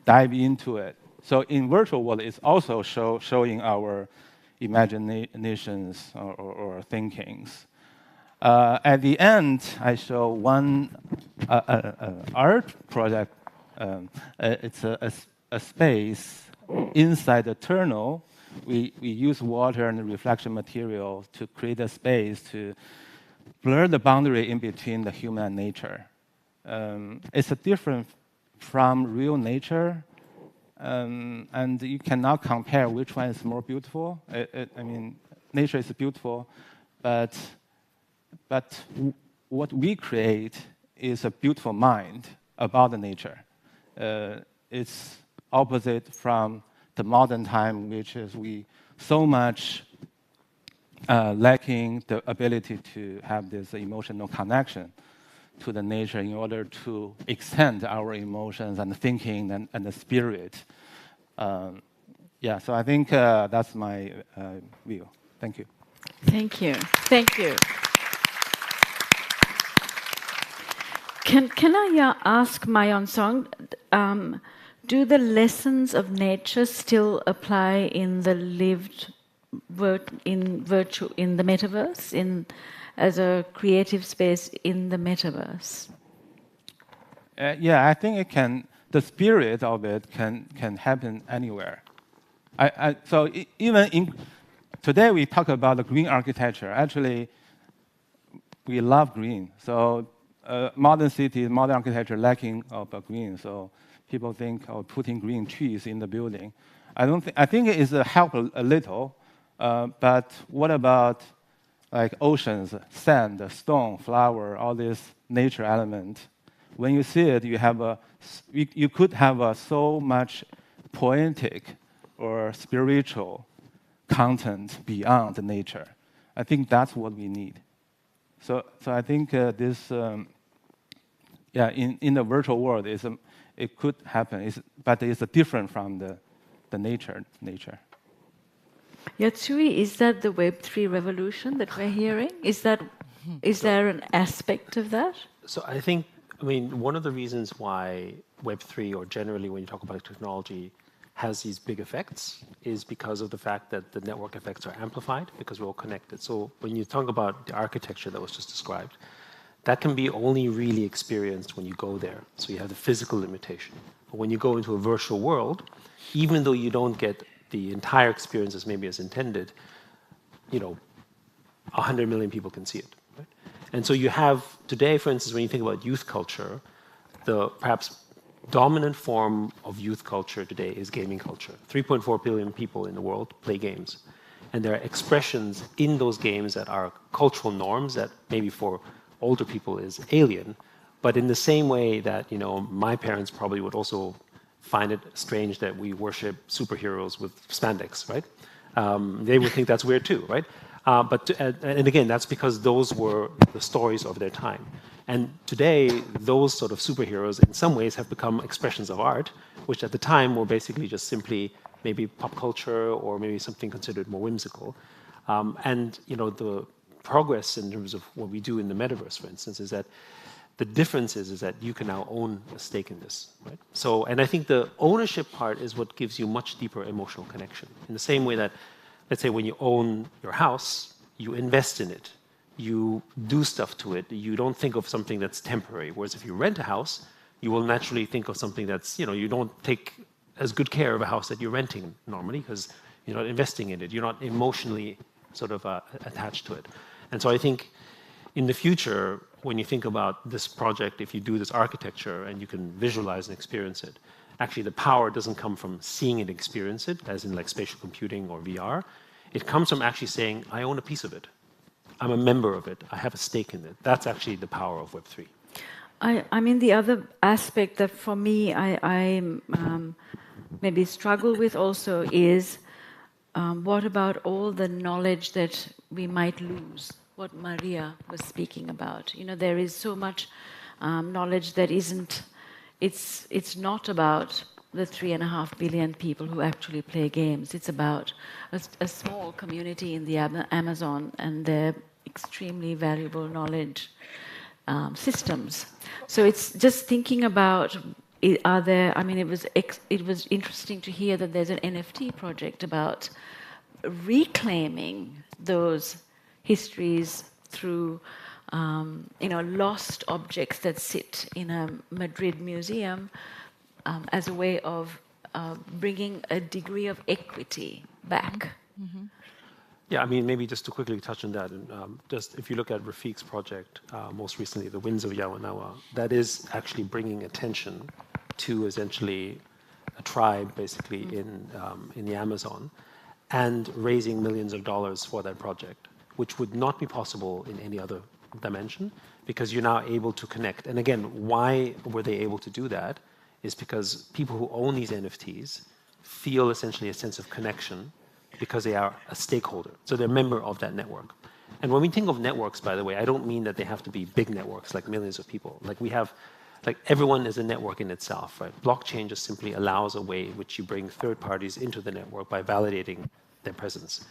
dive into it. So in virtual world, it's also showing our imaginations or thinkings. At the end, I show one art project. It's a space inside the tunnel. We use water and reflection material to create a space to blur the boundary in between the human and nature. It's different from real nature, and you cannot compare which one is more beautiful. I mean, nature is beautiful, but what we create is a beautiful mind about the nature. It's opposite from the modern time, which is we so much lacking the ability to have this emotional connection to the nature in order to extend our emotions and thinking and the spirit. So I think that's my view. Thank you. Thank you. Thank you. Can I ask Mayon Song, do the lessons of nature still apply in the lived in the metaverse, as a creative space in the metaverse? I think it can. The spirit of it can happen anywhere. So even today we talk about the green architecture. Actually, we love green. So modern cities, modern architecture lacking of green. So people think of putting green trees in the building. I think it is help a little. But what about like oceans, sand, stone, flower, all these nature elements? When you see it, you could have so much poetic or spiritual content beyond nature. I think that's what we need. So I think this, in the virtual world, it could happen, but it's different from the nature. Yatsui, is that the Web3 revolution that we're hearing? Is there an aspect of that? So I think, one of the reasons why Web3, or generally when you talk about technology, has these big effects is because of the fact that the network effects are amplified because we're all connected. So when you talk about the architecture that was just described, that can be only really experienced when you go there. So you have the physical limitation. But when you go into a virtual world, even though you don't get the entire experience as maybe as intended, 100 million people can see it. Right? And so you have today, for instance, when you think about youth culture, the perhaps dominant form of youth culture today is gaming culture. 3.4 billion people in the world play games. And there are expressions in those games that are cultural norms that maybe for older people is alien. But in the same way that, you know, my parents probably would also find it strange that we worship superheroes with spandex, right? They would think that's weird too, right? And again, that's because those were the stories of their time. And today, those sort of superheroes in some ways have become expressions of art, which at the time were basically just simply maybe pop culture or maybe something considered more whimsical. And you know, the progress in terms of what we do in the metaverse, for instance, is that the difference is that you can now own a stake in this, right? So, and I think the ownership part is what gives you much deeper emotional connection. In the same way that, let's say, when you own your house, you invest in it. You do stuff to it. You don't think of something that's temporary. Whereas if you rent a house, you will naturally think of something that's, you know, you don't take as good care of a house that you're renting normally because you're not investing in it. You're not emotionally sort of attached to it. And so I think in the future, when you think about this project, if you do this architecture and you can visualize and experience it, actually the power doesn't come from seeing it, experience it, as in like spatial computing or VR. It comes from actually saying, I own a piece of it. I'm a member of it. I have a stake in it. That's actually the power of Web3. I mean, the other aspect that for me I maybe struggle with also is what about all the knowledge that we might lose? What Maria was speaking about. You know, there is so much knowledge that isn't, it's not about the 3.5 billion people who actually play games. It's about a small community in the Amazon and their extremely valuable knowledge systems. So it's just thinking about, are there, I mean, it was interesting to hear that there's an NFT project about reclaiming those histories through, you know, lost objects that sit in a Madrid museum as a way of bringing a degree of equity back. Mm-hmm. Yeah, I mean, maybe just to quickly touch on that, and just if you look at Rafiq's project, most recently, The Winds of Yawanawa, that is actually bringing attention to essentially a tribe, basically, in the Amazon, and raising millions of dollars for that project, which would not be possible in any other dimension, because you're now able to connect. And again, why were they able to do that? Is because people who own these NFTs feel essentially a sense of connection because they are a stakeholder. So they're a member of that network. And when we think of networks, by the way, I don't mean that they have to be big networks, like millions of people. Like we have, like everyone is a network in itself, right? Blockchain just simply allows a way in which you bring third parties into the network by validating their presence.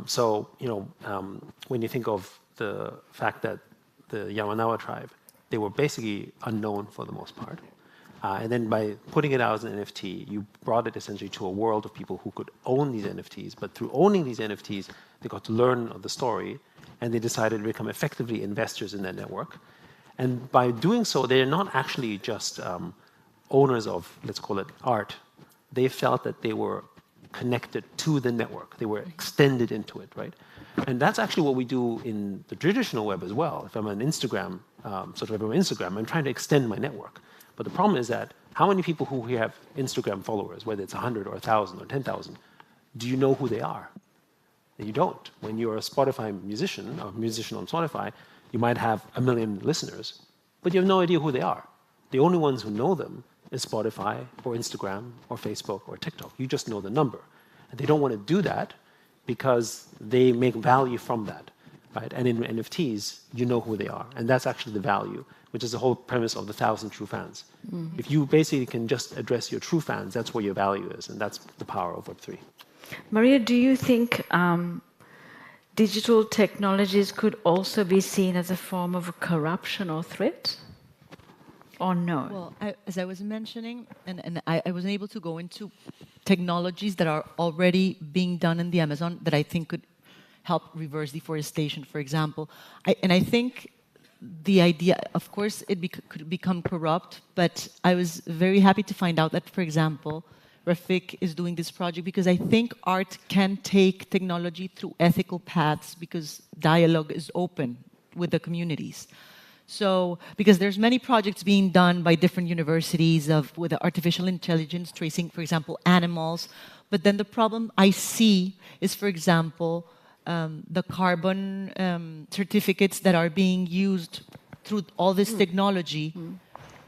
So, you know, when you think of the fact that the Yawanawa tribe, they were basically unknown for the most part. And then by putting it out as an NFT, you brought it essentially to a world of people who could own these NFTs. But through owning these NFTs, they got to learn of the story, and they decided to become effectively investors in that network. And by doing so, they're not actually just owners of, let's call it, art. They felt that they were connected to the network. They were extended into it, right? And that's actually what we do in the traditional web as well. If I'm on Instagram, I'm trying to extend my network. But the problem is that how many people who have Instagram followers, whether it's 100 or 1,000 or 10,000, do you know who they are? You don't. When you're a Spotify musician, or musician on Spotify, you might have 1 million listeners, but you have no idea who they are. The only ones who know them is Spotify or Instagram or Facebook or TikTok. You just know the number. And they don't want to do that because they make value from that, right? And in NFTs, you know who they are. And that's actually the value, which is the whole premise of the 1,000 true fans. Mm-hmm. If you basically can just address your true fans, that's where your value is, and that's the power of Web3. Maria, do you think digital technologies could also be seen as a form of corruption or threat? Or no? Well, as I was mentioning, and I wasn't able to go into technologies that are already being done in the Amazon that I think could help reverse deforestation, for example. I think the idea, of course, could become corrupt, but I was very happy to find out that, for example, Rafiq is doing this project because I think art can take technology through ethical paths because dialogue is open with the communities. So, because there's many projects being done by different universities with artificial intelligence, tracing, for example, animals, But then the problem I see is, for example, the carbon certificates that are being used through all this technology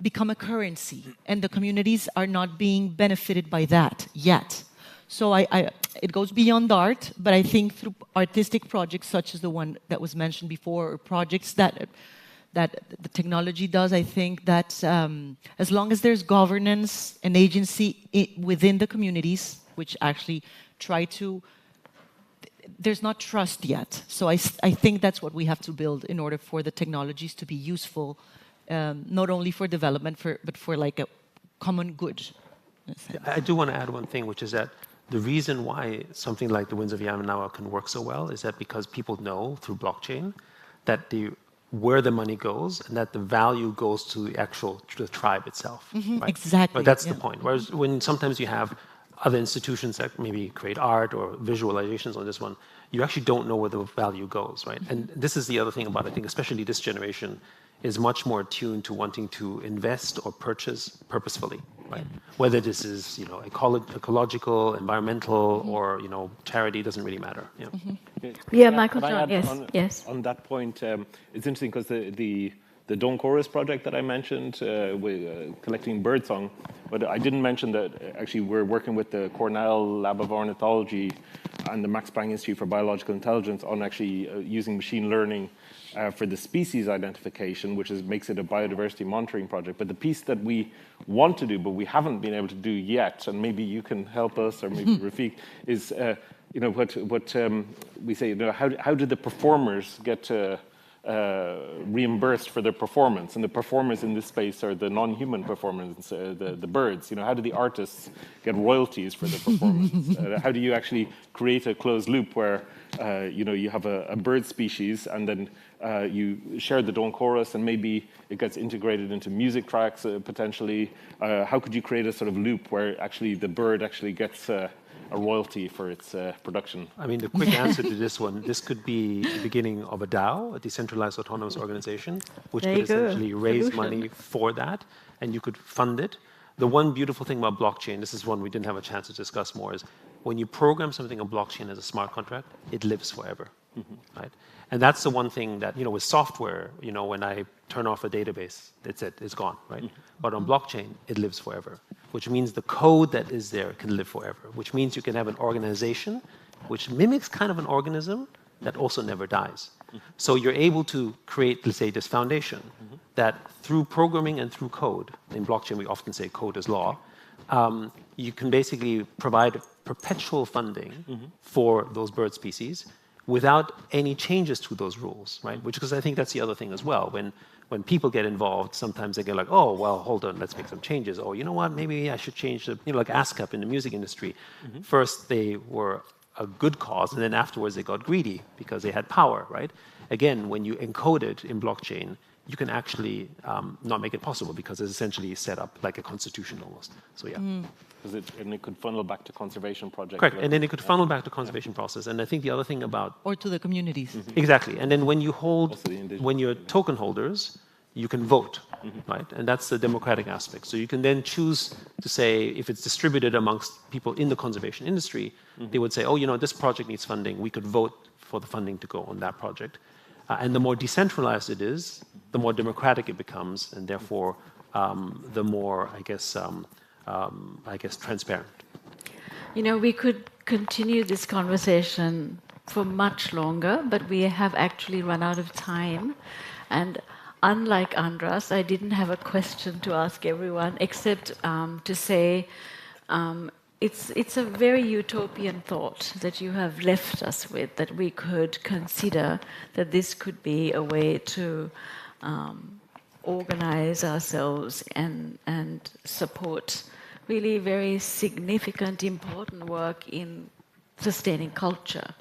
become a currency, and the communities are not being benefited by that yet. So it goes beyond art, but I think through artistic projects such as the one that was mentioned before, or projects that the technology does, I think that as long as there's governance and agency within the communities, which actually try to, there's not trust yet. So I think that's what we have to build in order for the technologies to be useful, not only for development, but for like a common good. I do want to add one thing, which is that the reason why something like the Winds of Yamanawa can work so well is that because people know through blockchain that where the money goes and that the value goes to the tribe itself. Right? Exactly. But that's the point. Whereas when sometimes you have other institutions that maybe create art or visualizations on this one, you actually don't know where the value goes, right? And this is the other thing about it. I think especially this generation is much more attuned to wanting to invest or purchase purposefully, right? Whether this is, ecological, environmental, or, charity, doesn't really matter. Yeah, Michael John, yes. On that point, it's interesting because the Dawn Chorus project that I mentioned, with collecting birdsong, but I didn't mention that actually we're working with the Cornell Lab of Ornithology and the Max Planck Institute for Biological Intelligence on actually using machine learning for the species identification, which makes it a biodiversity monitoring project. But the piece that we want to do, but we haven't been able to do yet, and maybe you can help us, or maybe Rafiq, is what we say. How do the performers get reimbursed for their performance? And the performers in this space are the non-human performers, the birds. How do the artists get royalties for their performance? How do you actually create a closed loop where you have a bird species and then you share the Dawn Chorus and maybe it gets integrated into music tracks potentially? How could you create a sort of loop where actually the bird actually gets a royalty for its production? I mean, the quick answer to this one, this could be the beginning of a DAO, a decentralized autonomous organization, which could essentially raise money for that, and you could fund it. The one beautiful thing about blockchain, this is one we didn't have a chance to discuss more, is when you program something on blockchain as a smart contract, it lives forever, right? And that's the one thing that, with software, when I turn off a database, that's it, it's gone, right? But on blockchain, it lives forever, which means the code that is there can live forever, which means you can have an organization which mimics kind of an organism that also never dies. So you're able to create, let's say, this foundation that through programming and through code, in blockchain we often say code is law, you can basically provide perpetual funding for those bird species without any changes to those rules, right? Because I think that's the other thing as well. When people get involved, sometimes they get like, oh, well, hold on, let's make some changes. Or you know what, maybe I should change like ASCAP in the music industry. First, they were a good cause, and then afterwards they got greedy because they had power, right? Again, when you encode it in blockchain, you can actually not make it possible because it's essentially set up like a constitution almost. So yeah. And it could funnel back to conservation projects. Correct, and then it could funnel back to conservation process. And I think the other thing about... Or to the communities. Exactly, and then when you when you're token holders, you can vote, right? And that's the democratic aspect. So you can then choose to say, if it's distributed amongst people in the conservation industry, they would say, oh, this project needs funding. We could vote for the funding to go on that project. And the more decentralized it is, the more democratic it becomes, and therefore the more, I guess, transparent. We could continue this conversation for much longer, but we have actually run out of time. And unlike Andras, I didn't have a question to ask everyone, except to say it's a very utopian thought that you have left us with, that we could consider that this could be a way to organize ourselves and support really very significant, important work in sustaining culture.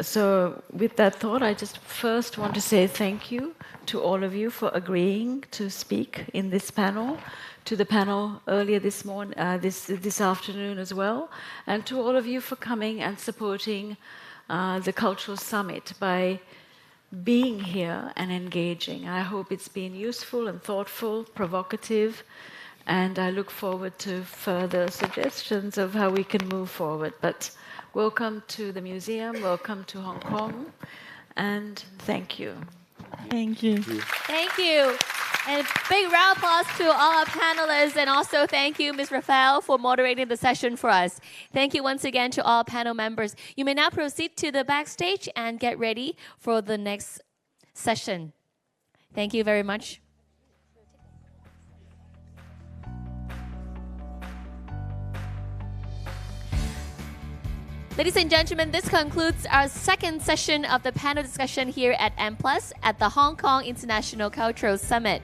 So with that thought, I just first want to say thank you to all of you for agreeing to speak in this panel, to the panel earlier this morning, this afternoon as well, and to all of you for coming and supporting the Cultural Summit by being here and engaging. I hope it's been useful and thoughtful, provocative, And I look forward to further suggestions of how we can move forward. But welcome to the museum, welcome to Hong Kong, and thank you. Thank you. Thank you. And a big round of applause to all our panelists, and also thank you, Ms. Raphael, for moderating the session for us. Thank you once again to all panel members. You may now proceed to the backstage and get ready for the next session. Thank you very much. Ladies and gentlemen, this concludes our second session of the panel discussion here at M+ at the Hong Kong International Cultural Summit.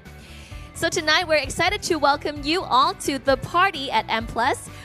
So tonight we're excited to welcome you all to the party at M+,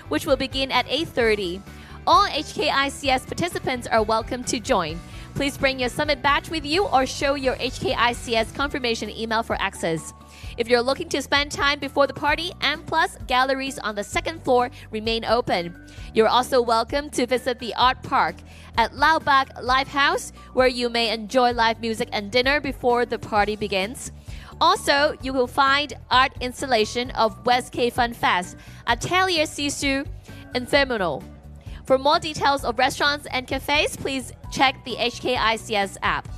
which will begin at 8:30. All HKICS participants are welcome to join. Please bring your summit badge with you or show your HKICS confirmation email for access. If you're looking to spend time before the party, M+ galleries on the second floor remain open. You're also welcome to visit the Art Park at Lao Bak Live House, where you may enjoy live music and dinner before the party begins. Also, you will find art installation of West K Fun Fest, Atelier Sisu, and Feminal. For more details of restaurants and cafes, please check the HKICS app.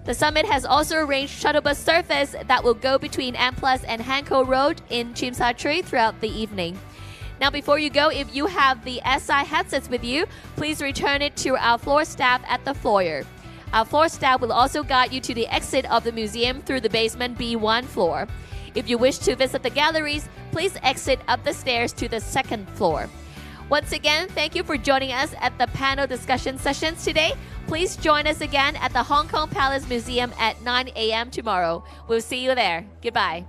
The summit has also arranged shuttle bus service that will go between M+ and Hanko Road in Tsim Sha Tsui throughout the evening. Now, before you go, if you have the SI headsets with you, please return it to our floor staff at the foyer. Our floor staff will also guide you to the exit of the museum through the basement B1 floor. If you wish to visit the galleries, please exit up the stairs to the second floor. Once again, thank you for joining us at the panel discussion sessions today. Please join us again at the Hong Kong Palace Museum at 9 a.m. tomorrow. We'll see you there. Goodbye.